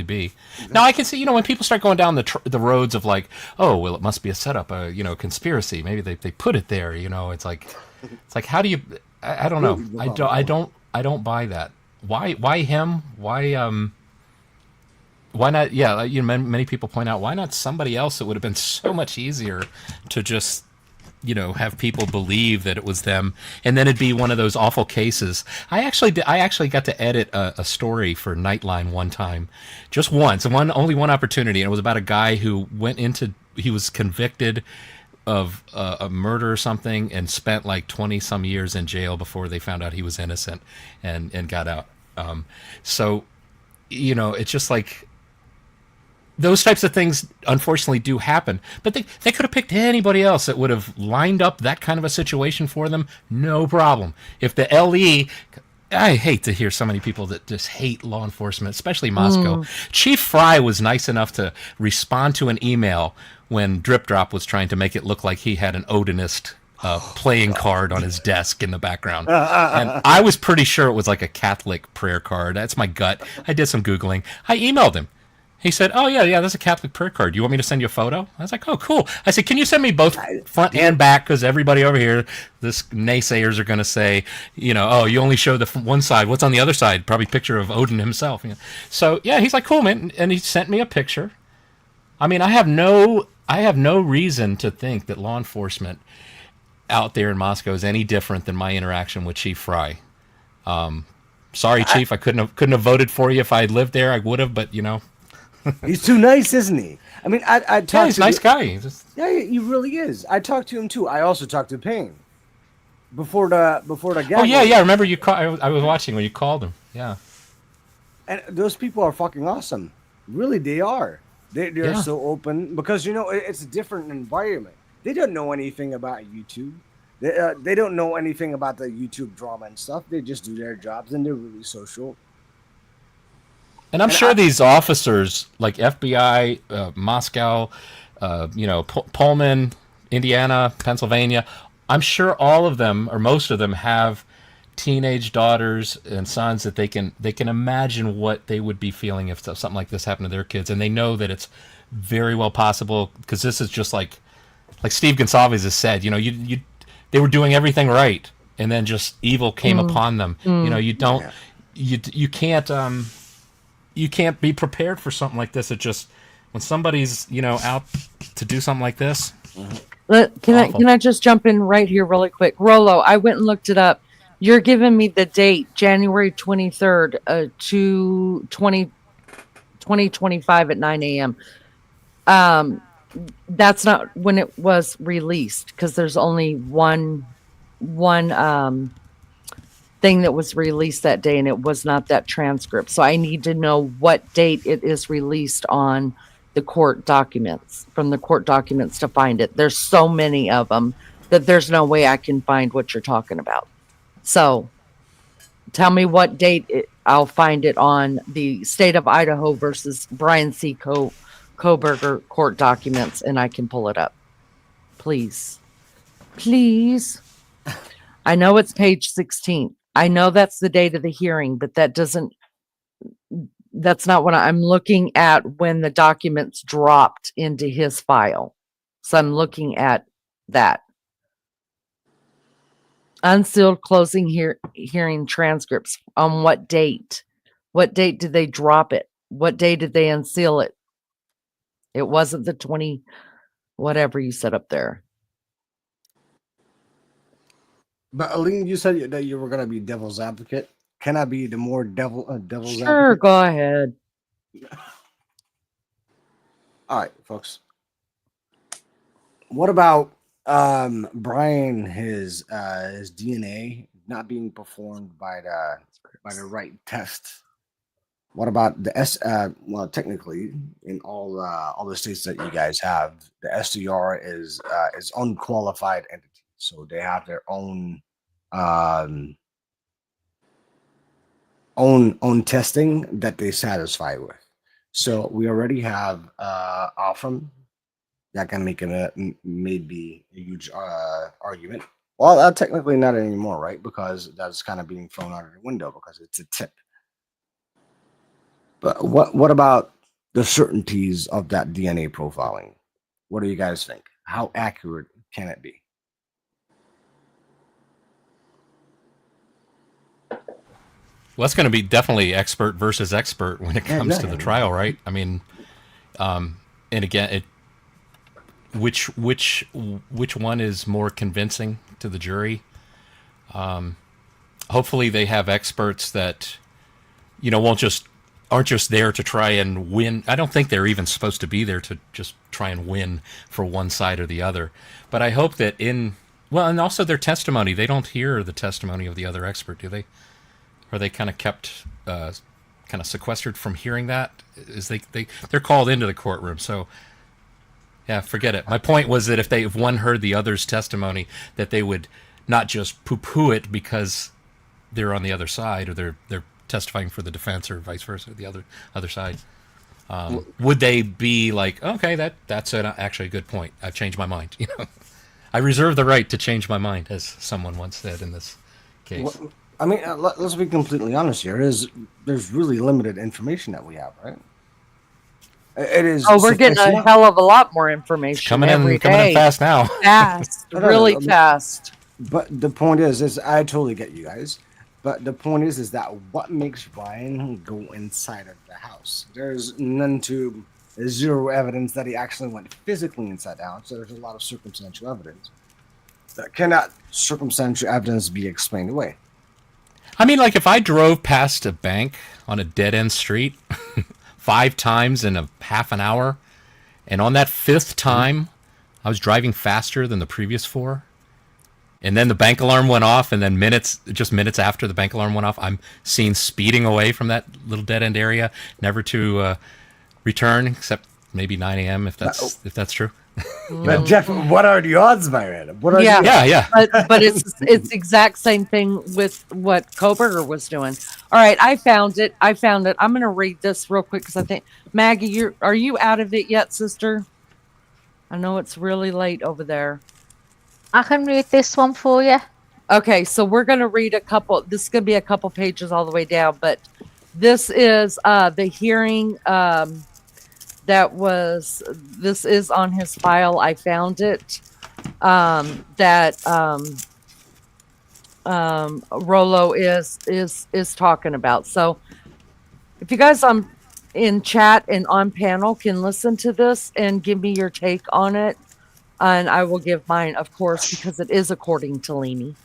be. Now I can see, you know, when people start going down the roads of like, oh well, it must be a setup, conspiracy. Maybe they put it there. You know, it's like how do you? I don't know. I don't buy that. Why him? Why not? Yeah, you know, many people point out, why not somebody else? It would have been so much easier to just, you know, have people believe that it was them, and then it'd be one of those awful cases. I actually got to edit a story for Nightline one time, just once, only one opportunity, and it was about a guy who he was convicted of a murder or something and spent like 20 some years in jail before they found out he was innocent and got out. So, you know, it's just like those types of things unfortunately do happen, but they could have picked anybody else that would have lined up that kind of a situation for them. No problem. If the LE, I hate to hear so many people that just hate law enforcement, especially Moscow. Chief Fry was nice enough to respond to an email when Drip Drop was trying to make it look like he had an Odinist playing card on his desk in the background. And I was pretty sure it was like a Catholic prayer card. That's my gut. I did some Googling. I emailed him. He said, oh, yeah, that's a Catholic prayer card. Do you want me to send you a photo? I was like, oh, cool. I said, can you send me both front and back? Because everybody over here, this naysayers are going to say, you know, oh, you only show the one side. What's on the other side? Probably a picture of Odin himself. You know? So, yeah, he's like, cool, man. And he sent me a picture. I mean, I have no reason to think that law enforcement out there in Moscow is any different than my interaction with Chief Fry. Sorry, Chief, I couldn't have voted for you if I had lived there. I would have, but, you know. He's too nice, isn't he? I mean, I talked he's a nice guy. Yeah, he really is. I talked to him too. I also talked to Payne before the gag. Oh yeah. Remember you I was watching when you called him. Yeah. And those people are fucking awesome. Really, they are. They're so open because, you know, it's a different environment. They don't know anything about YouTube. They don't know anything about the YouTube drama and stuff. They just do their jobs and they're really social. And I'm sure these officers, like FBI, Moscow, Pullman, Indiana, Pennsylvania, I'm sure all of them or most of them have teenage daughters and sons that they can imagine what they would be feeling if something like this happened to their kids, and they know that it's very well possible because this is just like Steve Gonsalves has said. You know, they were doing everything right, and then just evil came upon them. You know, you can't be prepared for something like this. It just, when somebody's, you know, out to do something like this. Can I just jump in right here really quick? Rolo, I went and looked it up. You're giving me the date, January 23rd, 2025 at 9 a.m. That's not when it was released because there's only one thing that was released that day, and it was not that transcript. So I need to know what date it is released on the court documents, from the court documents to find it. There's so many of them that there's no way I can find what you're talking about. So tell me what date I'll find it on the state of Idaho versus Brian C. Kohberger court documents, and I can pull it up. Please. I know it's page 16. I know that's the date of the hearing, but that's not what I'm looking at when the documents dropped into his file. So I'm looking at that. Unsealed closing hearing transcripts. On what date? What date did they drop it? What day did they unseal it? It wasn't the 20, whatever you said up there. But Aline, you said that you were gonna be devil's advocate. Can I be the more devil's Sure, advocate? go ahead. All right, folks. What about Brian his DNA not being performed by the right test? What about the well, technically, in all the states that you guys have, the SDR is unqualified entity, so they have their own own testing that they satisfy with. So we already have Alpha that can make it maybe a huge argument. Well, technically not anymore, right? Because that's kind of being thrown out of the window because it's a tip. But what about the certainties of that DNA profiling? What do you guys think? How accurate can it be? Well, it's going to be definitely expert versus expert when it comes to the trial, right? I mean, and again, which one is more convincing to the jury? Hopefully, they have experts that aren't just there to try and win. I don't think they're even supposed to be there to just try and win for one side or the other. But I hope that and also their testimony. They don't hear the testimony of the other expert, do they? Are they kind of kept kind of sequestered from hearing that? Is they're called into the courtroom, so yeah, forget it. My point was that if one heard the other's testimony, that they would not just poo-poo it because they're on the other side or they're testifying for the defense or vice versa, the other side. Would they be like, okay, that's actually a good point. I've changed my mind. I reserve the right to change my mind, as someone once said in this case. Well, I mean, let's be completely honest here. There's really limited information that we have, right? It is. Oh, we're getting a hell of a lot more information coming every in fast now. Fast, really fast. But the point is I totally get you guys. But the point is that what makes Brian go inside of the house? There's zero evidence that he actually went physically inside the house. So there's a lot of circumstantial evidence. Cannot circumstantial evidence be explained away? I mean, like if I drove past a bank on a dead-end street 5 times in a half an hour, and on that 5th time, I was driving faster than the previous 4, and then the bank alarm went off, and then minutes after the bank alarm went off, I'm seen speeding away from that little dead-end area, never to return, except maybe 9 a.m. if that's true. But Jeff, what are the odds, my man? Yeah. But it's the exact same thing with what Kohberger was doing. All right, I found it. I'm going to read this real quick because I think Maggie, are you out of it yet, sister? I know it's really late over there. I can read this one for you. Okay, so we're going to read a couple. This is going to be a couple pages all the way down, but this is the hearing. This is on his file. I found it. Rollo is talking about. So if you guys in chat and on panel can listen to this and give me your take on it, and I will give mine, of course, because it is according to Leanie.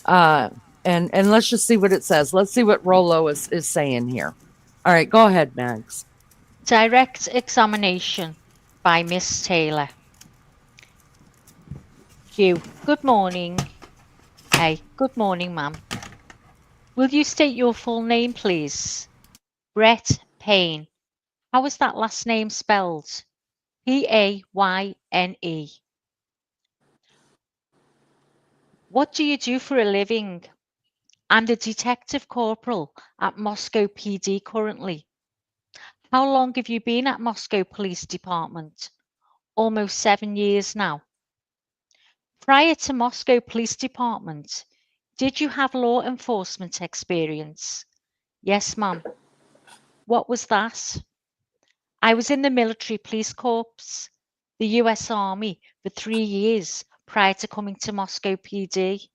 And let's just see what it says. Let's see what Rollo is saying here. All right, go ahead, Mags. Direct examination by Miss Taylor. Q. Good morning. A. Good morning, ma'am. Will you state your full name, please? Brett Payne. How is that last name spelled? Payne. What do you do for a living? I'm the detective corporal at Moscow PD currently. How long have you been at Moscow Police Department? Almost 7 years now. Prior to Moscow Police Department, did you have law enforcement experience? Yes, ma'am. What was that? I was in the military police corps, the US Army, for 3 years prior to coming to Moscow PD.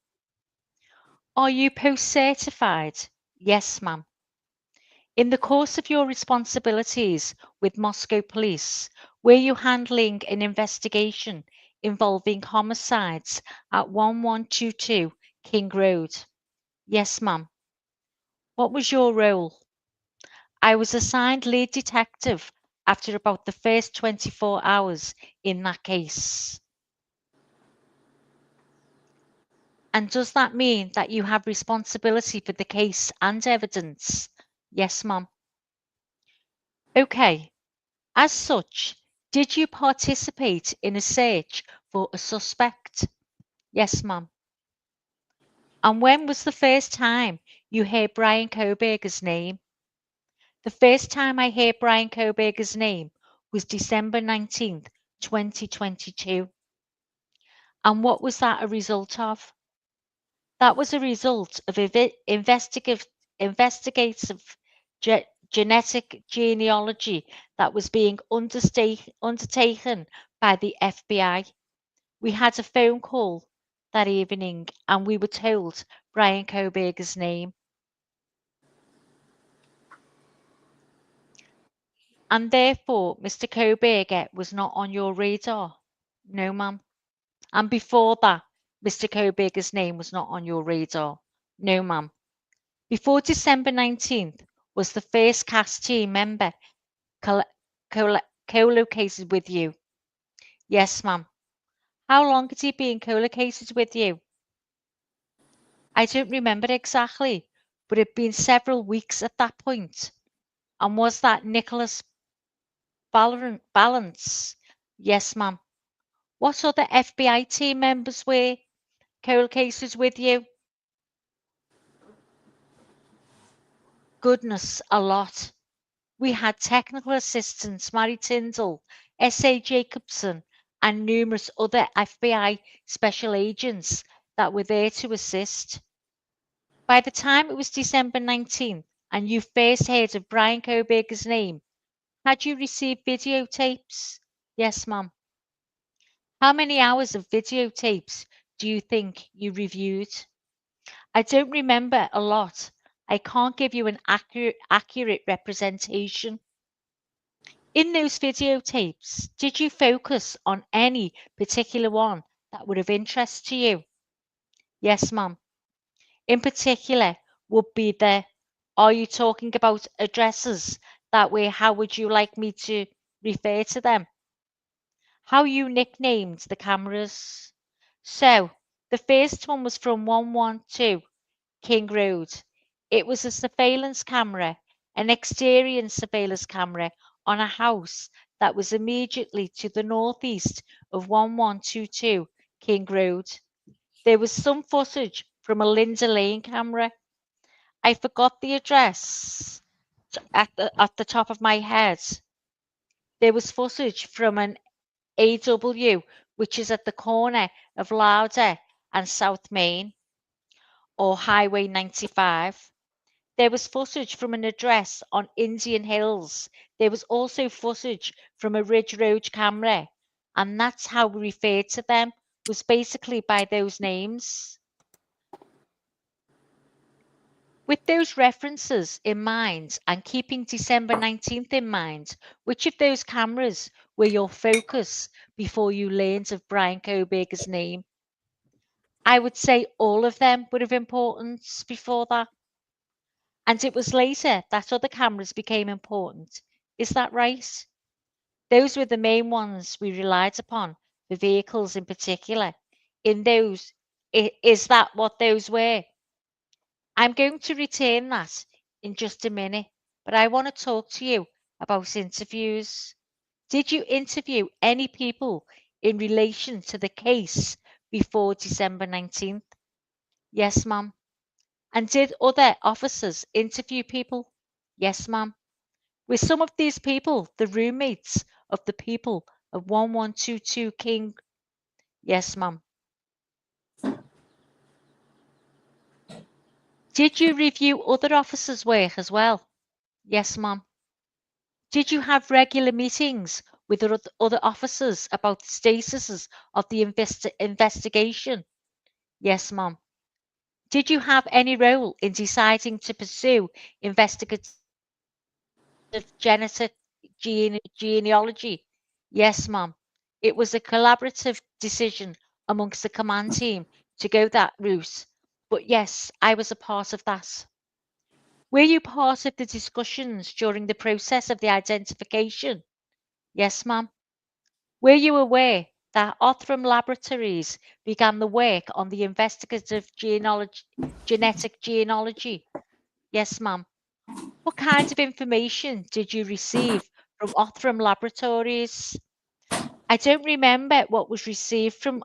Are you post-certified? Yes, ma'am. In the course of your responsibilities with Moscow Police, were you handling an investigation involving homicides at 1122 King Road? Yes, ma'am. What was your role? I was assigned lead detective after about the first 24 hours in that case. And does that mean that you have responsibility for the case and evidence? Yes, ma'am. Okay. As such, did you participate in a search for a suspect? Yes, ma'am. And when was the first time you heard Brian Kohberger's name? The first time I heard Brian Kohberger's name was December 19th, 2022. And what was that a result of? That was a result of investigative genetic genealogy that was being undertaken by the FBI. We had a phone call that evening and we were told Brian Kohberger's name. And therefore, Mr. Kohberger was not on your radar? No, ma'am. And before that, Mr. Kohberger's name was not on your radar? No, ma'am. Before December 19th, was the first cast team member co-located with you? Yes, ma'am. How long had he been co-located with you? I don't remember exactly, but it had been several weeks at that point. And was that Nicholas Balance? Yes, ma'am. What other FBI team members were co-located with you? Goodness, a lot. We had technical assistants Mary Tyndall, S.A. Jacobson, and numerous other FBI special agents that were there to assist. By the time it was December 19th and you first heard of Brian Kohberger's name, had you received videotapes? Yes, ma'am. How many hours of videotapes do you think you reviewed? I don't remember a lot. I can't give you an accurate representation. In those videotapes, did you focus on any particular one that would have interest to you? Yes, ma'am. In particular, would be are you talking about addresses? That way, how would you like me to refer to them? How you nicknamed the cameras? So, the first one was from 112 King Road. It was a surveillance camera, an exterior surveillance camera on a house that was immediately to the northeast of 1122 King Road. There was some footage from a Linda Lane camera. I forgot the address at the top of my head. There was footage from an AW, which is at the corner of Lauder and South Main, or Highway 95. There was footage from an address on Indian Hills. There was also footage from a Ridge Road camera. And that's how we referred to them, was basically by those names. With those references in mind and keeping December 19th in mind, which of those cameras were your focus before you learned of Brian Kohberger's name? I would say all of them would have importance before that. And it was later that other cameras became important. Is that right? Those were the main ones we relied upon, the vehicles in particular. Is that what those were? I'm going to return that in just a minute, but I want to talk to you about interviews. Did you interview any people in relation to the case before December 19th? Yes, ma'am. And did other officers interview people? Yes, ma'am. Were some of these people the roommates of the people of 1122 King? Yes, ma'am. Did you review other officers' work as well? Yes, ma'am. Did you have regular meetings with other officers about the statuses of the investigation? Yes, ma'am. Did you have any role in deciding to pursue investigative genetic genealogy? Yes, Mum. It was a collaborative decision amongst the command team to go that route. But yes, I was a part of that. Were you part of the discussions during the process of the identification? Yes, Mum. Were you aware that Othram Laboratories began the work on the investigative genetic genealogy? Yes, Mum. What kind of information did you receive from Othram Laboratories? I don't remember what was received from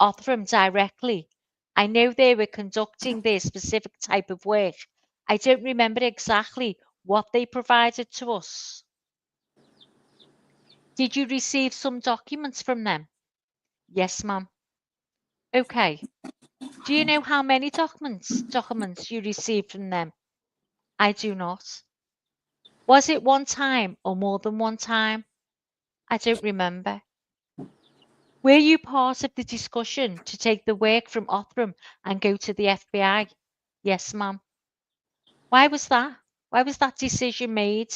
Othram directly. I know they were conducting their specific type of work. I don't remember exactly what they provided to us. Did you receive some documents from them? Yes, ma'am. Okay. Do you know how many documents you received from them? I do not. Was it one time or more than one time? I don't remember. Were you part of the discussion to take the work from Othram and go to the FBI? Yes, ma'am. Why was that? Why was that decision made?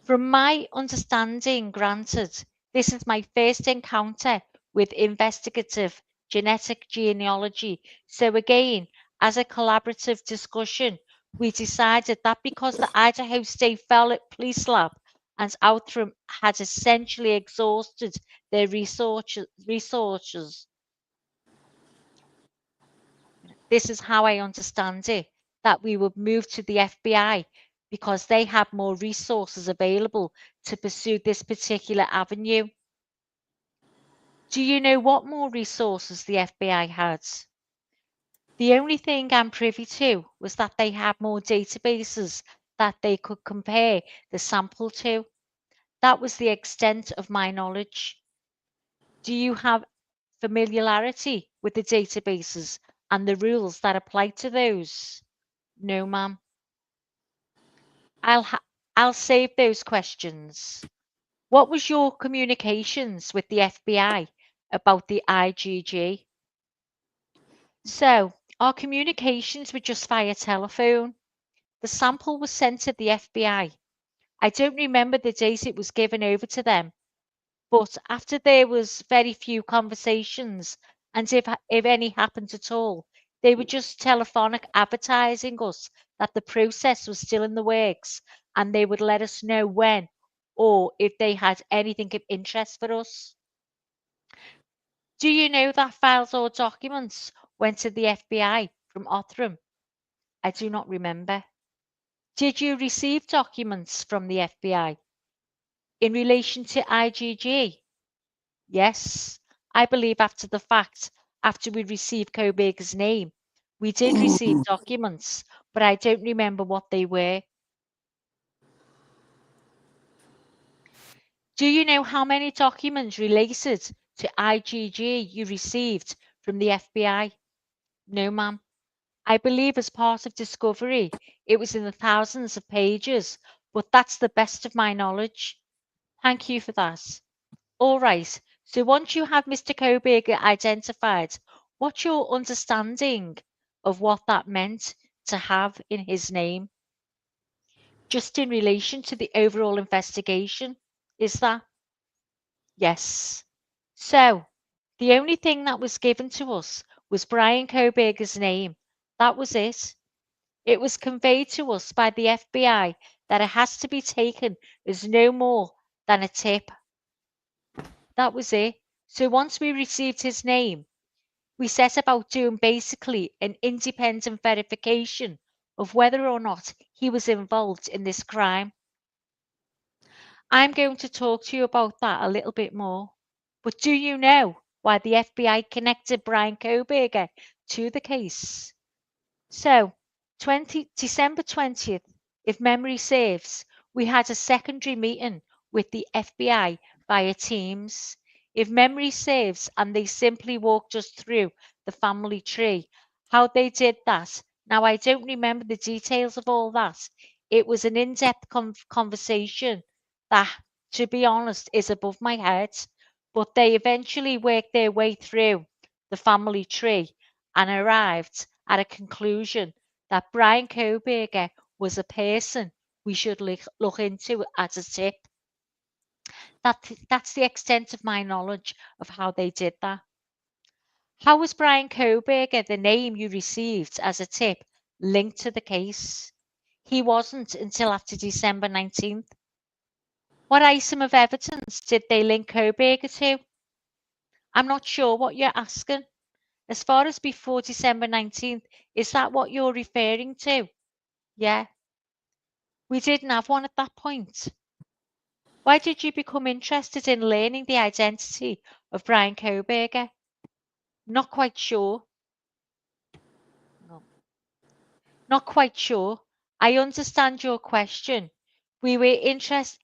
From my understanding, granted, this is my first encounter with investigative genetic genealogy. So again, as a collaborative discussion, we decided that because the Idaho State Police Lab and Outram had essentially exhausted their resources, this is how I understand it, that we would move to the FBI because they had more resources available to pursue this particular avenue. Do you know what more resources the FBI had? The only thing I'm privy to was that they had more databases that they could compare the sample to. That was the extent of my knowledge. Do you have familiarity with the databases and the rules that apply to those? No, ma'am. I'll save those questions. What was your communications with the FBI about the IgG? So, our communications were just via telephone. The sample was sent to the FBI. I don't remember the date it was given over to them, but after there was very few conversations, and if any happened at all, they were just telephonic advertising us that the process was still in the works, and they would let us know when or if they had anything of interest for us. Do you know that files or documents went to the FBI from Othram? I do not remember. Did you receive documents from the FBI in relation to IgG? Yes, I believe after the fact, after we received Kohberger's name, we did receive documents, but I don't remember what they were. Do you know how many documents related to IgG you received from the FBI? No, ma'am. I believe as part of discovery, it was in the thousands of pages, but that's the best of my knowledge. Thank you for that. All right. So once you have Mr. Kohberger identified, what's your understanding of what that meant to have in his name? Just in relation to the overall investigation, is that? Yes. So the only thing that was given to us was Brian Kohberger's name. That was it. It was conveyed to us by the FBI that it has to be taken as no more than a tip. That was it. So once we received his name, we set about doing basically an independent verification of whether or not he was involved in this crime. I'm going to talk to you about that a little bit more. But do you know why the FBI connected Brian Kohberger to the case? So, December 20th, if memory serves, we had a secondary meeting with the FBI via Teams. If memory serves, and they simply walked us through the family tree, how they did that. Now, I don't remember the details of all that. It was an in-depth conversation that, to be honest, is above my head. But they eventually worked their way through the family tree and arrived at a conclusion that Brian Kohberger was a person we should look into as a tip. That's the extent of my knowledge of how they did that. How was Brian Kohberger, the name you received as a tip, linked to the case? He wasn't until after December 19th. What item of evidence did they link Kohberger to? I'm not sure what you're asking. As far as before December 19th, is that what you're referring to? Yeah. We didn't have one at that point. Why did you become interested in learning the identity of Brian Kohberger? Not quite sure. No. Not quite sure. I understand your question. We were interested.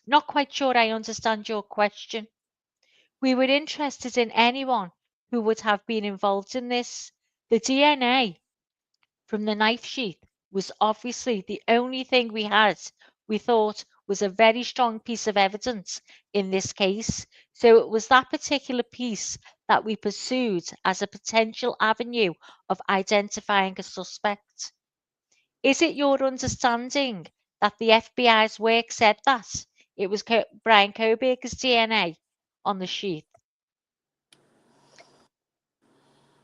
Not quite sure I understand your question. We were interested in anyone who would have been involved in this. The DNA from the knife sheath was obviously the only thing we thought was a very strong piece of evidence in this case. So it was that particular piece that we pursued as a potential avenue of identifying a suspect. Is it your understanding that the FBI's work said that it was Brian Kohberger's DNA on the sheath?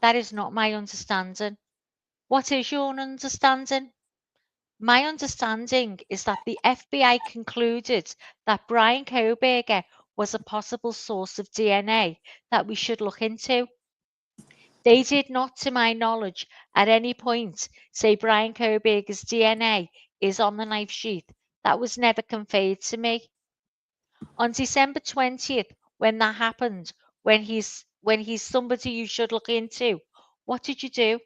That is not my understanding. What is your understanding? My understanding is that the FBI concluded that Brian Kohberger was a possible source of DNA that we should look into. They did not, to my knowledge, at any point say Brian Kohberger's DNA is on the knife sheath. That was never conveyed to me. On December 20th, when that happened, when he's somebody you should look into, what did you do?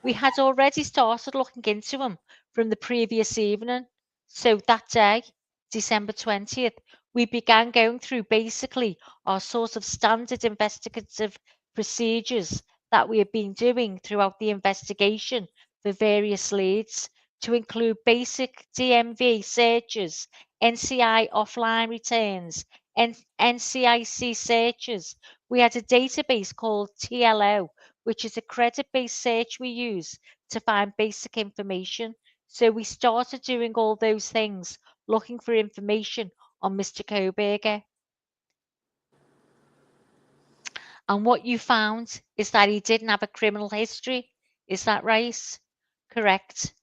We had already started looking into him from the previous evening. So that day, December 20th, we began going through basically our sort of standard investigative procedures that we have been doing throughout the investigation for various leads, to include basic DMV searches, NCI offline returns, and NCIC searches. We had a database called TLO, which is a credit-based search we use to find basic information. So we started doing all those things, looking for information on Mr. Kohberger. And what you found is that he didn't have a criminal history. Is that right? Correct.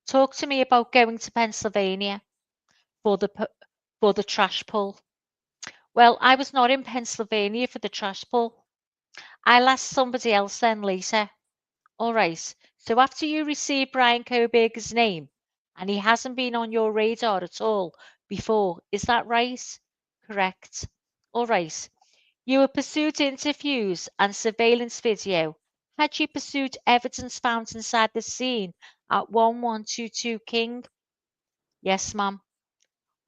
Talk to me about going to Pennsylvania for the trash pull. Well, I was not in Pennsylvania for the trash pull. I'll ask somebody else then later. All right. So after you received Brian Kohberger's name, and he hasn't been on your radar at all before, is that right? Correct. All right. You were pursued interviews and surveillance video. Had you pursued evidence found inside the scene at 1122 King? Yes, ma'am.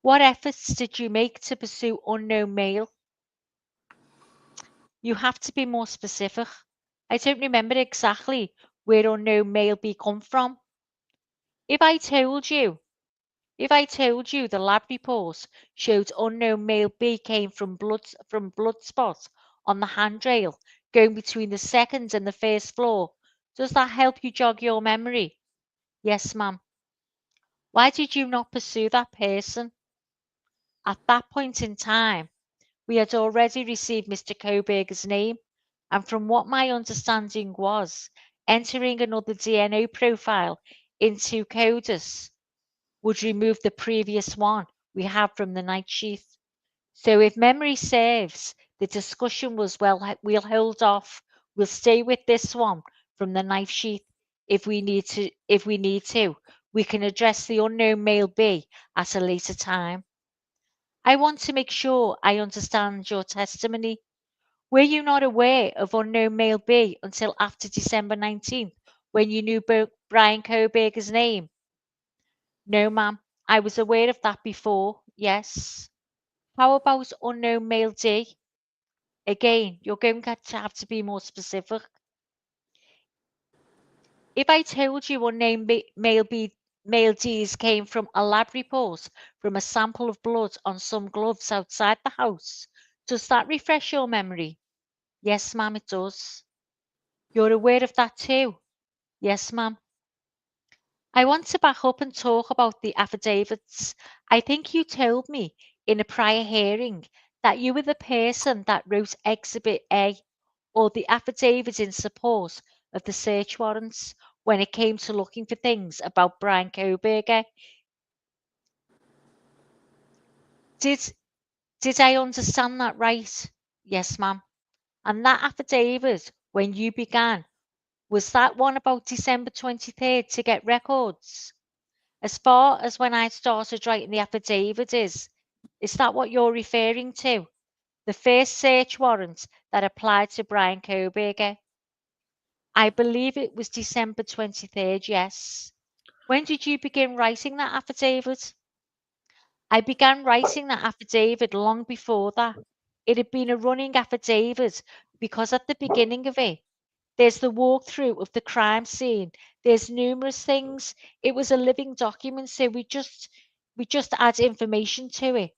What efforts did you make to pursue unknown male? You have to be more specific. I don't remember exactly where unknown male B come from. If I told you the lab report showed unknown male B came from blood spot on the handrail going between the second and the first floor, does that help you jog your memory? Yes, ma'am. Why did you not pursue that person? At that point in time, we had already received Mr. Kohberger's name, and from what my understanding was, entering another DNA profile into CODIS would remove the previous one we have from the night sheath. So if memory serves, the discussion was, well, we'll hold off. We'll stay with this one from the knife sheath. If we need to, we can address the unknown male B at a later time. I want to make sure I understand your testimony. Were you not aware of unknown male B until after December 19th, when you knew Brian Kohberger's name? No, ma'am. I was aware of that before, yes. How about unknown male D? Again, you're going to have to be more specific. If I told you unknown male D's came from a lab report from a sample of blood on some gloves outside the house, does that refresh your memory? Yes, ma'am, it does. You're aware of that too? Yes, ma'am. I want to back up and talk about the affidavits. I think you told me in a prior hearing that you were the person that wrote Exhibit A, or the affidavit in support of the search warrants when it came to looking for things about Brian Kohberger. Did did I understand that right? Yes, ma'am. And that affidavit, when you began, was that one about December 23rd to get records? As far as when I started writing the affidavit is that what you're referring to? The first search warrant that applied to Brian Kohberger? I believe it was December 23rd, yes. When did you begin writing that affidavit? I began writing that affidavit long before that. It had been a running affidavit because at the beginning of it, there's the walkthrough of the crime scene. There's numerous things. It was a living document, so we just add information to it.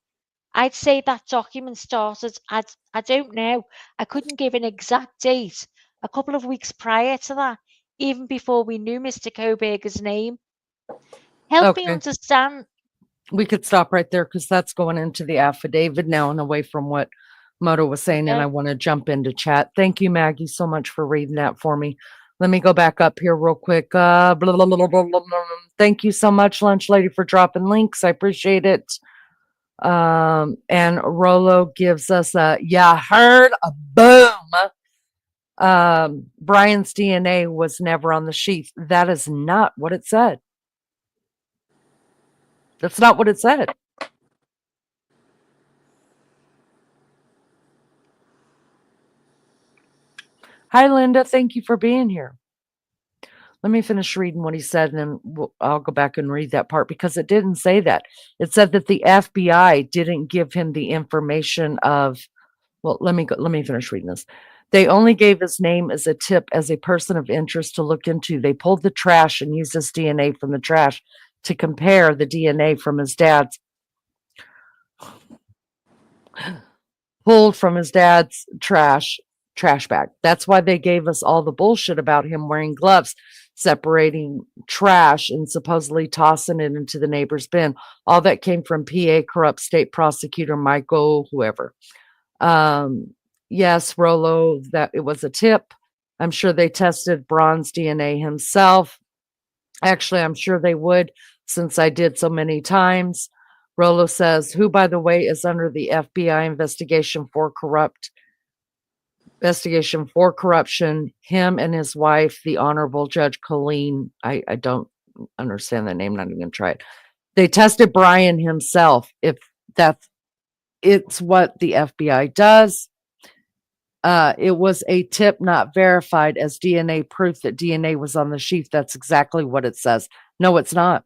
I'd say that document started at, I don't know, I couldn't give an exact date, a couple of weeks prior to that, even before we knew Mr. Kohberger's name. Help me Okay. understand. We could stop right there because that's going into the affidavit now and away from what Moto was saying. And I Okay. want to jump into chat. Thank you, Maggie, so much for reading that for me. Let me go back up here real quick. Blah, blah, blah, blah, blah, blah. Thank you so much, Lunch Lady, for dropping links. I appreciate it. And Rolo gives us a, yeah, heard a boom. Brian's DNA was never on the sheath. That is not what it said. That's not what it said. Hi, Linda. Thank you for being here. Let me finish reading what he said, and then I'll go back and read that part because it didn't say that. It said that the FBI didn't give him the information of. Well, let me finish reading this. They only gave his name as a tip as a person of interest to look into. They pulled the trash and used his DNA from the trash to compare the DNA from his dad's. Pulled from his dad's trash bag. That's why they gave us all the bullshit about him wearing gloves, separating trash and supposedly tossing it into the neighbor's bin. All that came from PA corrupt state prosecutor Michael whoever. Yes, Rolo, that it was a tip. I'm sure they tested Braun's DNA himself. Actually, I'm sure they would, since I did so many times. Rolo says, who, by the way, is under the FBI investigation for corruption, him and his wife, the Honorable Judge Colleen. I don't understand the name, not even gonna try it. They tested Brian himself. If it's what the FBI does. It was a tip not verified as DNA proof that DNA was on the sheath. That's exactly what it says. No, it's not.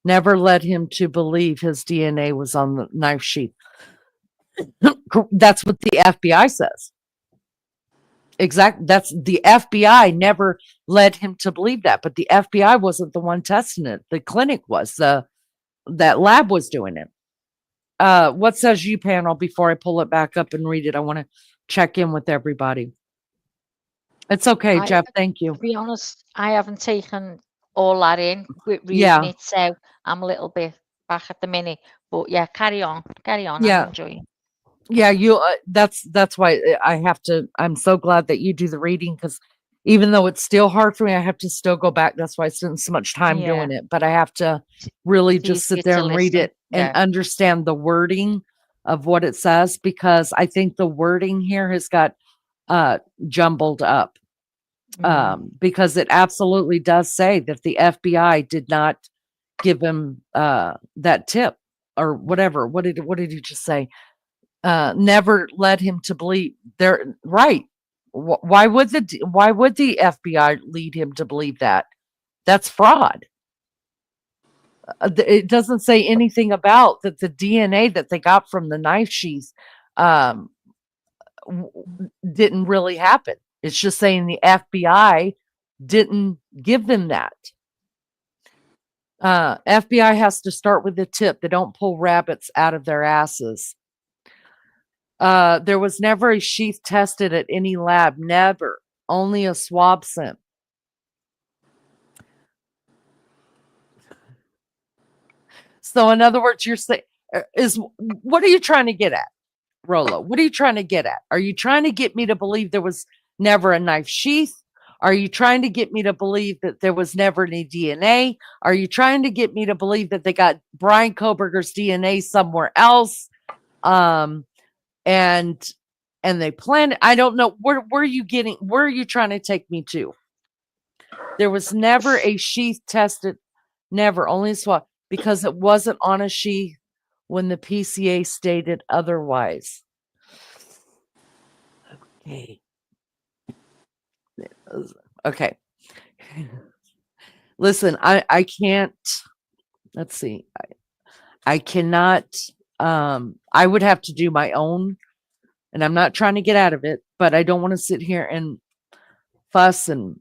Never led him to believe his DNA was on the knife sheath. That's what the FBI says. That's the FBI never led him to believe that, but the FBI wasn't the one testing it. The clinic was. That lab was doing it. What says you, panel? Before I pull it back up and read it, I want to check in with everybody. It's okay, Jeff. Thank you. To be honest, I haven't taken all that in with reading Yeah. it, so I'm a little bit back at the minute. But yeah, carry on. Yeah. I'm enjoying. Yeah, that's why I have to. I'm so glad that you do the reading because even though it's still hard for me, I have to still go back. That's why I spend so much time doing it. But I have to really just sit there and read it and understand the wording of what it says because I think the wording here has got jumbled up. Because it absolutely does say that the FBI did not give him that tip or whatever. What did he just say? Never led him to believe they're right. Why would the FBI lead him to believe that? That's fraud. It doesn't say anything about that the DNA that they got from the knife sheath didn't really happen. It's just saying the FBI didn't give them that. FBI has to start with the tip. They don't pull rabbits out of their asses. There was never a sheath tested at any lab. Never. Only a swab sent. So in other words, you're saying what are you trying to get at, Rolo? What are you trying to get at? Are you trying to get me to believe there was never a knife sheath? Are you trying to get me to believe that there was never any DNA? Are you trying to get me to believe that they got Brian Kohberger's DNA somewhere else? And they planned, I don't know, where are you trying to take me to? There was never a sheath tested, never, only a swab, because it wasn't on a sheath when the PCA stated otherwise. Okay. Listen, I can't, let's see. I cannot, I would have to do my own, and I'm not trying to get out of it, but I don't want to sit here and fuss and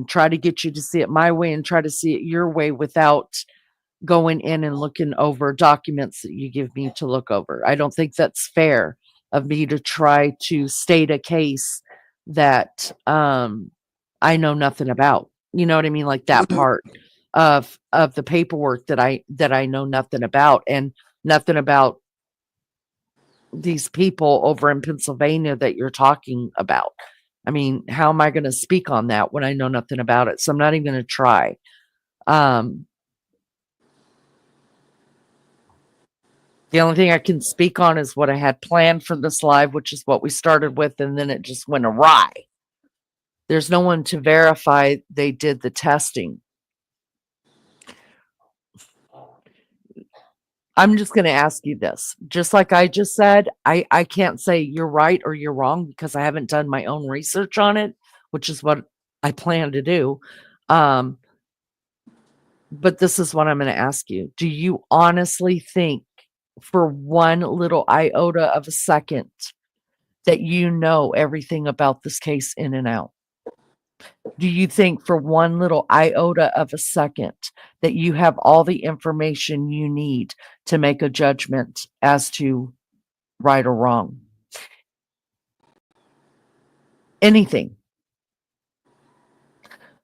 try to get you to see it my way and try to see it your way without going in and looking over documents that you give me to look over. I don't think that's fair of me to try to state a case that I know nothing about. You know what I mean? Like that part of the paperwork that I know nothing about, and nothing about these people over in Pennsylvania that you're talking about. I mean, how am I going to speak on that when I know nothing about it? So I'm not even going to try. The only thing I can speak on is what I had planned for this live, which is what we started with, and then it just went awry. There's no one to verify they did the testing. I'm just going to ask you this. Just like I just said, I can't say you're right or you're wrong because I haven't done my own research on it, which is what I plan to do. But this is what I'm going to ask you. Do you honestly think for one little iota of a second that you know everything about this case in and out? Do you think for one little iota of a second that you have all the information you need to make a judgment as to right or wrong? Anything.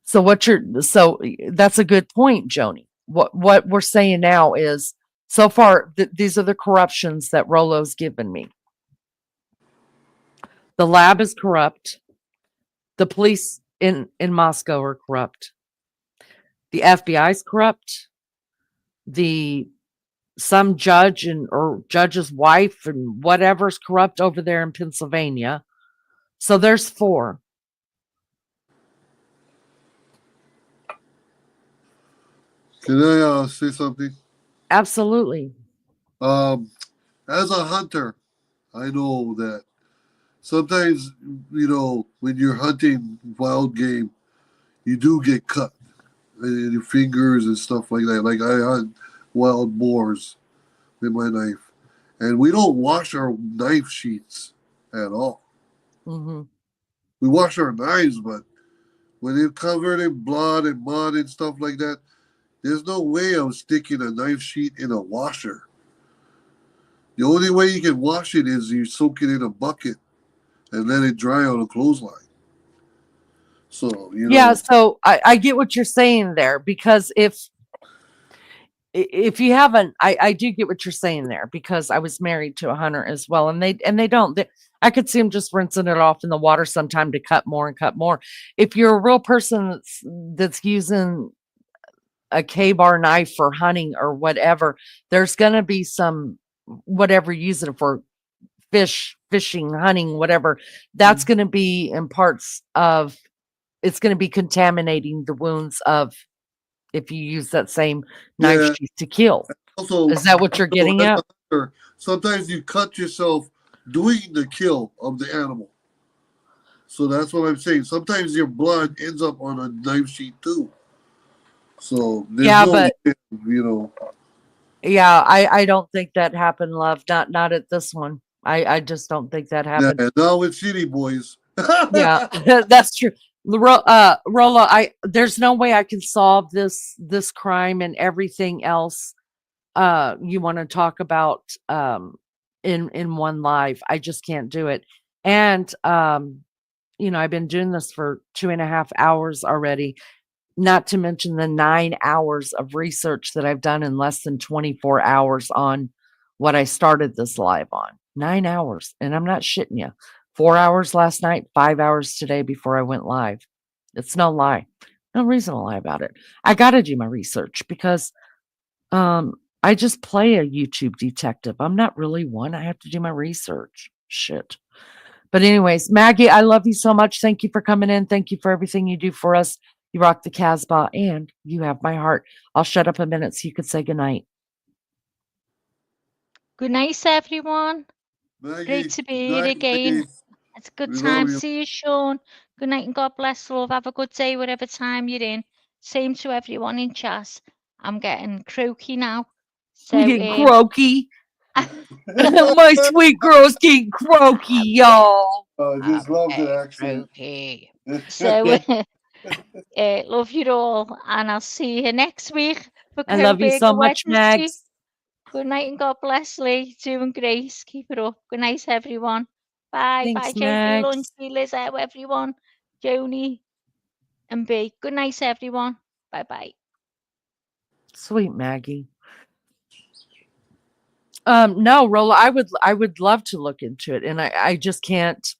So that's a good point, Joni. What we're saying now is, so far, these are the corruptions that Rolo's given me. The lab is corrupt. The police in Moscow are corrupt. The FBI is corrupt. Some judge or judge's wife and whatever's corrupt over there in Pennsylvania. So there's 4. Can I say something? Absolutely. As a hunter, I know that sometimes, when you're hunting wild game, you do get cut in your fingers and stuff like that. Like I hunt wild boars with my knife, and we don't wash our knife sheaths at all. Mm-hmm. We wash our knives, but when they're covered in blood and mud and stuff like that, there's no way of sticking a knife sheath in a washer. The only way you can wash it is you soak it in a bucket and let it dry on a clothesline. So, Yeah, so I get what you're saying there, because if you haven't, I do get what you're saying there, because I was married to a hunter as well, and they don't. I could see them just rinsing it off in the water sometime to cut more and cut more. If you're a real person that's using a K-bar knife for hunting or whatever, there's going to be some, whatever you use it for, fishing, hunting, whatever, that's going to be in parts of, it's going to be contaminating the wounds of, if you use that same knife sheath to kill. Also, is that what you're getting at? Sometimes you cut yourself doing the kill of the animal. So that's what I'm saying. Sometimes your blood ends up on a knife sheath too. So yeah, but way, yeah, I don't think that happened, love. Not at this one. I just don't think that happened. Yeah, now it's City Boys. Yeah, that's true. Rolo, there's no way I can solve this crime and everything else you want to talk about in one live. I just can't do it. And I've been doing this for 2.5 hours already. not to mention the 9 hours of research that I've done in less than 24 hours on what I started this live on. 9 hours. And I'm not shitting you. 4 hours last night, 5 hours today before I went live. It's no lie. No reason to lie about it. I got to do my research because I just play a YouTube detective. I'm not really one. I have to do my research. Shit. But anyways, Maggie, I love you so much. Thank you for coming in. Thank you for everything you do for us. You rock the Casbah, and you have my heart. I'll shut up a minute so you could say goodnight. Good night, everyone. Maggie, Great to be good here night, again. Maggie. It's a good We time. love you. See you, Sean. Good night and God bless, love. Have a good day, whatever time you're in. Same to everyone in chat. I'm getting croaky now. So, You getting croaky? My sweet girl's getting croaky, y'all. I just love the accent. croaky. So, love you all, and I'll see you next week for I love you so Kohberger much, Wednesday. Mags. Good night and God bless, Lee. Sue and Grace. Keep it up. Good night, everyone. Bye. Thanks, Bye, JP, Mags. Lunchy, Lizzo, everyone. Joni and B. Good night, everyone. Bye-bye. Sweet Maggie. No, Rolla, I would love to look into it. And I just can't,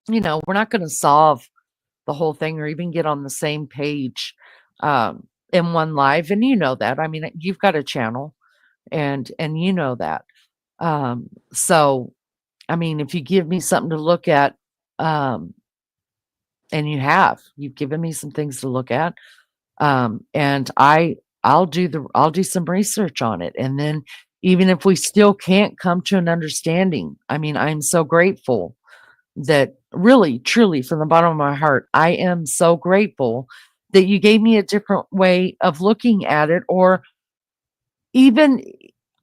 we're not going to solve the whole thing or even get on the same page in one live. And you know that. I mean, you've got a channel and you know that. So, I mean, if you give me something to look at, and you've given me some things to look at, and I'll do some research on it. And then even if we still can't come to an understanding, I mean, I'm so grateful that really, truly, from the bottom of my heart, I am so grateful that you gave me a different way of looking at it. Or even,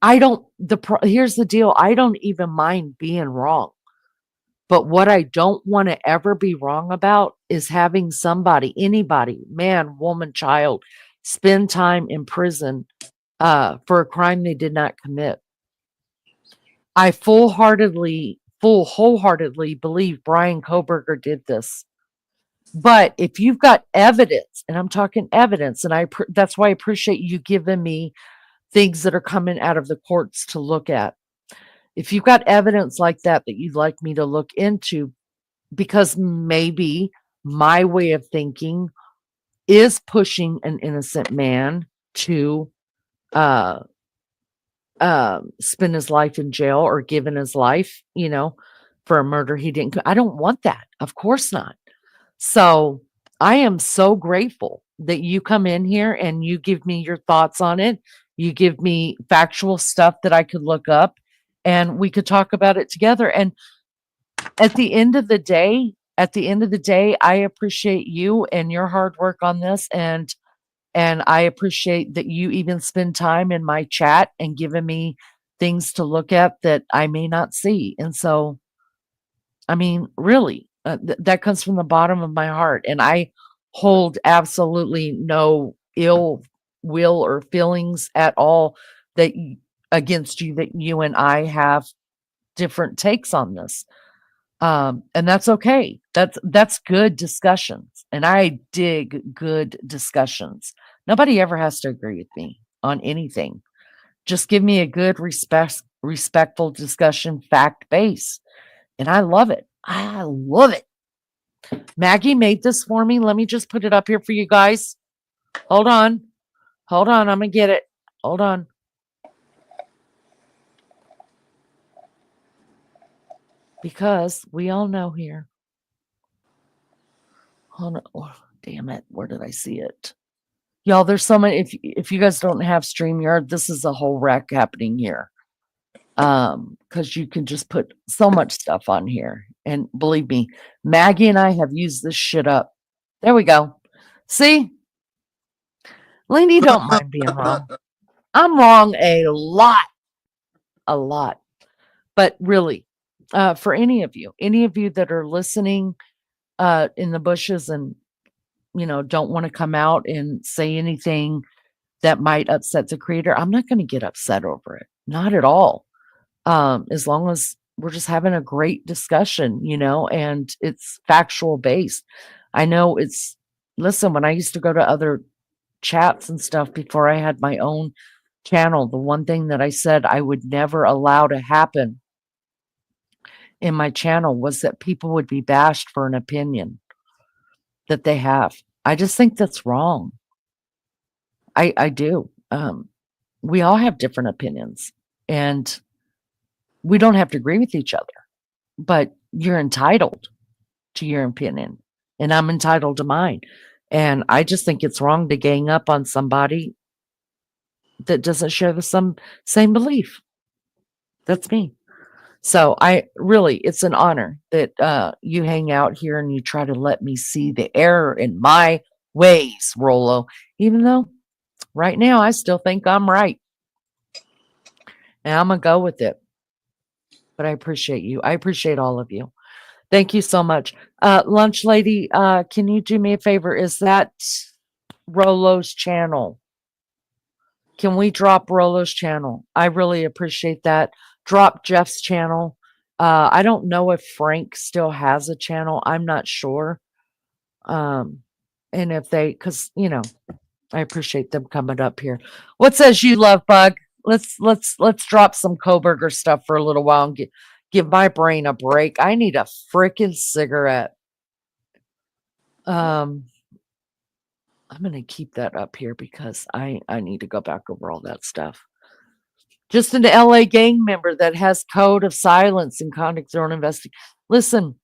here's the deal. I don't even mind being wrong. But what I don't want to ever be wrong about is having anybody, man, woman, child, spend time in prison for a crime they did not commit. I wholeheartedly believe Brian Kohberger did this. But if you've got evidence, and I'm talking evidence, and that's why I appreciate you giving me things that are coming out of the courts to look at. If you've got evidence like that you'd like me to look into, because maybe my way of thinking is pushing an innocent man to spend his life in jail or given his life, for a murder he didn't. I don't want that. Of course not. So I am so grateful that you come in here and you give me your thoughts on it. You give me factual stuff that I could look up and we could talk about it together. And at the end of the day, I appreciate you and your hard work on this. And I appreciate that you even spend time in my chat and giving me things to look at that I may not see. And so, I mean, really, that comes from the bottom of my heart. And I hold absolutely no ill will or feelings at all against you, that you and I have different takes on this. And that's okay. That's good discussions. And I dig good discussions. Nobody ever has to agree with me on anything. Just give me a good, respectful discussion, fact-based. And I love it. I love it. Maggie made this for me. Let me just put it up here for you guys. Hold on. I'm going to get it. Hold on. Because we all know here. Hold on. Oh, damn it. Where did I see it? Y'all, there's so many. If you guys don't have StreamYard, this is a whole wreck happening here. Because you can just put so much stuff on here. And believe me, Maggie and I have used this shit up. There we go. See? Lainey, don't mind being wrong. I'm wrong a lot. A lot. But really, for any of you that are listening in the bushes and, don't want to come out and say anything that might upset the creator, I'm not going to get upset over it. Not at all. As long as we're just having a great discussion, and it's factual based. I know it's listen, when I used to go to other chats and stuff before I had my own channel, the one thing that I said I would never allow to happen in my channel was that people would be bashed for an opinion that they have. I just think that's wrong. I do. We all have different opinions, and we don't have to agree with each other, but you're entitled to your opinion, and I'm entitled to mine. And I just think it's wrong to gang up on somebody that doesn't share the same belief. That's me. So it's an honor that you hang out here and you try to let me see the error in my ways, Rollo, even though right now I still think I'm right. And I'm going to go with it. But I appreciate you. I appreciate all of you. Thank you so much. Lunch Lady, can you do me a favor? Is that Rollo's channel? Can we drop Rollo's channel? I really appreciate that. Drop Jeff's channel. I don't know if Frank still has a channel. I'm not sure. And if because I appreciate them coming up here. What says you, Love Bug? Let's drop some Kohberger stuff for a little while and give my brain a break. I need a freaking cigarette. I'm gonna keep that up here because I need to go back over all that stuff. Just an LA gang member that has code of silence and conduct their own investigation. Listen,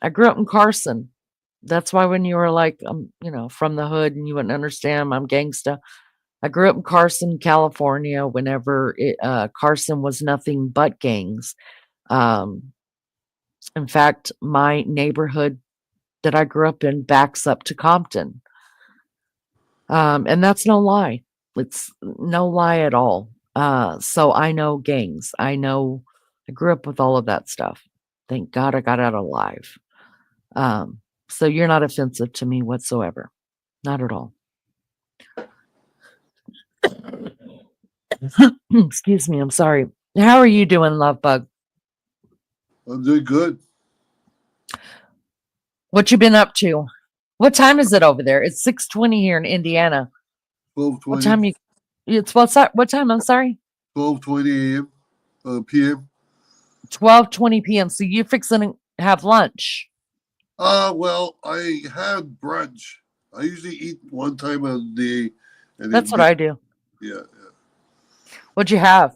I grew up in Carson. That's why when you were like, from the hood and you wouldn't understand, I'm gangsta. I grew up in Carson, California, whenever Carson was nothing but gangs. In fact, my neighborhood that I grew up in backs up to Compton. And that's no lie. It's no lie at all. So I know gangs. I grew up with all of that stuff. Thank God I got out alive. So you're not offensive to me whatsoever. Not at all. Excuse me. I'm sorry. How are you doing, Love Bug? I'm doing good. What you been up to? What time is it over there? It's 6:20 here in Indiana. 12:20. What time it's what time? I'm sorry. 12:20 a.m. p.m. 12:20 p.m. So you're fixing to have lunch. Well, I had brunch. I usually eat one time a day. And that's what I do. Yeah. What'd you have?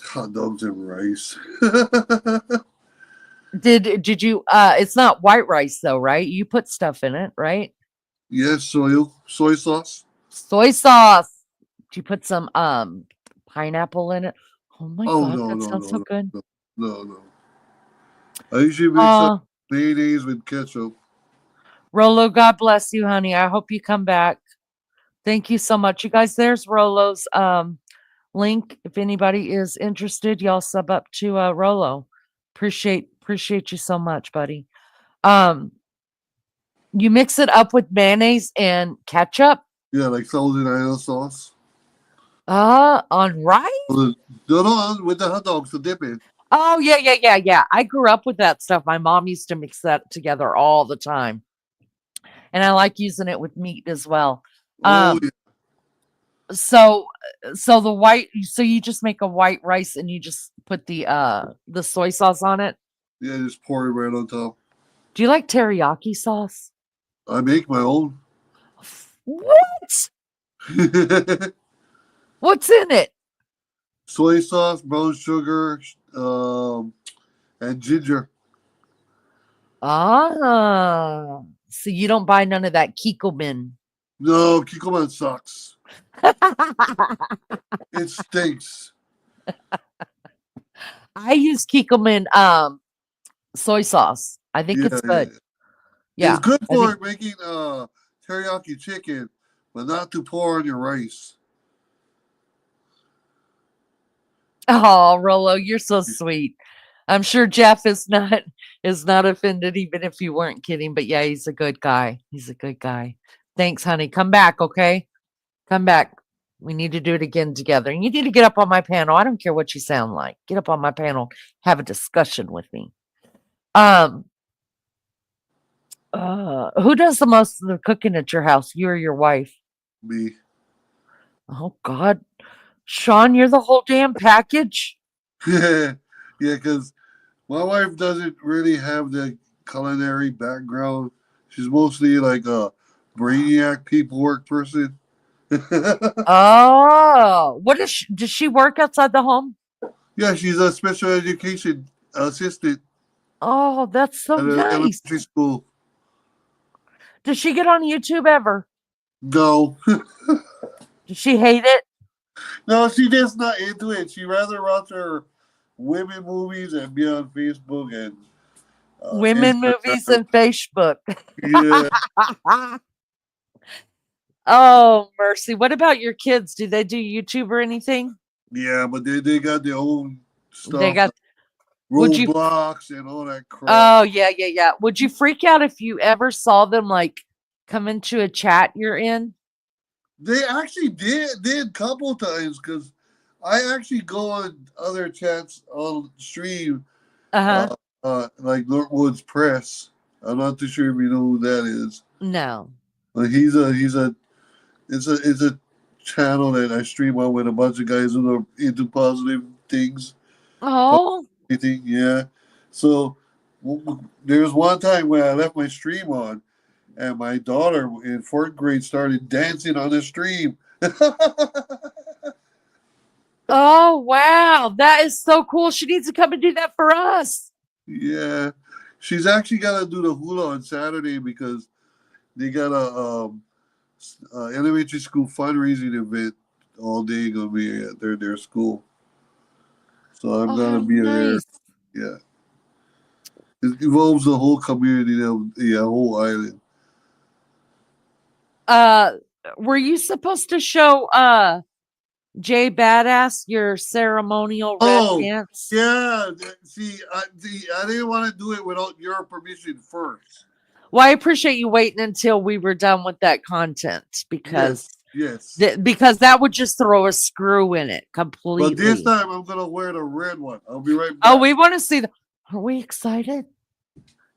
Hot dogs and rice. Did you it's not white rice though, right? You put stuff in it, right? Yes, soy sauce. Soy sauce. Did you put some pineapple in it? Oh my god, no, that no, sounds no, so good. No. I usually mix up mayonnaise with ketchup. Rollo, God bless you, honey. I hope you come back. Thank you so much. You guys, there's Rollo's link. If anybody is interested, y'all sub up to Rollo. Appreciate you so much, buddy. You mix it up with mayonnaise and ketchup. Yeah, like Thousand Island sauce. On rice? No, with the hot dogs to dip in. Oh, yeah. I grew up with that stuff. My mom used to mix that together all the time. And I like using it with meat as well. Yeah. So you just make a white rice and you just put the soy sauce on it? Yeah, just pour it right on top. Do you like teriyaki sauce? I make my own. What? What's in it? Soy sauce, brown sugar, and ginger. So you don't buy none of that Kikkoman? No, Kikkoman sucks. It stinks. I use Kikkoman soy sauce. I think it's good. Yeah. It's good for making teriyaki chicken, but not to pour on your rice. Oh, Rollo, you're so sweet. I'm sure Jeff is not offended, even if you weren't kidding. But yeah, he's a good guy. He's a good guy. Thanks, honey. Come back, okay? Come back. We need to do it again together. And you need to get up on my panel. I don't care what you sound like. Get up on my panel. Have a discussion with me. Who does the most of the cooking at your house? You or your wife? Me. Oh God, Sean, you're the whole damn package. Yeah, because my wife doesn't really have the culinary background. She's mostly like a brainiac paperwork person. Oh, what does she work outside the home? Yeah, she's a special education assistant Oh, that's so at an nice. elementary school. Does she get on YouTube ever? No. Does she hate it? No, she's just not into it. She rather watch her women movies and be on Facebook and Women movies and Facebook. Yeah. Oh, mercy. What about your kids? Do they do YouTube or anything? Yeah, but they got their own stuff. They got Roblox and all that crap. Oh, yeah. Would you freak out if you ever saw them like come into a chat you're in? They actually did a couple times because I actually go on other chats on stream. Like Northwoods Press. I'm not too sure if you know who that is. No. But it's a channel that I stream on with a bunch of guys who are into positive things. Oh. Yeah. So there was one time when I left my stream on, and my daughter in 4th grade started dancing on the stream. Oh, wow. That is so cool. She needs to come and do that for us. Yeah. She's actually got to do the hula on Saturday because they got a elementary school fundraising event all day going to be at their school. So I'm going to be there. Yeah. It involves the whole community, the whole island. Were you supposed to show Jay Badass your ceremonial red pants? Yeah. See, I didn't want to do it without your permission first. Well, I appreciate you waiting until we were done with that content because because that would just throw a screw in it completely. But this time I'm gonna wear the red one. I'll be right back. Oh, we want to see the. Are we excited?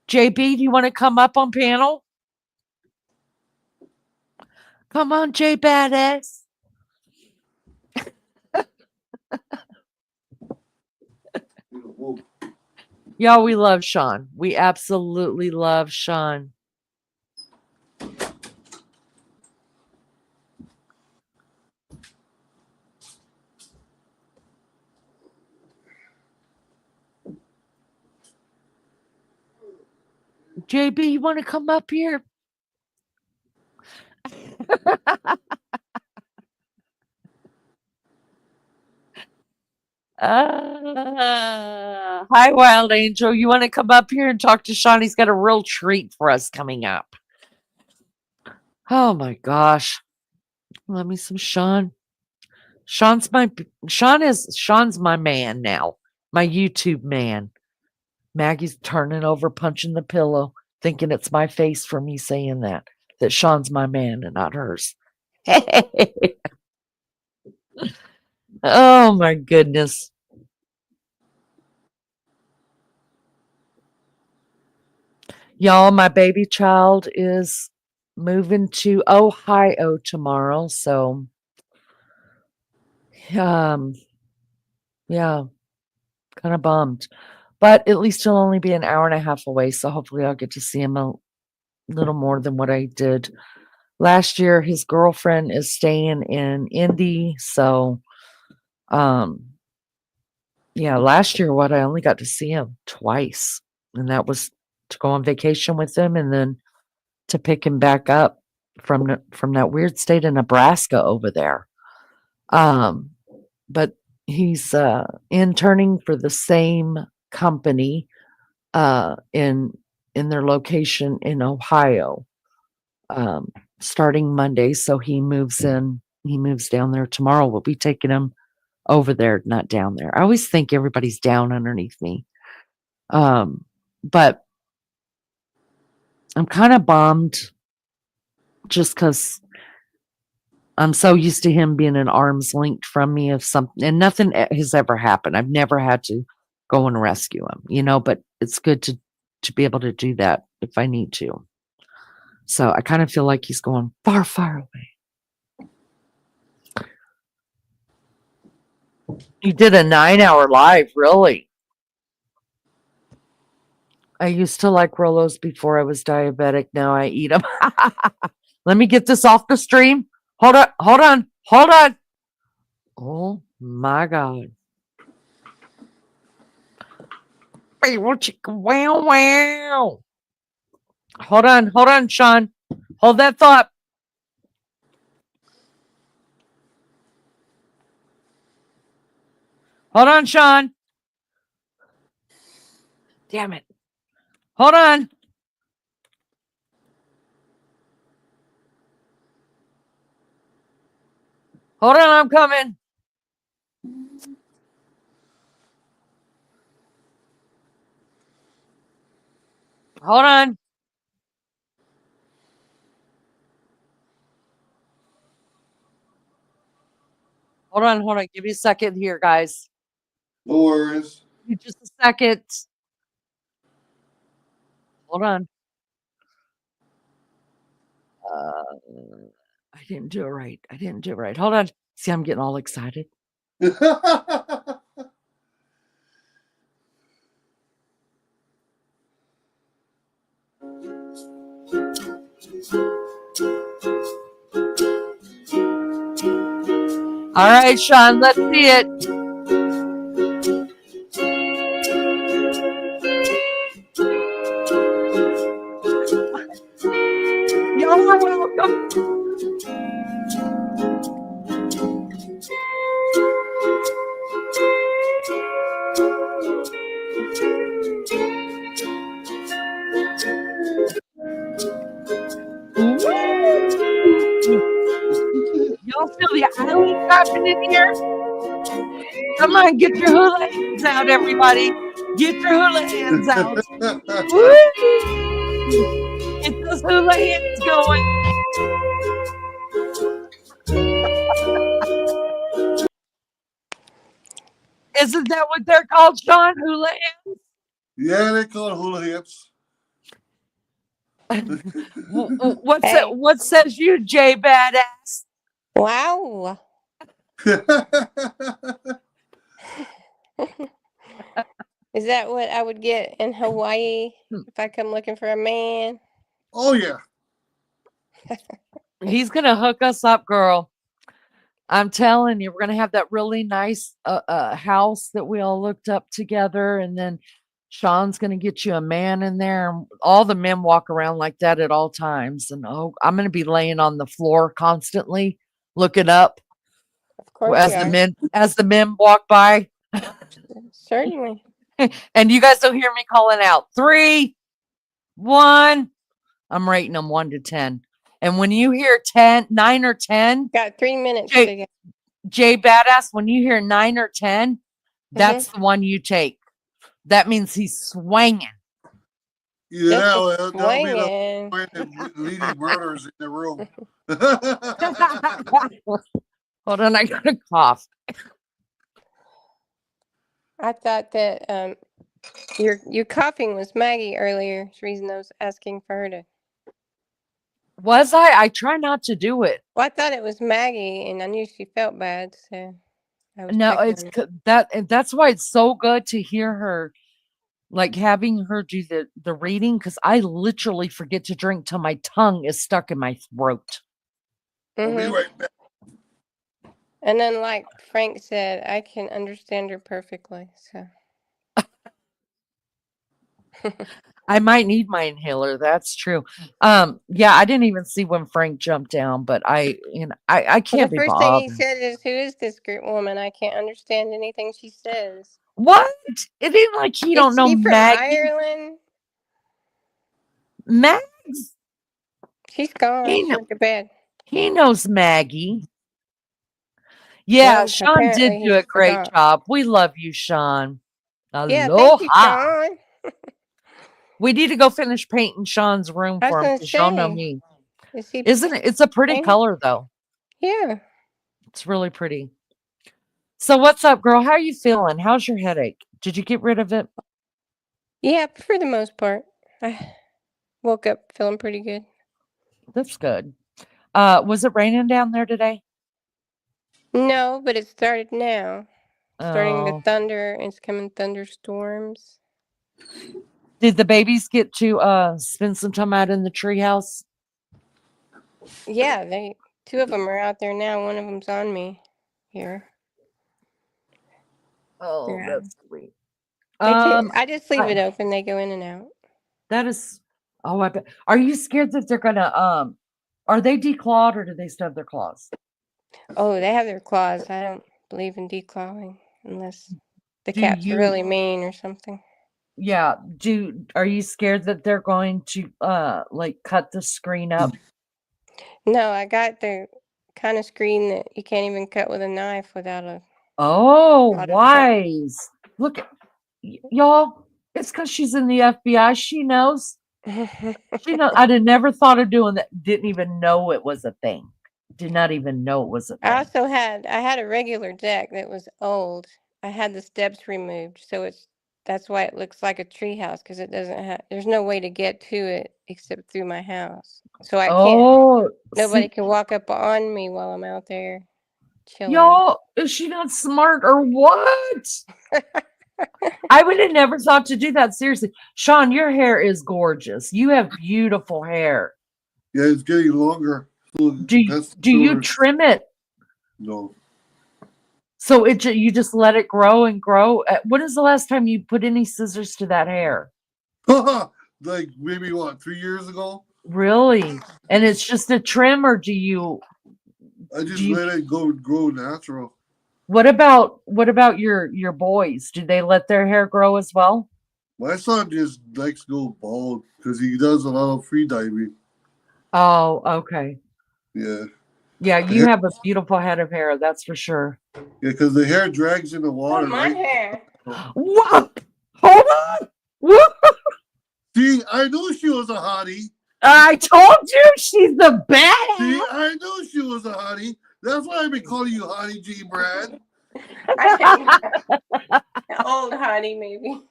JB, do you want to come up on panel? Come on, Jay Badass. Y'all, we love Sean. We absolutely love Sean. JB, you want to come up here? Hi, Wild Angel. You want to come up here and talk to Sean? He's got a real treat for us coming up. Oh my gosh. Let me some Sean. Sean's my man now. My YouTube man. Maggie's turning over, punching the pillow, thinking it's my face for me saying that Sean's my man and not hers. Oh my goodness. Y'all, my baby child is moving to Ohio tomorrow, so yeah, kind of bummed. But at least he'll only be an hour and a half away, so hopefully I'll get to see him a little more than what I did last year. His girlfriend is staying in Indy, so last year I only got to see him twice, and that was to go on vacation with him and then to pick him back up from that weird state of Nebraska over there. But he's interning for the same company in their location in Ohio starting Monday. So he moves down there tomorrow. We'll be taking him over there, not down there. I always think everybody's down underneath me. But I'm kind of bummed just because I'm so used to him being an arm's length from me of something, and nothing has ever happened. I've never had to go and rescue him, but it's good to be able to do that if I need to. So I kind of feel like he's going far, far away. You did a 9-hour live, really? I used to like Rolos before I was diabetic. Now I eat them. Let me get this off the stream. Hold on, hold on, hold on. Oh my God. Wow, wow. Hold on, Sean. Hold that thought. Hold on, Sean. Damn it. Hold on. Hold on, I'm coming. Hold on. Hold on. Give me a second here, guys. No worries. Give me just a second. Hold on. I didn't do it right. Hold on. See, I'm getting all excited. All right, Sean, let's see it. Y'all are welcome. Y'all feel the island clapping in here? Come on, get your hula hands out, everybody. Get your hula hands out. Woo! Get those hula hands going. Isn't that what they're called, Sean? Hula hands? Yeah, they call it hula hips. What says you, Jay Badass? Wow. Is that what I would get in Hawaii if I come looking for a man? Oh, yeah. He's going to hook us up, girl. I'm telling you, we're going to have that really nice house that we all looked up together. And then Sean's going to get you a man in there. And all the men walk around like that at all times. And I'm going to be laying on the floor constantly, looking up. Of course as the men walk by. Certainly. And you guys don't hear me calling out 3, 1. I'm rating them 1 to 10. And when you hear 9 or 10, got 3 minutes. Jay Badass, when you hear 9 or 10, that's the one you take. That means he's swinging. Yeah, that'll be the leading murders in the room. Hold on, I got a cough. I thought that your coughing was Maggie earlier. That's the reason I was asking for her to. Was I? I try not to do it. Well, I thought it was Maggie, and I knew she felt bad, so I was no, it's that's why it's so good to hear her, like having her do the reading, because I literally forget to drink till my tongue is stuck in my throat. I'll be right back. And then, like Frank said, I can understand her perfectly. So I might need my inhaler. That's true. Yeah, I didn't even see when Frank jumped down, but I can't be bothered. The first thing he said is, "Who is this great woman? I can't understand anything she says." What? It ain't like he don't know Maggie. Ireland? Mags? She's gone. She went to bed. He knows Maggie. Yeah, Well, Sean did do a great job. We love you, Sean. Aloha. Yeah, thank you, Sean. We need to go finish painting Sean's room for him because y'all know me. Isn't it? It's a pretty color, though. Yeah. It's really pretty. So what's up, girl? How are you feeling? How's your headache? Did you get rid of it? Yeah, for the most part. I woke up feeling pretty good. That's good. Was it raining down there today? No, but it started now. Starting the Oh, thunder. It's coming thunderstorms. did the babies get to spend some time out in the treehouse? Yeah, two of them are out there now. One of them's on me here. Oh, Yeah. that's sweet. I just leave it open. They go in and out. That is. Oh, I bet. Are you scared that they're gonna Are they declawed or do they still have their claws? Oh, they have their claws. I don't believe in declawing unless the Do cat's you? really mean or something. Yeah. Are you scared that they're going to like cut the screen up? No, I got the kind of screen that you can't even cut with a knife without a. Oh, wise. Look at y'all. It's because she's in the FBI. She knows. She knows. I'd have never thought of doing that. Didn't even know it was a thing. Did not even know it was a thing. I had a regular deck that was old. I had the steps removed, so that's why it looks like a treehouse because it doesn't have. There's no way to get to it except through my house, so I can't. Oh, Nobody can walk up on me while I'm out there chilling. y'all, is she not smart or what? I would have never thought to do that. Seriously, Sean, your hair is gorgeous. You have beautiful hair. Yeah, it's getting longer. So Do you trim it? No. So you just let it grow and grow. When is the last time you put any scissors to that hair? Like maybe 3 years ago? Really? And it's just a trim, or do you? I just let it grow natural. What about your boys? Do they let their hair grow as well? My son just likes to go bald because he does a lot of free diving. Oh, okay. Yeah. Yeah, you have a beautiful head of hair, that's for sure. Yeah, because the hair drags in the water. My hair. What? Hold on. What? See, I knew she was a hottie. I told you she's the best. See, I knew she was a hottie. That's why I've been calling you Hottie G. Brad. Old hottie, maybe.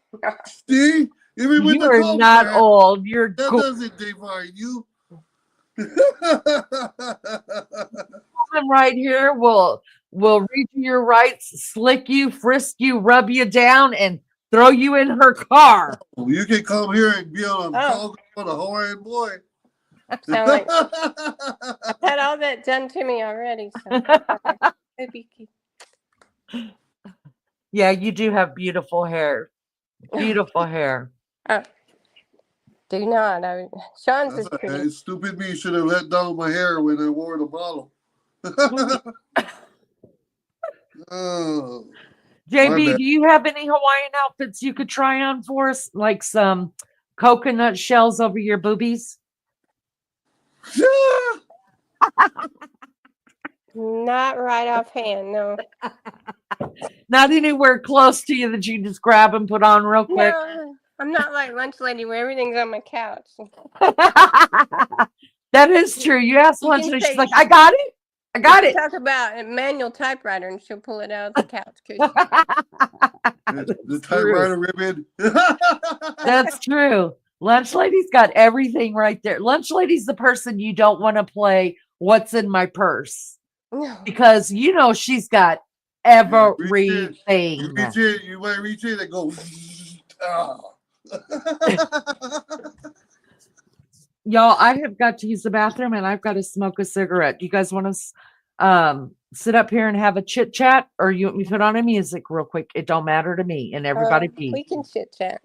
See, even with you are not Brad, old. You're that doesn't define you. Woman right here will read your rights, slick you, frisk you, rub you down, and throw you in her car. You can come here and be on a Hawaiian boy. Like, I've had all that done to me already. So it'd be cute. Yeah, you do have beautiful hair. Beautiful hair. Do not. Sean's is pretty. Stupid me should have let down my hair when I wore the bottle. JB, do you have any Hawaiian outfits you could try on for us? Like some coconut shells over your boobies? Not right offhand, no. Not anywhere close to you that you just grab and put on real quick. No, I'm not like lunch lady where everything's on my couch. That is true. You ask lunch lady, she's like, I got it. I got it. Talk about a manual typewriter and she'll pull it out of the couch cushion. The typewriter ribbon. That's true. Lunch lady's got everything right there. Lunch lady's the person you don't want to play what's in my purse. No. Because you know she's got everything. You might reach in and go. Y'all, I have got to use the bathroom and I've got to smoke a cigarette. Do you guys want to sit up here and have a chit chat, or you want me to put on a music real quick? It don't matter to me, and everybody be. We can chit chat.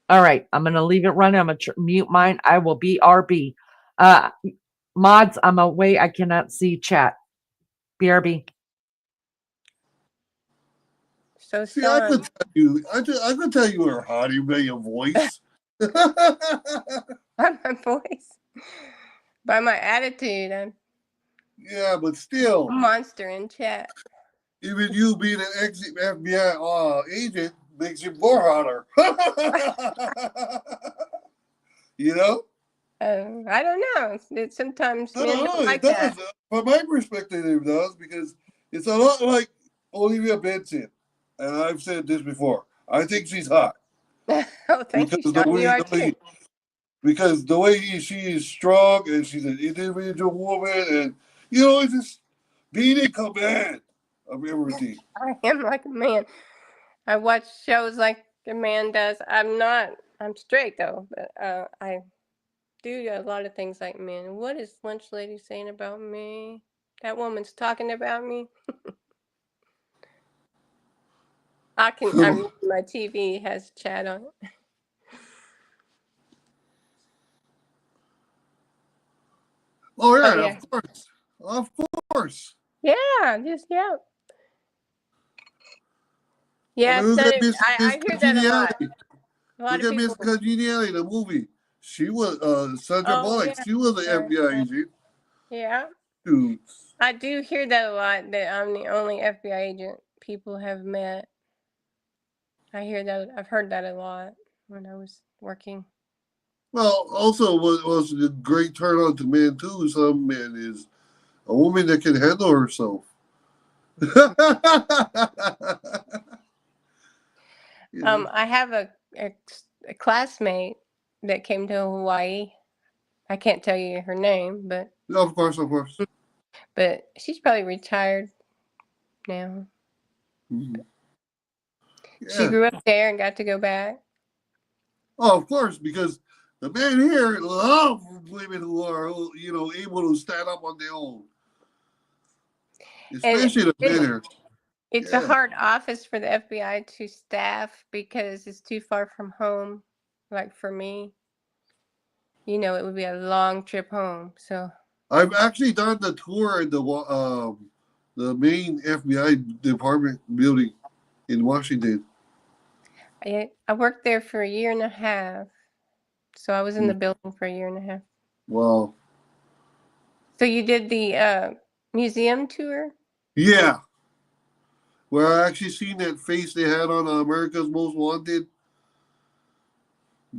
All right, I'm gonna leave it running. I'm gonna mute mine. I will be RB. Mods, I'm away. I cannot see chat. BRB. So see, I could tell you. I could tell you were hottie by your voice. By my voice, by my attitude, yeah, but still, a monster in chat. Even you being an ex-FBI agent makes you more hotter. You know? I don't know. It sometimes men don't like it that. does. From my perspective, it does, because it's a lot like Olivia Benson, and I've said this before. I think she's hot. Oh, thank you, Sean. You are too. because the way she is strong and she's an individual woman, and it's just being in command of everything. I am like a man. I watch shows like a man does. I'm straight though, but I do a lot of things like men. What is lunch lady saying about me? That woman's talking about me. My TV has chat on it. Oh yeah, Oh, yeah. Of course. Yeah. Yeah, I mean, look at Miss I hear that a lot. A lot Look of at Miss people. Congeniality, the movie. She was Sandra Bullock. Yeah. She was an FBI agent. Yeah. Dude. I do hear that a lot, that I'm the only FBI agent people have met. I hear that. I've heard that a lot when I was working. Well, also was a great turn on to men too. Some men is a woman that can handle herself. I have a classmate that came to Hawaii. I can't tell you her name, but of course. But she's probably retired now. Mm-hmm. Yeah. She grew up there and got to go back. Oh, of course, because the men here love women who are, able to stand up on their own. Especially the men here. It's a hard office for the FBI to staff because it's too far from home. Like for me, it would be a long trip home. So I've actually done the tour in the main FBI department building in Washington. I worked there for 1.5 years. So I was in the building for 1.5 years. Wow. So you did the museum tour? Yeah. Where I actually seen that face they had on America's Most Wanted.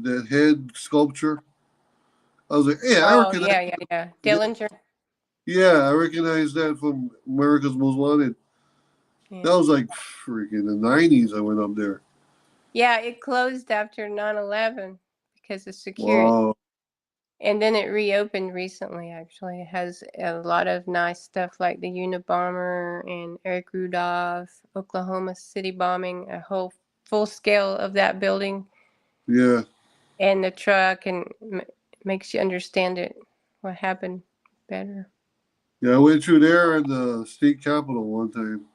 That head sculpture. I was like, hey, I recognize. Yeah. Dillinger. Yeah, I recognize that from America's Most Wanted. Yeah. That was like freaking the 90s. I went up there. Yeah, it closed after 9/11 because of security. Wow. And then it reopened recently, actually. It has a lot of nice stuff like the Unabomber and Eric Rudolph, Oklahoma City bombing, a whole full scale of that building. Yeah. And the truck, and makes you understand what happened better. Yeah, I went through there in the state capitol one time.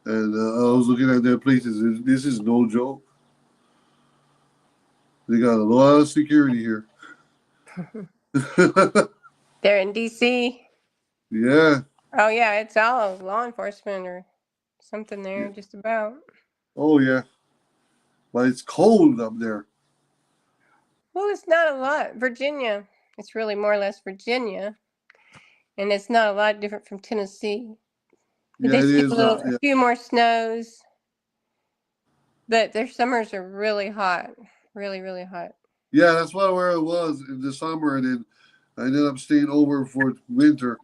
And I was looking at their places. This is no joke. They got a lot of security here. They're in D.C. Yeah. Oh, yeah, it's all law enforcement or something there, just about. Oh, yeah. But it's cold up there. Well, it's not a lot. Virginia, it's really more or less Virginia. And it's not a lot different from Tennessee. But Yeah, they see it is. a few more snows. But their summers are really hot. Really, really hot. Yeah, that's where it was in the summer. And then I ended up staying over for winter.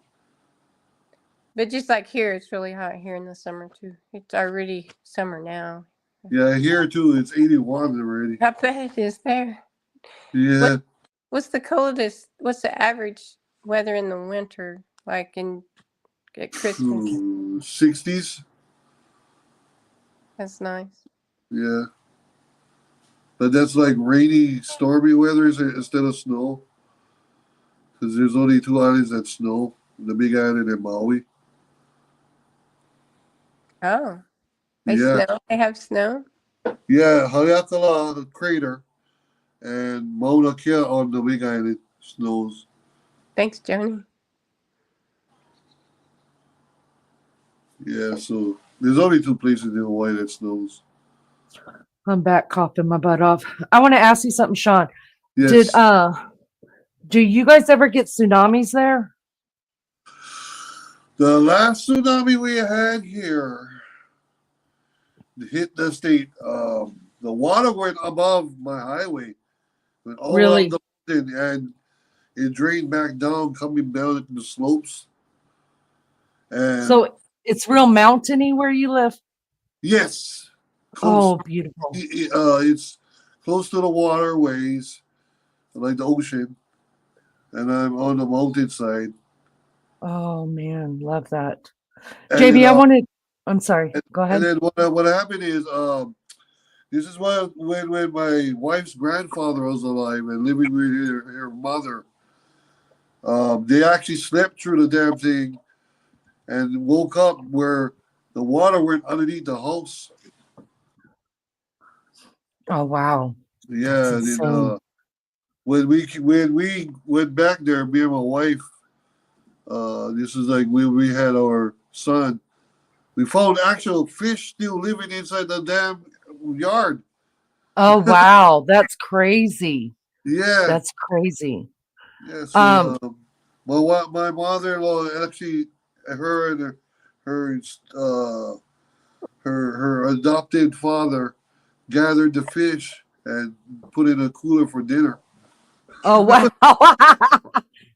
But just like here, it's really hot here in the summer, too. It's already summer now. Yeah, here, too. It's 81 already. I bet it is there. Yeah. What's the coldest? What's the average weather in the winter, like at Christmas? 60s. That's nice. Yeah. But that's like rainy, stormy weather instead of snow. Because there's only 2 islands that snow. The Big Island and Maui. Oh. Snow? They have snow? Yeah, Haleakala, the crater, and Mauna Kea on the Big Island snows. Thanks, Joni. Yeah, so there's only 2 places in Hawaii that snows. I'm back coughing my butt off. I want to ask you something, Sean. Yes. Do you guys ever get tsunamis there? The last tsunami we had here hit the state. The water went above my highway. Went all Really? up the mountain, and it drained back down, coming down the slopes. And So it's real mountainy where you live? Yes. Close. Oh, beautiful. It's close to the waterways. like the ocean, and I'm on the mountainside. Oh man, love that. And JB, then, I'm sorry. Go ahead. and then what happened is this is when my wife's grandfather was alive and living with her mother. They actually slept through the damn thing and woke up where the water went underneath the house. Oh wow. Yeah, and when we went back there, me and my wife, this is like we had our son. We found actual fish still living inside the damn yard. Oh wow, that's crazy. Yeah, That's crazy. yeah. So, my mother-in-law actually, her and her adopted father gathered the fish and put it in a cooler for dinner. Oh wow.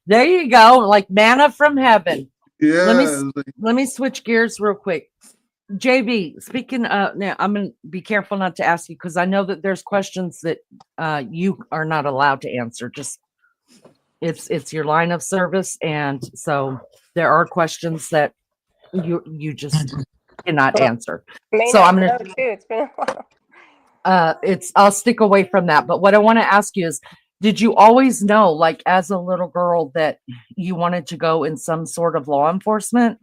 There you go, like manna from heaven. Yeah. Let me switch gears real quick. JB, speaking now I'm gonna be careful not to ask you because I know that there's questions that you are not allowed to answer. Just it's your line of service, and so there are questions that you just cannot answer. So I'm gonna too. It's been a while. I'll stick away from that. But what I want to ask you is, did you always know, like as a little girl, that you wanted to go in some sort of law enforcement?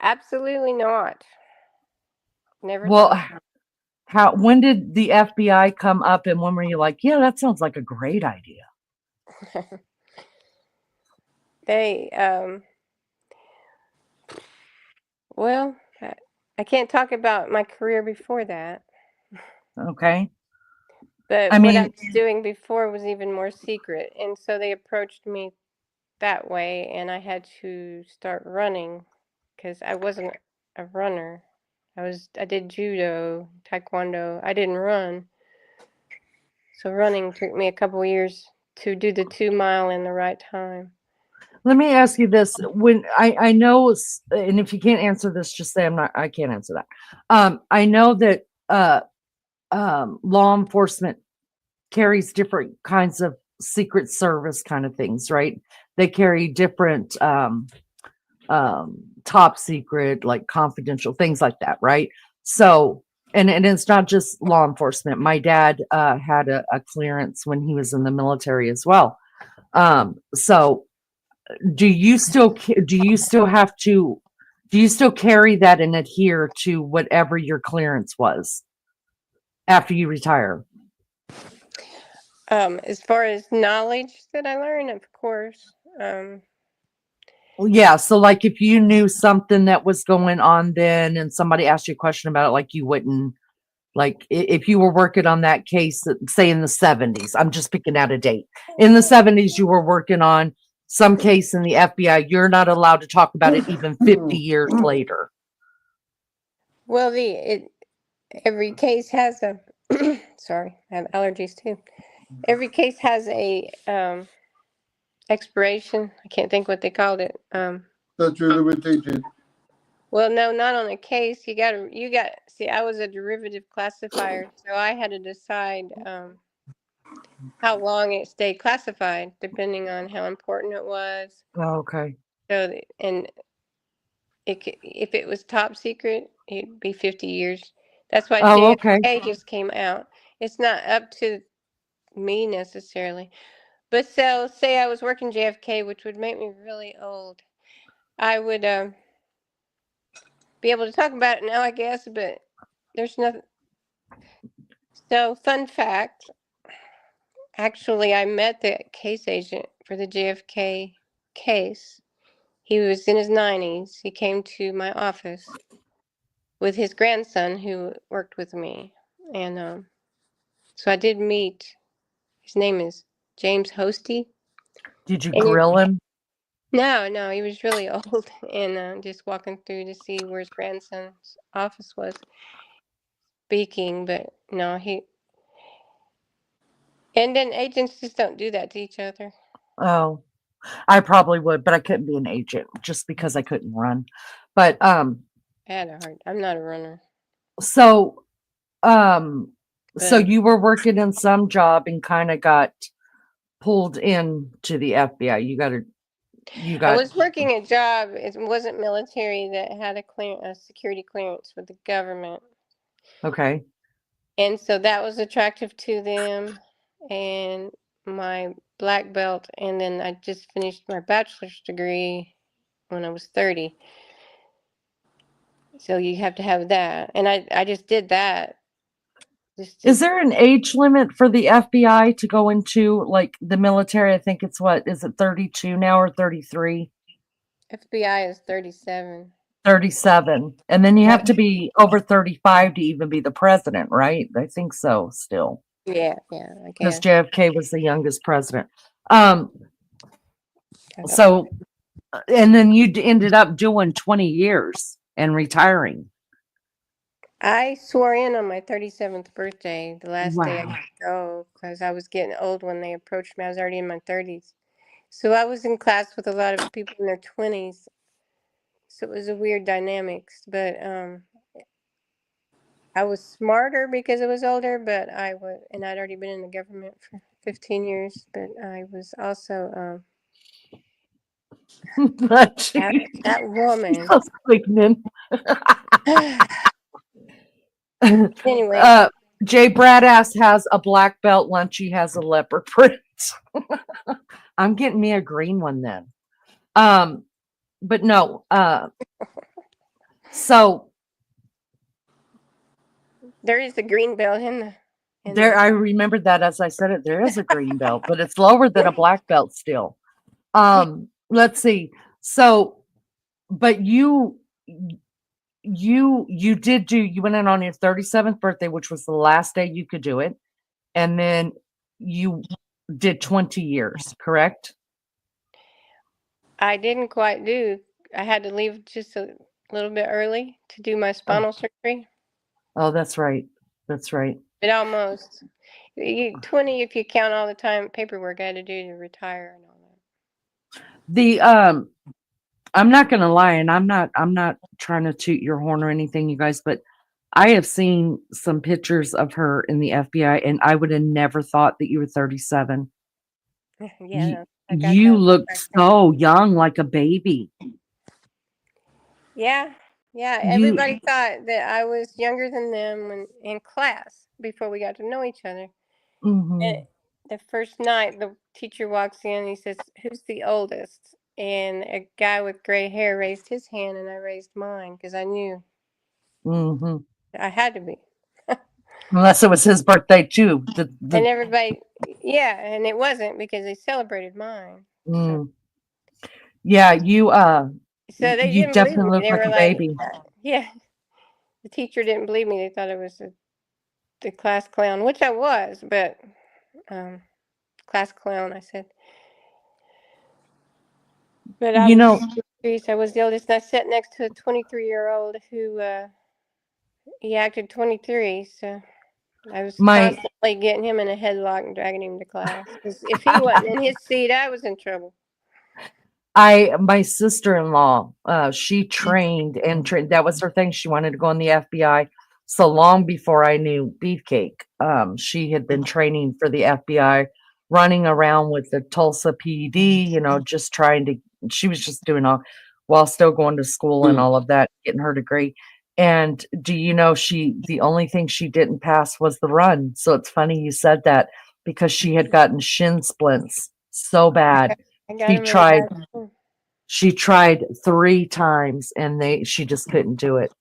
Absolutely not. Never Well, thought. when did the FBI come up, and when were you like, yeah, that sounds like a great idea? They well, I can't talk about my career before that. Okay. But I what I mean, was doing before was even more secret, and so they approached me that way, and I had to start running because I wasn't a runner. I did judo, taekwondo. I didn't run. So running took me a couple years to do the 2 mile in the right time. let me ask you this. When I know, and if you can't answer this, just say I can't answer that. I know that law enforcement carries different kinds of secret service kind of things, right? They carry different top secret, like confidential things like that, right? So, and it's not just law enforcement. My dad had a clearance when he was in the military as well. So do you still carry that and adhere to whatever your clearance was after you retire? As far as knowledge that I learned, of course. Well, yeah. So like if you knew something that was going on then and somebody asked you a question about it, like you wouldn't, like if you were working on that case, say in the 70s, I'm just picking out a date. In the 70s, you were working on some case in the FBI, you're not allowed to talk about it even 50 years later. Well, every case has a sorry, I have allergies too. Every case has a expiration. I can't think what they called it. Statute of limitation. Well, no, not on a case. You got. See, I was a derivative classifier, so I had to decide how long it stayed classified, depending on how important it was. Oh, okay. So, and if it was top secret, it'd be 50 years. That's why JFK just came out. It's not up to me necessarily. But so, say I was working JFK, which would make me really old, I would be able to talk about it now, I guess, but there's nothing. So, fun fact, actually, I met the case agent for the JFK case. He was in his 90s. He came to my office with his grandson who worked with me. And so I did meet, his name is James Hosty. Did you grill him? No, he was really old, and just walking through to see where his grandson's office was speaking, but no, and then agents just don't do that to each other. Oh, I probably would, but I couldn't be an agent just because I couldn't run. But I'm not a runner. So So But you were working in some job and kind of got pulled in to the FBI. You I got, was working a job. It wasn't military that had a security clearance with the government. okay. And so that was attractive to them. And my black belt, and then I just finished my bachelor's degree when I was 30. So you have to have that. And I just did that. Is there an age limit for the FBI to go into like the military? I think it's what, is it 32 now or 33? FBI is 37. 37. And then you have Yep. to be over 35 to even be the president, right? I think so still. Yeah, I Because guess. JFK was the youngest president. So, and then you ended up doing 20 years and retiring. I swore in on my 37th birthday, the last day I Wow. could go, because I was getting old when they approached me. I was already in my 30s. So I was in class with a lot of people in their 20s. So it was a weird dynamics, but I was smarter because I was older, but and I'd already been in the government for 15 years, but I was also that woman. Anyway. Jay Bradass has a black belt. Lunchy has a leopard print. I'm getting me a green one then. But no. So there is a green belt in there. I remember that as I said it. There is a green belt, but it's lower than a black belt still. Let's see. So, but you did you went in on your 37th birthday, which was the last day you could do it, and then you did 20 years, correct? I didn't quite do. I had to leave just a little bit early to do my spinal surgery. Oh, that's right. That's right. But almost 20 if you count all the time paperwork I had to do to retire and all that. The I'm not gonna lie, and I'm not trying to toot your horn or anything, you guys, but I have seen some pictures of her in the FBI, and I would have never thought that you were 37. Yeah, You look so young, like a baby. Yeah, everybody thought that I was younger than them when in class before we got to know each other. And the first night, the teacher walks in, he says, "Who's the oldest?" And a guy with gray hair raised his hand, and I raised mine because I knew I had to be. Unless it was his birthday too. And everybody, and it wasn't because they celebrated mine. Yeah, you So they you didn't believe definitely me. look They like were a like, baby. yeah. The teacher didn't believe me. They thought I was the class clown, which I was, but class clown, I said. But I was the oldest, and I sat next to a 23-year-old who he acted 23, so I was constantly getting him in a headlock and dragging him to class. Because if he wasn't in his seat, I was in trouble. My sister-in-law, she trained that was her thing. She wanted to go in the FBI. So long before I knew Beefcake, she had been training for the FBI, running around with the Tulsa PD, just trying to, she was just doing all while still going to school and all of that, getting her degree. And do you know, the only thing she didn't pass was the run. So it's funny you said that because she had gotten shin splints so bad. She tried 3 times and she just couldn't do it.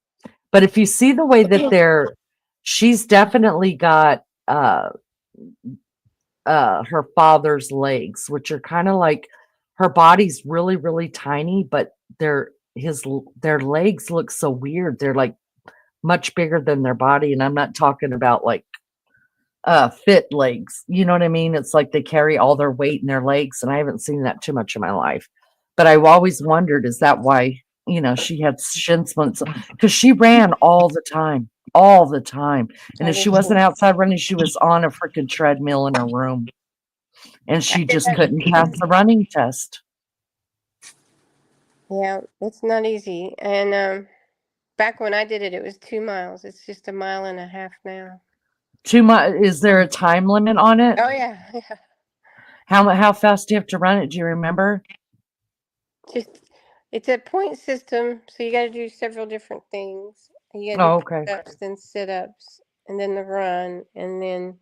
But if you see the way that she's definitely got her father's legs, which are kind of like, her body's really, really tiny, but their legs look so weird. They're like much bigger than their body. And I'm not talking about like fit legs. You know what I mean? It's like they carry all their weight in their legs, and I haven't seen that too much in my life. But I've always wondered, is that why, she had shin splints? Because she ran all the time. And if she wasn't outside running, she was on a freaking treadmill in her room. And she just couldn't pass the running test. Yeah, it's not easy. And back when I did it, it was 2 miles. It's just 1.5 miles now. Too much. Is there a time limit on it? Oh yeah, yeah. How fast do you have to run it? Do you remember? Just it's a point system, so you got to do several different things. You got to Oh, do okay. push-ups, then sit-ups, and then the run, and then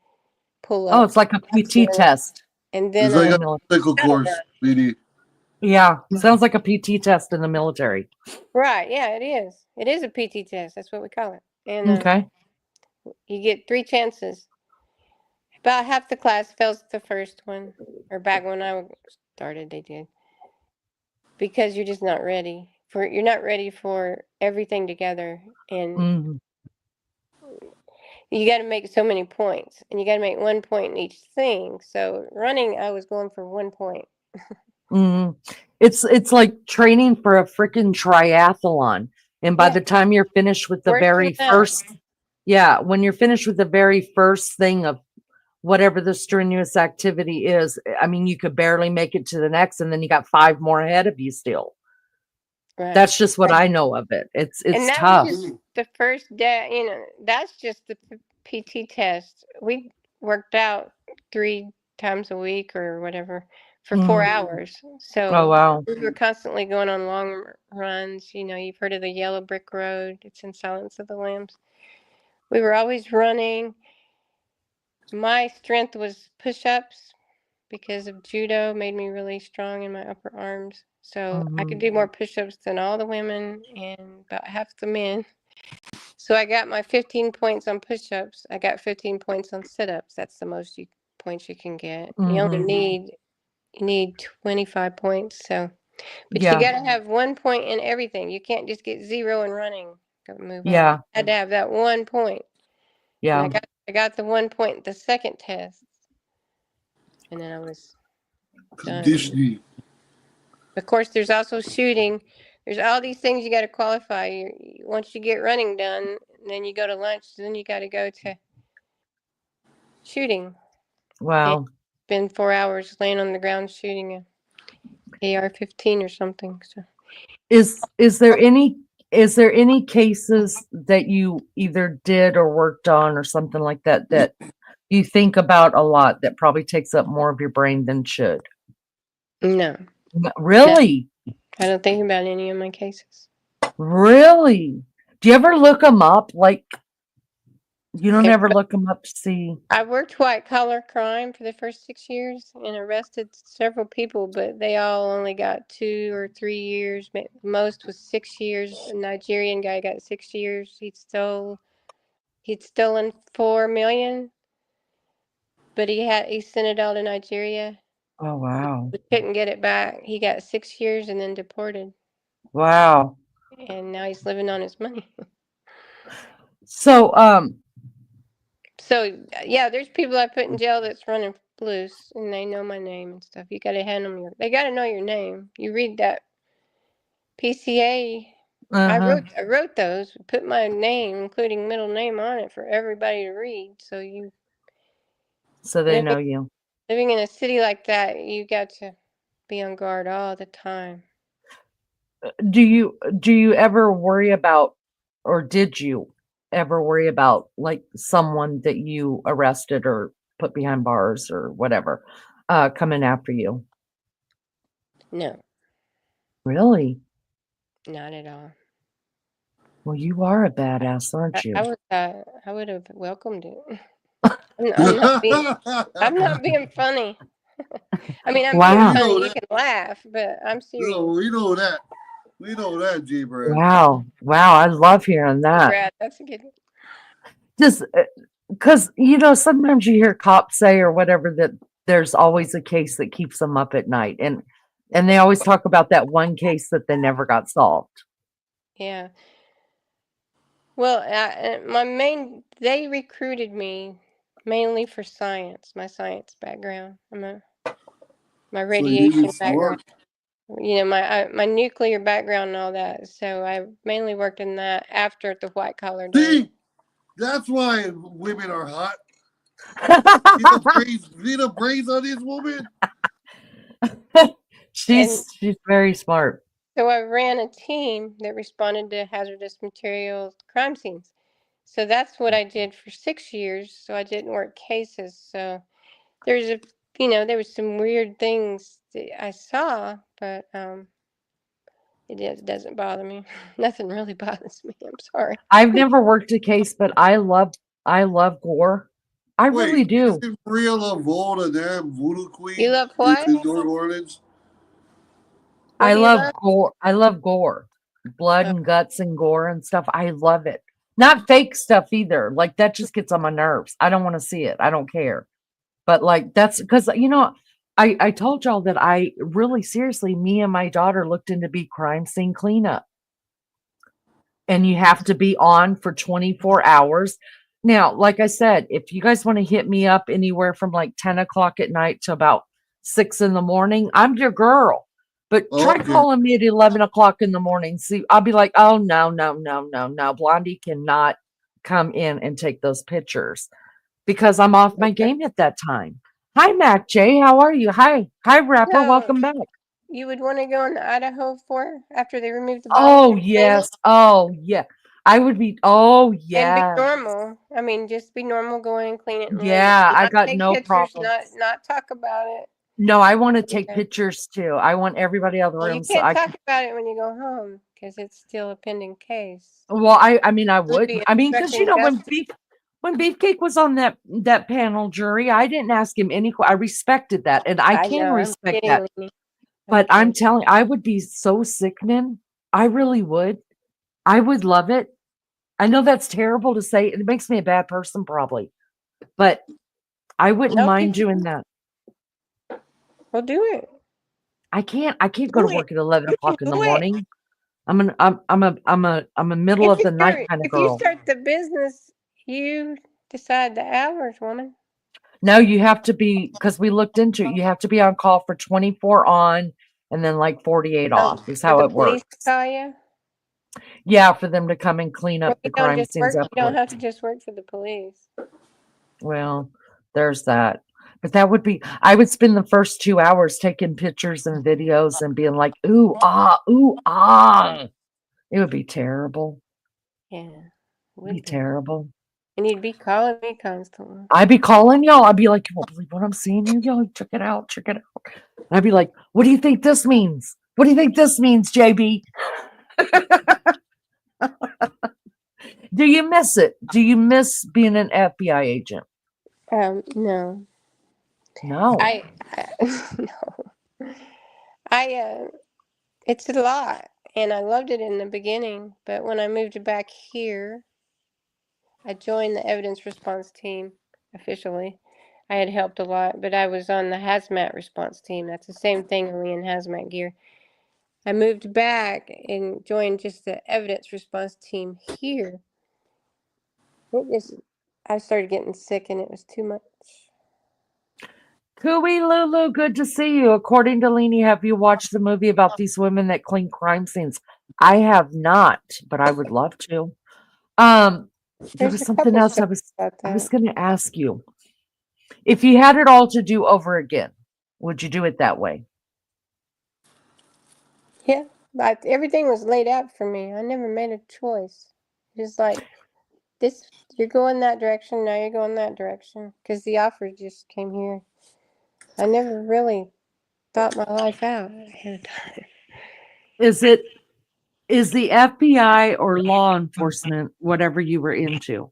pull-ups. Oh, it's like a PT test. And then It's like in a the medical course, BD. Yeah, sounds like a PT test in the military. right, yeah, it is. It is a PT test. That's what we call it. And Okay. you get 3 chances. About half the class fails the first one, or back when I started, they did, because you're just not ready for. You're not ready for everything together, and Mhm. you got to make so many points, and you got to make 1 point in each thing. So running, I was going for 1 point. Mhm. It's like training for a freaking triathlon. And by Yeah. the time you're finished with the Worse than very that. first, yeah, when you're finished with the very first thing of whatever the strenuous activity is, I mean, you could barely make it to the next, and then you got 5 more ahead of you still. Right. That's just what I know of it. And It's that tough. was just the first day. You know, that's just the PT test. We worked out 3 times a week or whatever for 4 hours. So Oh, wow. we were constantly going on long runs. You know, you've heard of the Yellow Brick Road. It's in Silence of the Lambs. We were always running. My strength was push-ups because of judo, made me really strong in my upper arms. So I could do more push-ups than all the women and about half the men. So I got my 15 points on push-ups. I got 15 points on sit-ups. That's the most points you can get. You only need 25 points. So, but you got to have 1 point in everything. You can't just get 0 in running. Move on. Yeah. I had to have that 1 point. Yeah. And I got the 1 point the second test, and then I was done. Conditioning. Of course, there's also shooting. There's all these things you got to qualify. Once you get running done, then you go to lunch. Then you got to go to shooting. Wow. Spend 4 hours laying on the ground shooting a AR-15 or something. So Is there any cases that you either did or worked on or something like that that you think about a lot that probably takes up more of your brain than should? No. Really? I don't think about any of my cases. Really? Do you ever look them up? Like, you don't ever look them up to see? I worked white collar crime for the first 6 years and arrested several people, but they all only got 2 or 3 years. Most was 6 years. A Nigerian guy got 6 years. He'd stolen 4 million, but he sent it all to Nigeria. Oh, wow. We couldn't get it back. He got 6 years and then deported. Wow. And now he's living on his money. So, So yeah, there's people I put in jail that's running loose, and they know my name and stuff. You got to hand them they got to know your name. You read that PCA. I wrote those, put my name, including middle name, on it for everybody to read. So they know you. Living in a city like that, you got to be on guard all the time. Do you ever worry about, or did you ever worry about, like, someone that you arrested or put behind bars or whatever, coming after you? No. Really? Not at all. Well, you are a badass, aren't you? I would have welcomed it. I'm not being funny. I mean, I'm being funny. You can laugh, but I'm serious. No, we know that. We know that, G. Brad. Wow. I love hearing that. Brad, that's a good one. Just because, sometimes you hear cops say or whatever that there's always a case that keeps them up at night. And they always talk about that one case that they never got solved. Yeah. Well, they recruited me mainly for science, my science background. My radiation background. My nuclear background and all that. So I mainly worked in that after the white collar days. See, that's why women are hot. See the braids on this woman? She's very smart. So I ran a team that responded to hazardous materials crime scenes. So that's what I did for 6 years. So I didn't work cases. So there's there was some weird things that I saw, but doesn't bother me. Nothing really bothers me. I'm sorry. I've never worked a case, but I love gore. I really Wait, do. isn't Maria Laveau the damn voodoo queen You love in what? New Orleans? What I do you love love? gore. I love gore, blood and guts and gore and stuff. I love it. Not fake stuff either. Like that just gets on my nerves. I don't want to see it. I don't care. But like that's because I told y'all that I really seriously, me and my daughter looked into be crime scene cleanup. And you have to be on for 24 hours. Now, like I said, if you guys want to hit me up anywhere from like 10 o'clock at night to about 6 in the morning, I'm your girl. But try Okay. calling me at 11 o'clock in the morning. See, I'll be like, oh, no. Blondie cannot come in and take those pictures because I'm off my game at that time. Hi, Mac J. How are you? Hi, Rapper. So Welcome back. you would want to go into Idaho after they remove the body Oh, and clean it? yes. Oh, yeah. I would be, oh, And be yeah. normal. I mean, just be normal, go in and clean it and leave. Yeah, I Not got take no pictures, problem. not talk about it. No, I want to take Okay. pictures too. I want everybody out of the Well, you room so can't I talk can. about it when you go home because it's still a pending case. Well, I mean, I It would would. be I mean, because obstructing justice. when Beefcake was on that panel jury, I didn't ask him any. I respected that, and I I can know. I'm respect kidding, that. Lenny. But I'm kidding. telling, I would be so sickening. I really would. I would love it. I know that's terrible to say. It makes me a bad person, probably, but I wouldn't No, mind doing that. Well, do it. I can't go to Do it. work at 11 o'clock in the Do it. morning. I'm a middle of the night kind of If you girl. start the business, you decide the hours, woman. No, you have to be, because we looked into it, you have to be on call for 24 on and then like 48 off is For how the it police works. to call you. Yeah, for them to come and clean Well, up the you don't crime just scenes work. You don't afterwards. have to just work for the police. Well, there's that. But that would be, I would spend the first 2 hours taking pictures and videos and being like, ooh, ah. It would be terrible. Yeah, It'd would be terrible. And you'd be calling me constantly. I'd be calling y'all. I'd be like, you won't believe what I'm seeing here. Y'all check it out. Check it out. And I'd be like, what do you think this means? What do you think this means, JB? Do you miss it? Do you miss being an FBI agent? No. No. No. It's a lot, and I loved it in the beginning, but when I moved back here, I joined the evidence response team officially. I had helped a lot, but I was on the hazmat response team. That's the same thing, only in hazmat gear. I moved back and joined just the evidence response team here. I started getting sick, and it was too much. Cooey Lulu, good to see you. According to Leanie, have you watched the movie about these women that clean crime scenes? I have not, but I would love to. There was something else I was going to ask you. If you had it all to do over again, would you do it that way? Yeah, but everything was laid out for me. I never made a choice. Just like this, you're going that direction. Now you're going that direction because the offer just came here. I never really thought my life out ahead of time. Is the FBI or law enforcement, whatever you were into,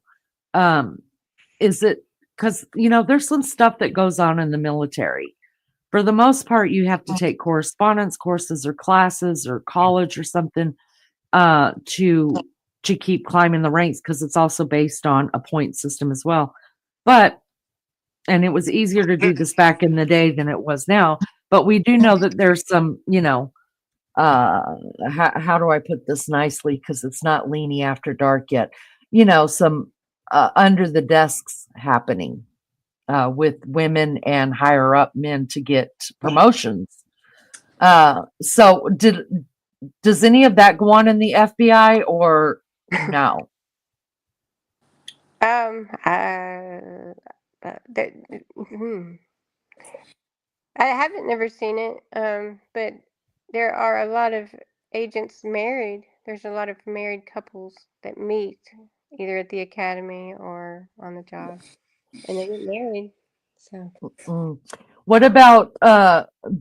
is it, because there's some stuff that goes on in the military. For the most part, you have to take correspondence courses or classes or college or something to keep climbing the ranks, because it's also based on a point system as well. And it was easier to do this back in the day than it was now. But we do know that there's some, how do I put this nicely? Because it's not Leanie After Dark yet. Some under the desks happening with women and higher up men to get promotions. So does any of that go on in the FBI or no? I haven't never seen it, but there are a lot of agents married There's a lot of married couples that meet either at the academy or on the job, and they get married. So, What about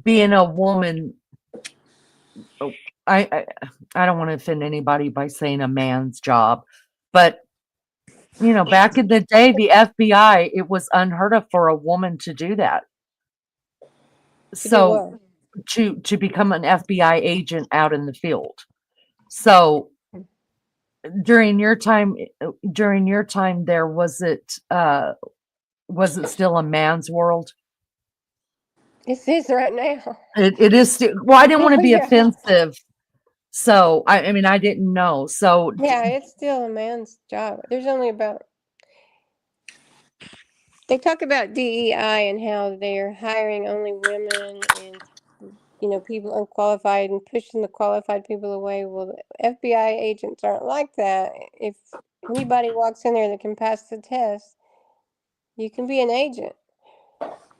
being a woman? Oh, I don't want to offend anybody by saying a man's job, but you know, back in the day, the FBI, it was unheard of for a woman to do that. to do what? So to become an FBI agent out in the field. So during your time there, was it still a man's world? It is right now. It is still, well, I didn't want to Oh, be yeah. offensive. So I mean, I didn't know. So Yeah, it's still a man's job. There's only about, they talk about DEI and how they're hiring only women and, you know, people unqualified and pushing the qualified people away. Well, the FBI agents aren't like that. If anybody walks in there that can pass the test, you can be an agent.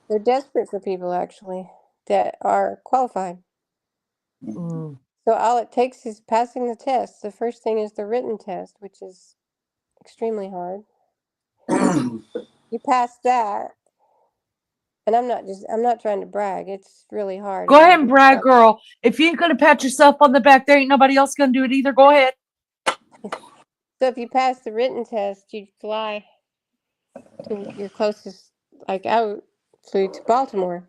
They're desperate for people, actually, that are qualified. So all it takes is passing the test. The first thing is the written test, which is extremely hard. You pass that, and I'm not trying to brag. It's really hard. go ahead and brag, girl. If you ain't gonna pat yourself on the back, there ain't nobody else gonna do it either. Go ahead. So if you pass the written test, you fly to your closest, like I flew to Baltimore,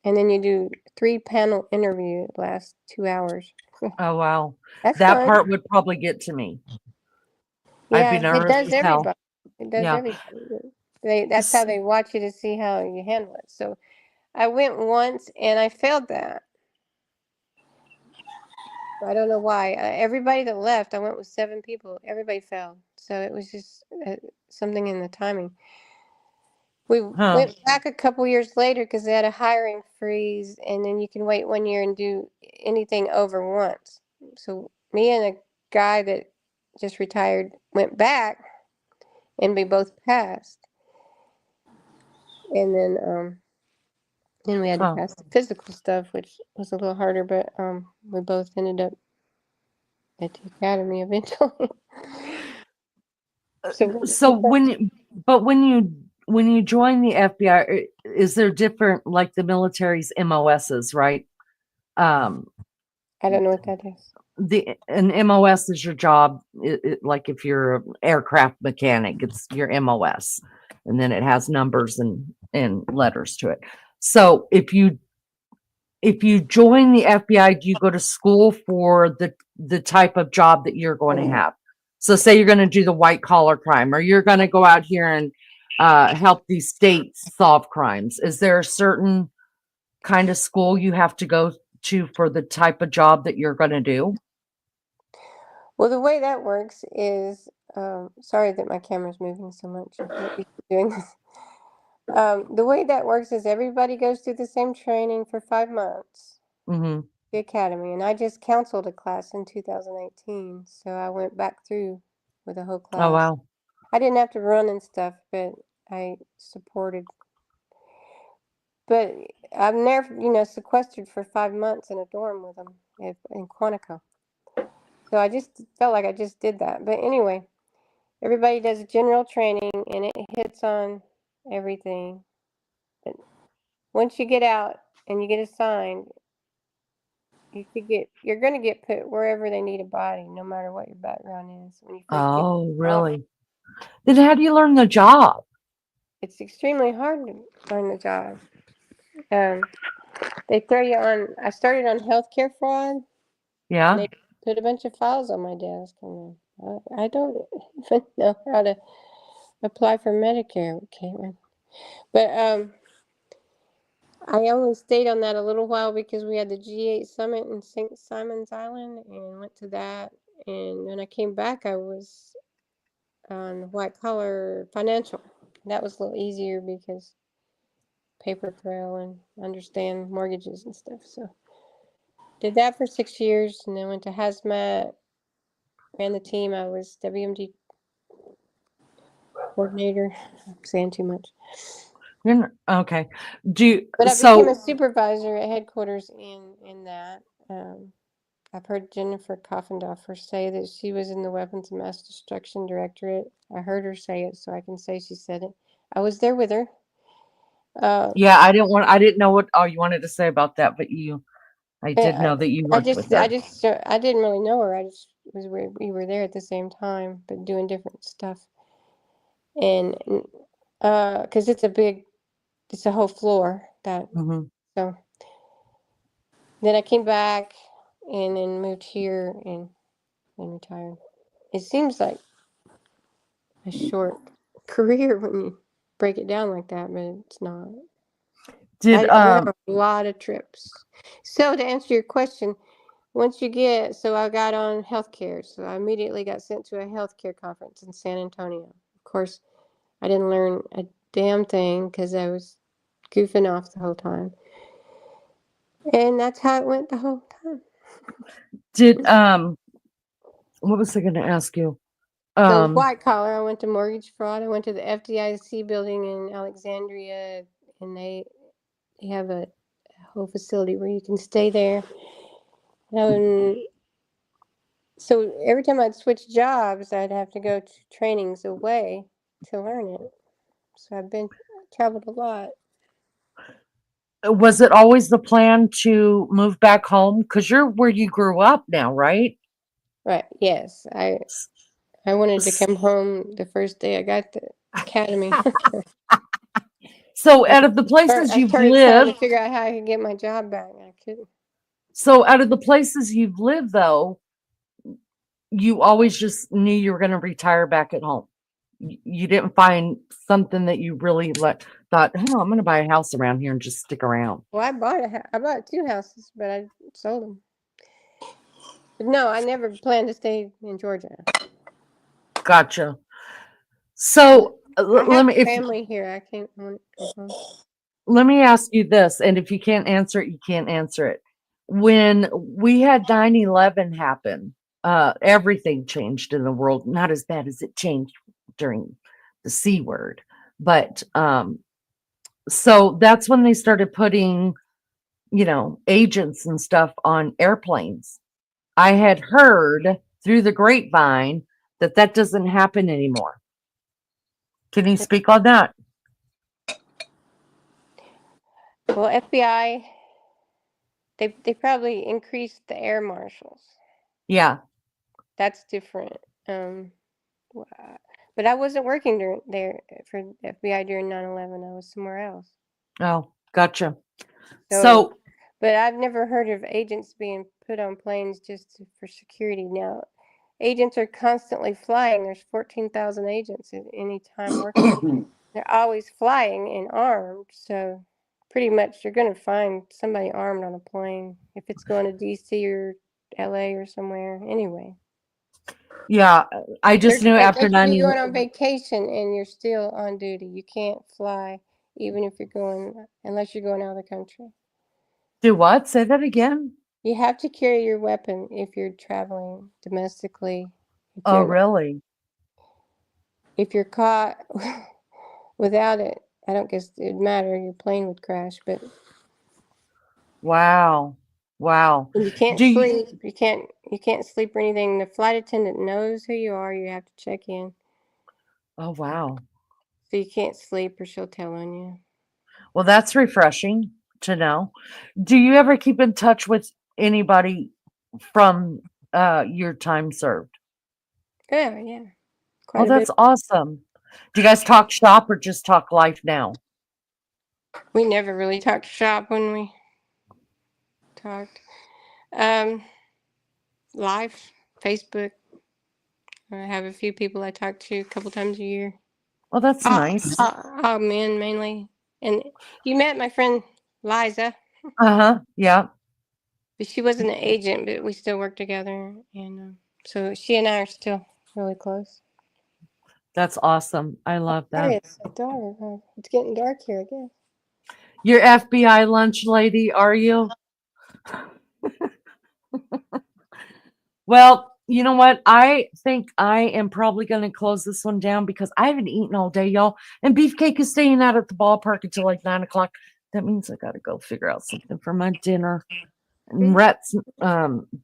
and then you do 3-panel interview. It lasts 2 hours. Oh wow, That's that fun. part would probably get to me. I'd be Yeah, it nervous does as hell. everybody. It does Yeah. everybody. That's how they watch you to see how you handle it. So I went once and I failed that. I don't know why. Everybody that left, I went with 7 people. Everybody failed. So it was just something in the timing. We went back a couple years later because they had a hiring freeze, and then you can wait 1 year and do anything over once. So me and a guy that just retired went back, and we both passed. And then we had to pass the physical stuff, which was a little harder, but we both ended up at the academy eventually. So when you join the FBI, is there different, like the military's MOSs, right? I don't know what that is. An MOS is your job. Like if you're an aircraft mechanic, it's your MOS, and then it has numbers and letters to it. So if you join the FBI, do you go to school for the type of job that you're going to have? So say you're going to do the white collar crime, or you're going to go out here and help these states solve crimes. Is there a certain kind of school you have to go to for the type of job that you're going to do? Well, the way that works is, sorry that my camera's moving so much. I'm not used to doing this. The way that works is everybody goes through the same training for 5 months, the academy, and I just counseled a class in 2018, so I went back through with the whole class. Oh wow! I didn't have to run and stuff, but I supported. But I'm never, sequestered for 5 months in a dorm with them in Quantico. So I just felt like I just did that. But anyway, everybody does general training, and it hits on everything. But once you get out and you get assigned, you're going to get put wherever they need a body, no matter what your background is. When you first Oh, really? Then how do you learn the job? It's extremely hard to learn the job. They throw you on. I started on healthcare fraud. Yeah. They put a bunch of files on my desk, and I don't even know how to apply for Medicare, Caitlin. But I only stayed on that a little while because we had the G8 summit in St. Simon's Island, and went to that. And when I came back, I was on white collar financial. That was a little easier because paper trail and understand mortgages and stuff. So did that for 6 years, and then went to hazmat, ran the team. I was WMD coordinator. I'm saying too much. Okay. But I became a supervisor at headquarters in that. I've heard Jennifer Koffendorfer say that she was in the Weapons of Mass Destruction Directorate. I heard her say it, so I can say she said it. I was there with her. Yeah, I didn't know what all you wanted to say about that, but I did know that you worked with her. I didn't really know her. We were there at the same time, but doing different stuff. And because it's a whole floor that. So then I came back and then moved here and retired. It seems like a short career when you break it down like that, but it's not. I went on a lot of trips. So to answer your question, I got on healthcare. So I immediately got sent to a healthcare conference in San Antonio. Of course, I didn't learn a damn thing because I was goofing off the whole time. And that's how it went the whole time. What was I going to ask you? So white collar, I went to mortgage fraud. I went to the FDIC building in Alexandria, and they have a whole facility where you can stay there. So every time I'd switch jobs, I'd have to go to trainings away to learn it. So I've traveled a lot. Was it always the plan to move back home? Because you're where you grew up now, right? Right. Yes. I wanted to come home the first day I got the academy. So out of the places you've trying to lived, figure out how I could get my job back. I couldn't. so out of the places you've lived, though, you always just knew you were going to retire back at home. You didn't find something that you really thought, oh, I'm going to buy a house around here and just stick around. Well, I bought 2 houses, but I sold them. But no, I never planned to stay in Georgia. Gotcha. So let me. Family here. I can't. Let me ask you this, and if you can't answer it, you can't answer it. When we had 9/11 happen, everything changed in the world. Not as bad as it changed during the C word, but so that's when they started putting, agents and stuff on airplanes. I had heard through the grapevine that doesn't happen anymore. Can you speak on that? Well, FBI, they probably increased the air marshals. Yeah. That's different. But I wasn't working there for FBI during 9/11. I was somewhere else. Oh, gotcha. So, but I've never heard of agents being put on planes just for security. Now, agents are constantly flying. There's 14,000 agents at any time working. They're always flying and armed. So pretty much you're going to find somebody armed on a plane if it's going to DC or LA or somewhere anyway. Yeah, I just knew after 9/11. You're going on vacation and you're still on duty. You can't fly even if unless you're going out of the country. Do what? Say that again? You have to carry your weapon if you're traveling domestically. Oh, really? If you're caught without it, I don't guess it'd matter. Your plane would crash, but. Wow. You can't sleep. You can't sleep or anything. The flight attendant knows who you are. You have to check in. Oh, wow. So you can't sleep or she'll tell on you. Well, that's refreshing to know. Do you ever keep in touch with anybody from your time served? Yeah. Oh, that's awesome. Do you guys talk shop or just talk life now? We never really talked shop when we talked. Live, Facebook. I have a few people I talk to a couple times a year. Oh, that's nice. All men mainly. And you met my friend Liza. Yeah. But she wasn't an agent, but we still work together. And so she and I are still really close. That's awesome. I love that. It's dark. It's getting dark here, I guess. You're FBI lunch lady, are you? Well, you know what? I think I am probably going to close this one down because I haven't eaten all day, y'all. And Beefcake is staying out at the ballpark until like 9 o'clock. That means I got to go figure out something for my dinner. And Rhett's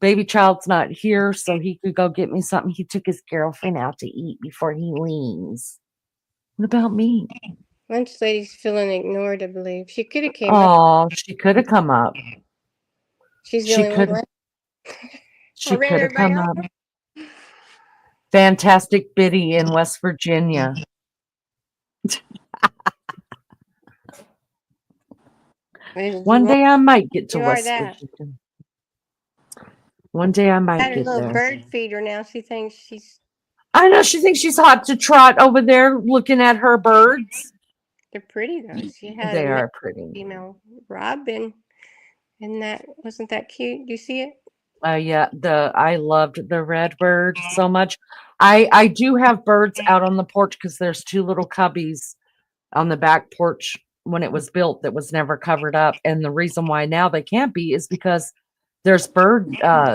baby child's not here, so he could go get me something. He took his girlfriend out to eat before he leaves. What about me? Lunch lady's feeling ignored, I believe. She could have came up. Oh, she could have come up. She's the She only one could. left. She ran could have everybody come off. up. Fantastic Biddy in West Virginia. One day I might get to You are West that. Virginia. One day I might Got her get little there. bird feeder now. She thinks she's. I know she thinks she's hot to trot over there looking at her birds. They're pretty though. She had They a are pretty. female robin, and that wasn't that cute. Do you see it? Yeah, I loved the red bird so much. I do have birds out on the porch because there's two little cubbies on the back porch when it was built that was never covered up. And the reason why now they can't be is because there's bird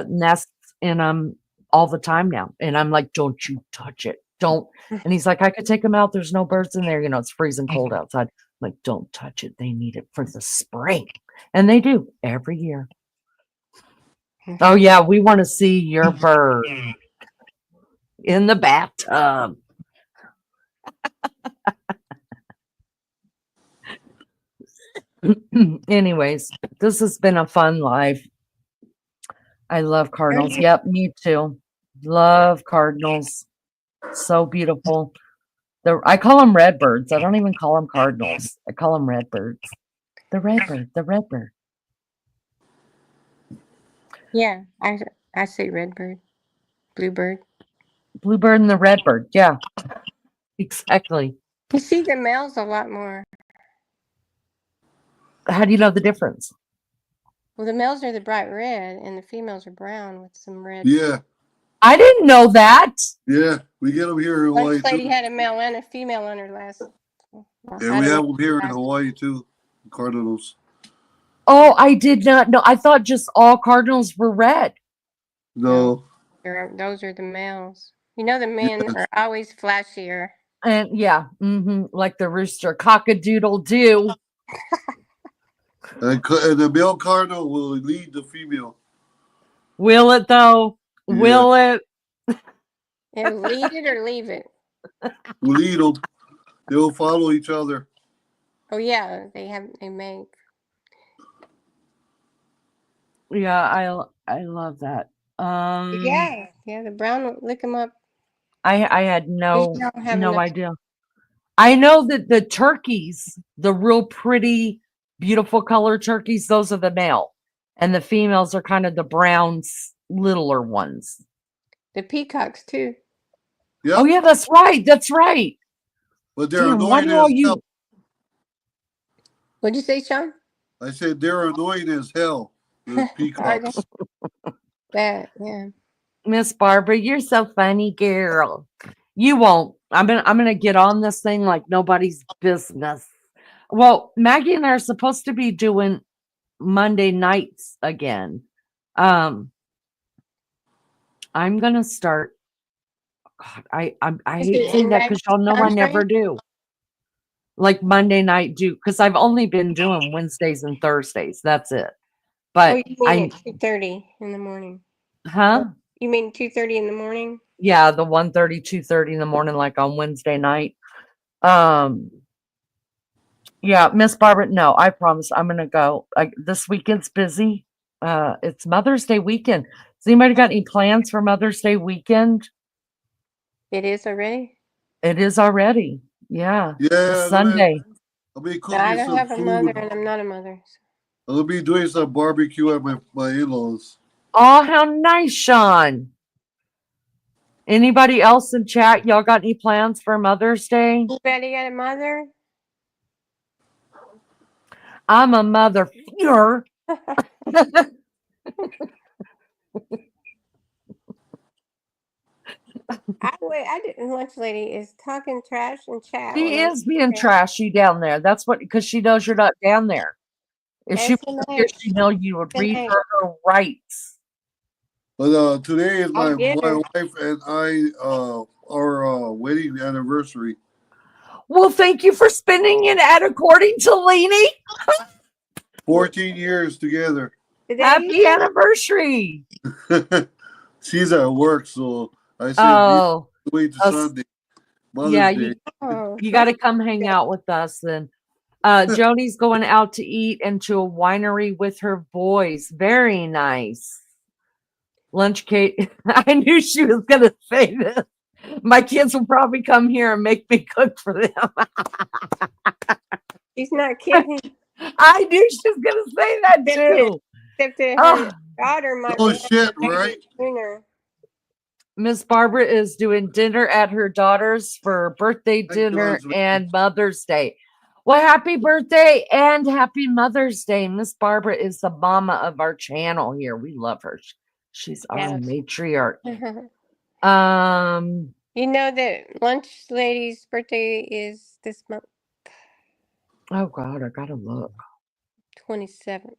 nests in them all the time now. And I'm like, don't you touch it. Don't. And he's like, I could take them out. There's no birds in there. You know, it's freezing cold outside. I'm like, don't touch it. They need it for the spring. And they do every year. Oh, yeah. We want to see your bird in the bathtub. Anyways, this has been a fun life. I love cardinals. Yep, me too. Love cardinals. So beautiful. I call them red birds. I don't even call them cardinals. I call them red birds. The red bird. The red bird. Yeah, I say red bird, bluebird. Bluebird and the red bird. Yeah, exactly. You see the males a lot more. How do you know the difference? Well, the males are the bright red, and the females are brown with some red. Yeah. I didn't know that. Yeah, we get them here in Hawaii. One lady had a male and a female on her last. Yeah, we have them here in Hawaii too. Cardinals. Oh, I did not know. I thought just all cardinals were red. No. Those are the males. You know, the men are always flashier. And yeah, like the rooster, cock-a-doodle doo. And the male cardinal will lead the female. Will it though? Yeah. Will it? Yeah, lead it or leave it. We'll lead them. They'll follow each other. Oh yeah, they make. Yeah, I love that. Yeah, the brown will lick them up. I had no idea. I know that the turkeys, the real pretty, beautiful color turkeys, those are the male, and the females are kind of the brown, littler ones. The peacocks too. Yep. Oh yeah, that's right. That's right. But they're annoying as hell. What'd you say, Sean? I said they're annoying as hell. Those peacocks. That, yeah. Miss Barbara, you're so funny, girl. You won't. I'm gonna get on this thing like nobody's business. Well, Maggie and I are supposed to be doing Monday nights again. I'm gonna start. God, I hate saying that because y'all know I never do. Like Monday night because I've only been doing Wednesdays and Thursdays. That's it. But you mean at 2:30 in the morning? Huh? You mean 2:30 in the morning? Yeah, the 1:30, 2:30 in the morning, like on Wednesday night. Yeah, Miss Barbara, no, I promise I'm gonna go. This weekend's busy. It's Mother's Day weekend. Has anybody got any plans for Mother's Day weekend? It is already? It is already. Yeah. Yeah. Sunday. I'll be cooking I don't have a food. mother and I'm not a mother. So. I'll be doing some barbecue at my in-laws. Oh, how nice, Sean. Anybody else in chat? Y'all got any plans for Mother's Day? Anybody got a mother? I'm a mother. I didn't. Lunch lady is talking trash in chat. She is being trashy down there. That's what, because she knows you're not down there. If she was here, she know you would read her rights. But today is my wife and I our wedding anniversary. Well, thank you for spending it at according to Leanie. 14 years together. Happy anniversary. She's at work, so I said, Oh, wait till Sunday. Mother's yeah, Day. you got to come hang out with us then. Joni's going out to eat and to a winery with her boys. Very nice. Lunch cake. I knew she was going to say this. My kids will probably come here and make me cook for them. She's not kidding. I knew she was going to say that too. Except that her daughter might Oh, be shit, right? sooner. Miss Barbara is doing dinner at her daughter's for birthday dinner and Mother's Day. Well, happy birthday and happy Mother's Day. Miss Barbara is the mama of our channel here. We love her. She's our matriarch. You know that Lunch Lady's birthday is this month. Oh God, I gotta look. 27th.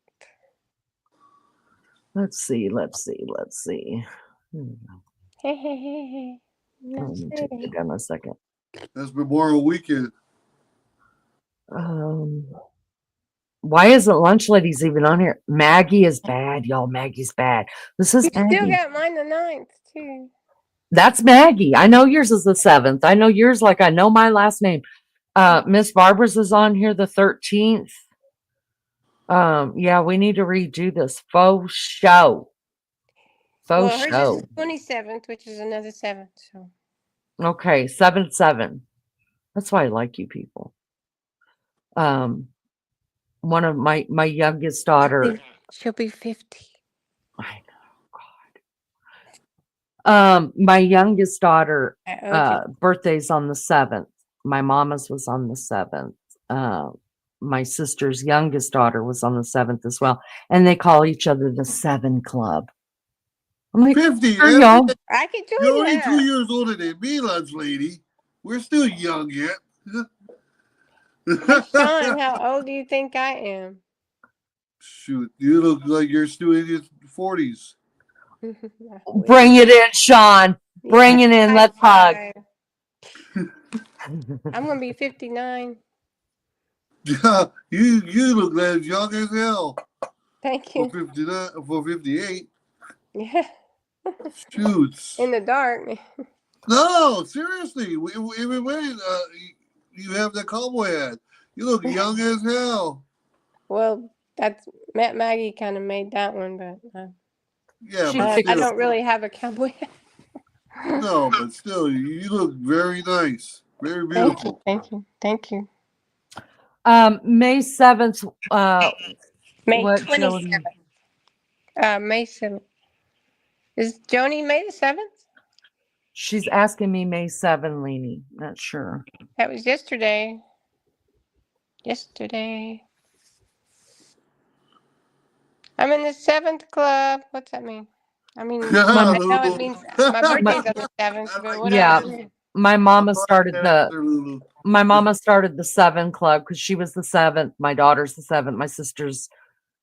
Let's see. Hey. Let me take it down a second. That's Memorial Weekend. Why isn't Lunch Ladies even on here? Maggie is bad, y'all. Maggie's bad. This is Maggie. Still got mine the 9th too. That's Maggie. I know yours is the 7th. I know yours like I know my last name. Miss Barbara's is on here the 13th. Yeah, we need to redo this faux show. Faux show. Hers is the 27th, which is another 7th. So. Okay, 7-7. That's why I like you people. One of my youngest daughter. She'll be 50. I know, God. My youngest daughter birthday's on the 7th. My mama's was on the 7th. My sister's youngest daughter was on the 7th as well. And they call each other the 7 Club. I'm like, 50. Y'all. I can do You're only that. 2 years older than me, Lunch Lady. We're still young yet. Sean, how old do you think I am? Shoot, you look like you're still in your 40s. Bring it in, Sean. Bring it in. Let's hug. I'm gonna be 59. Yeah, you look as young as hell. Thank you. For 58. Yeah. Shoots. In the dark. No, seriously. Even when you have that cowboy hat, you look young as hell. Well, that's Maggie kind of made that one, but yeah, I don't really have a cowboy hat. No, but still, you look very nice, very beautiful. Thank you. May 7th. May what, 27th. May 7th. Is Joni May the 7th? She's asking me May 7, Leanie. Not sure. That was yesterday. I'm in the 7th club. What's that mean? I mean, I know it means my birthday's on the 7th, but what Yeah, else? my mama started the 7 Club because she was the 7th. My daughter's the 7th. My sister's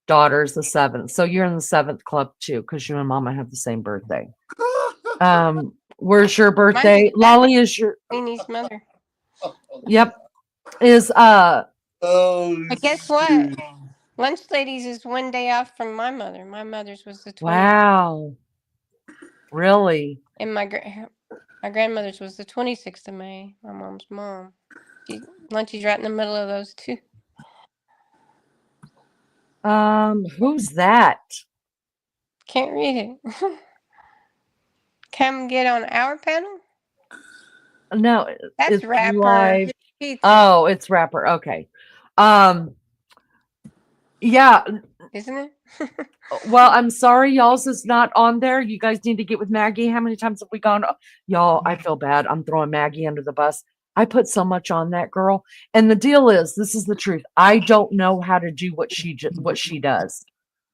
daughter's the 7th. So you're in the 7th Club too because you and mama have the same birthday. Where's your birthday? Lolly is your Leanie's mother. Yep. Is But guess what? Lunch Ladies is one day off from my mother. My mother's was the 20th. Wow. Really? And my grandmother's was the 26th of May. My mom's mom. Lunchy's right in the middle of those two. Who's that? Can't read it. Come get on our panel? No, that's it's rapper. Live. Oh, it's rapper. Okay. Yeah. Isn't it? Well, I'm sorry, y'all's is not on there. You guys need to get with Maggie. How many times have we gone? Y'all, I feel bad. I'm throwing Maggie under the bus. I put so much on that girl. And the deal is, this is the truth. I don't know how to do what she does.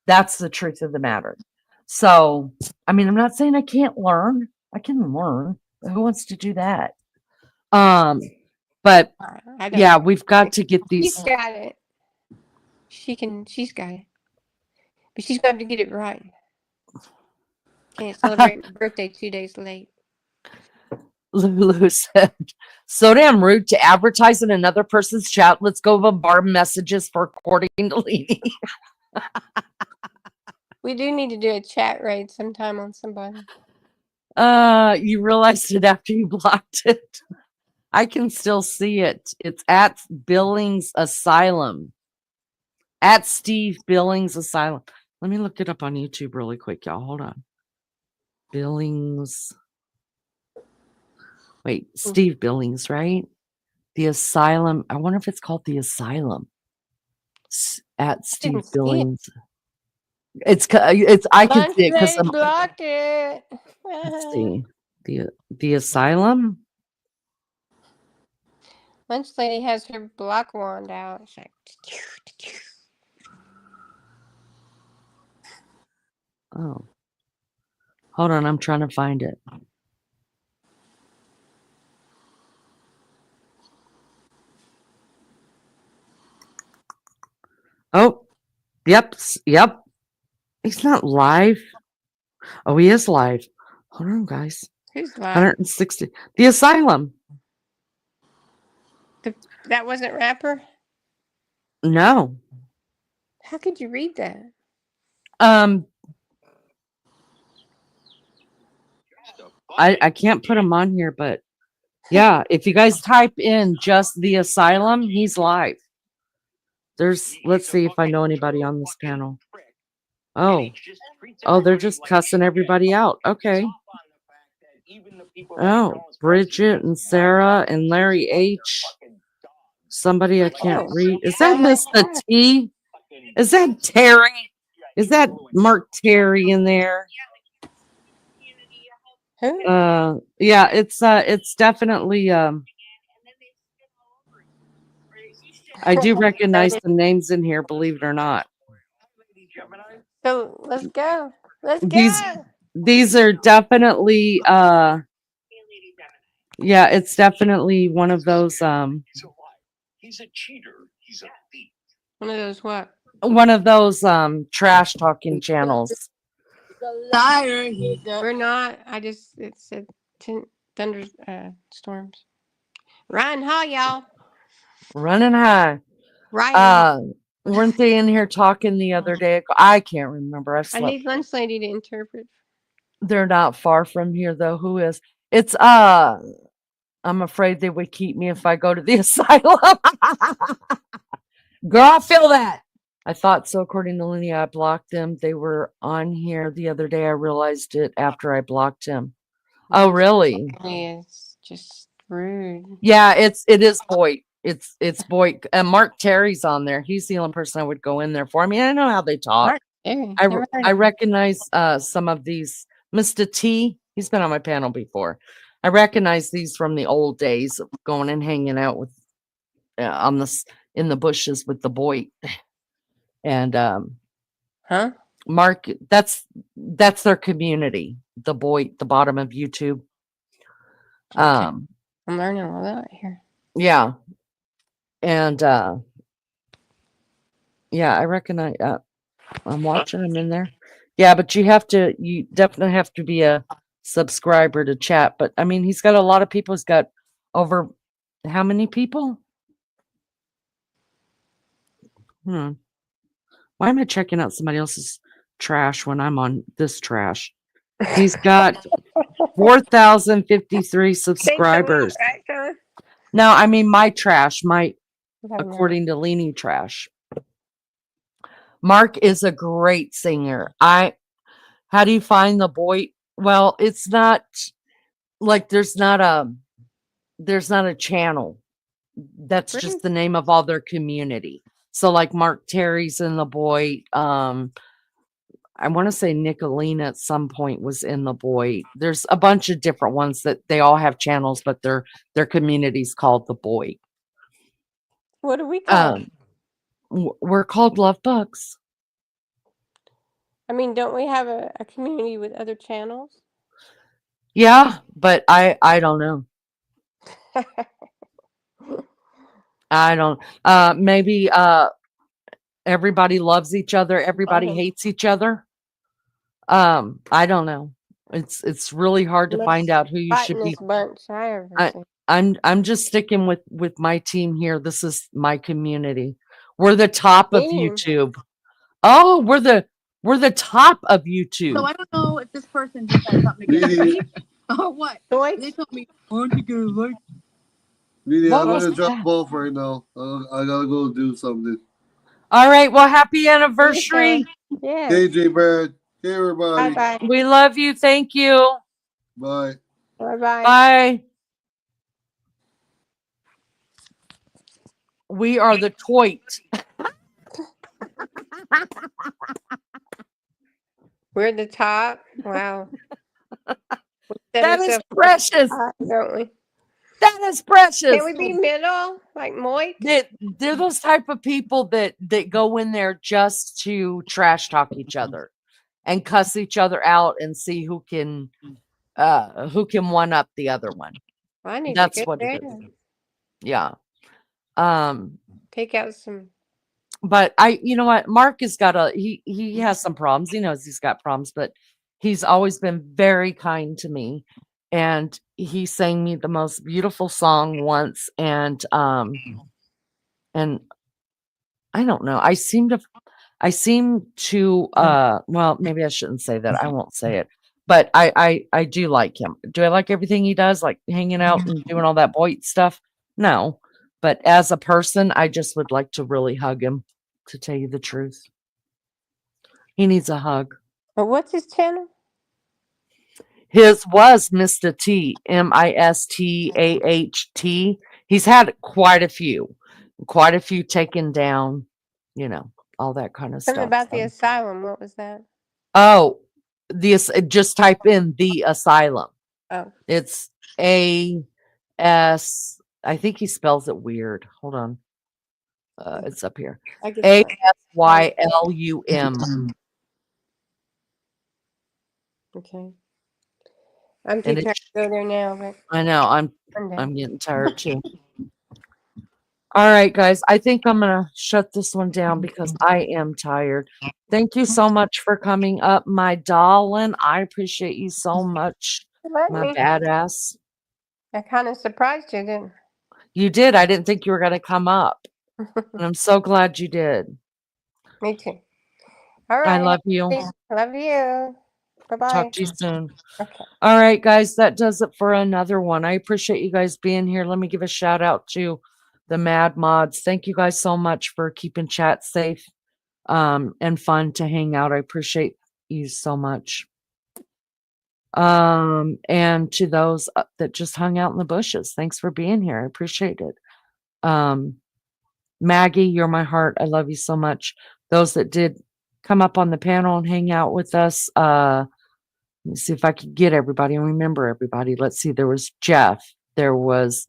That's the truth of the matter. So, I mean, I'm not saying I can't learn. I can learn. Who wants to do that? But yeah, we've got to get these. She's got it. She's got it. But she's going to get it right. Can't celebrate her birthday 2 days late. Lulu said, so damn rude to advertise in another person's chat. Let's go bombard messages for according to Leanie. We do need to do a chat raid sometime on somebody. You realized it after you blocked it. I can still see it. It's at Billings Asylum. At Steve Billings Asylum. Let me look it up on YouTube really quick, y'all. Hold on. Billings. Wait, Steve Billings, right? The Asylum. I wonder if it's called The Asylum. At Steve Billings. It's I can see it because I'm block it. let's see. The Asylum. Lunch lady has her block wand out. It's like, Oh. Hold on, I'm trying to find it. Oh, yep. He's not live. Oh, he is live. Hold on, guys. who's live? 160. The Asylum. That wasn't Rapper? No. How could you read that? I can't put him on here, but yeah, if you guys type in just The Asylum, he's live. Let's see if I know anybody on this panel. Oh, they're just cussing everybody out. Okay. Oh, Bridget and Sarah and Larry H. Somebody I can't read. Is that Mr. T? Is that Terry? Is that Mark Terry in there? Who? Yeah, it's definitely I do recognize the names in here, believe it or not. So let's go. Let's go. These are definitely yeah, it's definitely one of those He's a cheater. He's a thief. One of those what? One of those trash talking channels. Liar. We're not. It said thunder storms. Riding high, y'all. Running high. Right. Weren't they in here talking the other day? I can't remember. I need lunch lady to interpret. They're not far from here though. Who is? It's I'm afraid they would keep me if I go to the asylum. Girl, I feel that. I thought so. According to Linnea, I blocked them. They were on here the other day. I realized it after I blocked him. Oh, really? It's just rude. Yeah, it is Boyd. It's Boyd. And Mark Terry's on there. He's the only person I would go in there for. I mean, I know how they talk. I recognize some of these. Mr. T, he's been on my panel before. I recognize these from the old days of going and hanging out with in the bushes with the Boyd. And Mark, that's their community. The Boyd, the bottom of YouTube. Okay. I'm learning all that here. Yeah. And yeah, I recognize I'm watching him in there. Yeah, but you definitely have to be a subscriber to chat. But I mean, he's got a lot of people. He's got over how many people? Why am I checking out somebody else's trash when I'm on this trash? He's got 4,053 subscribers. No, I mean my trash, according to Leaning Trash. Mark is a great singer. How do you find the Boyd? Well, it's not like there's not a channel. That's just the name of all their community. So like Mark Terry's in the Boyd. I want to say Nicolina at some point was in the Boyd. There's a bunch of different ones that they all have channels, but their community's called the Boyd. What are we called? We're called Love Bugs. I mean, don't we have a community with other channels? Yeah, but I don't know. I don't. Maybe everybody loves each other. Everybody hates each other. I don't know. It's really hard to find out who you should be. I'm just sticking with my team here. This is my community. We're the top of YouTube. Oh, We're the top of YouTube. So I don't know if this person just had something against me or what. They told me, aren't you gonna like? Really, What I'm was gonna drop that? off right now. I gotta go do something. All right. Well, happy anniversary. Yes. Hey, J Brad. Hey, everybody. Bye-bye. We love you. Thank you. Bye. Bye-bye. Bye. We are the Toit. We're the top. Wow. That is precious. Don't we? That is precious. Can we be middle, like Moik? They're those type of people that go in there just to trash talk each other and cuss each other out and see who can one up the other one. I need That's to get what it there. is. Yeah. Take out some. But you know what? Mark has got he has some problems. He knows he's got problems, but he's always been very kind to me. And he sang me the most beautiful song once. And I don't know. I seem to well, maybe I shouldn't say that. I won't say it. But I do like him. Do I like everything he does? Like hanging out and doing all that Boyd stuff? No. But as a person, I just would like to really hug him, to tell you the truth. He needs a hug. But what's his channel? His was Mr. T, Mistaht. He's had quite a few taken down, you know, all that kind of Something stuff. about the asylum. What was that? Oh, just type in the asylum. Oh. It's A-S, I think he spells it weird. Hold on. It's up here. ASYLUM. Okay. I'm too tired to go there now, but I know. I'm Monday. getting tired too. All right, guys. I think I'm gonna shut this one down because I am tired. Thank you so much for coming up, my darling. I appreciate you so much, my badass. I kind of surprised you, didn't You did. I didn't think you were gonna come up, and I'm so glad you did. Me too. All right. I love you. Love you. Bye-bye. Talk to you soon. Okay. All right, guys, that does it for another one. I appreciate you guys being here. Let me give a shout out to the Mad Mods. Thank you guys so much for keeping chat safe and fun to hang out. I appreciate you so much. And to those that just hung out in the bushes, thanks for being here. I appreciate it. Maggie, you're my heart. I love you so much. Those that did come up on the panel and hang out with us, let me see if I can get everybody and remember everybody. Let's see. There was Jeff. There was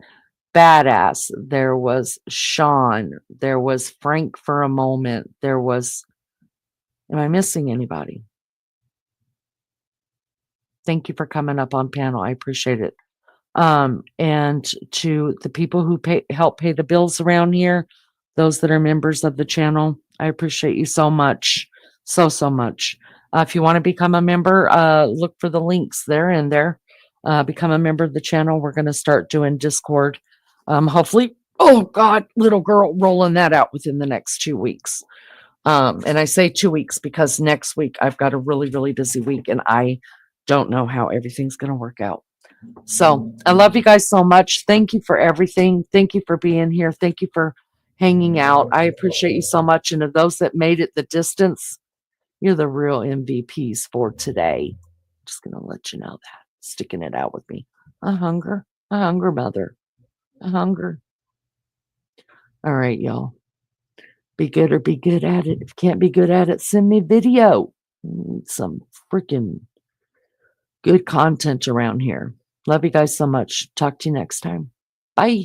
Badass. There was Sean. There was Frank for a moment. There was, am I missing anybody? Thank you for coming up on panel. I appreciate it. And to the people who help pay the bills around here, those that are members of the channel, I appreciate you so much. So much. If you want to become a member, look for the links there and there. Become a member of the channel. We're going to start doing Discord. Hopefully, oh God, little girl, rolling that out within the next 2 weeks. And I say 2 weeks because next week I've got a really, really busy week and I don't know how everything's going to work out. So I love you guys so much. Thank you for everything. Thank you for being here. Thank you for hanging out. I appreciate you so much. And to those that made it the distance, you're the real MVPs for today. Just going to let you know that. Sticking it out with me. A hunger, mother. A hunger. All right, y'all. Be good or be good at it. If you can't be good at it, send me video. Some freaking good content around here. Love you guys so much. Talk to you next time. Bye.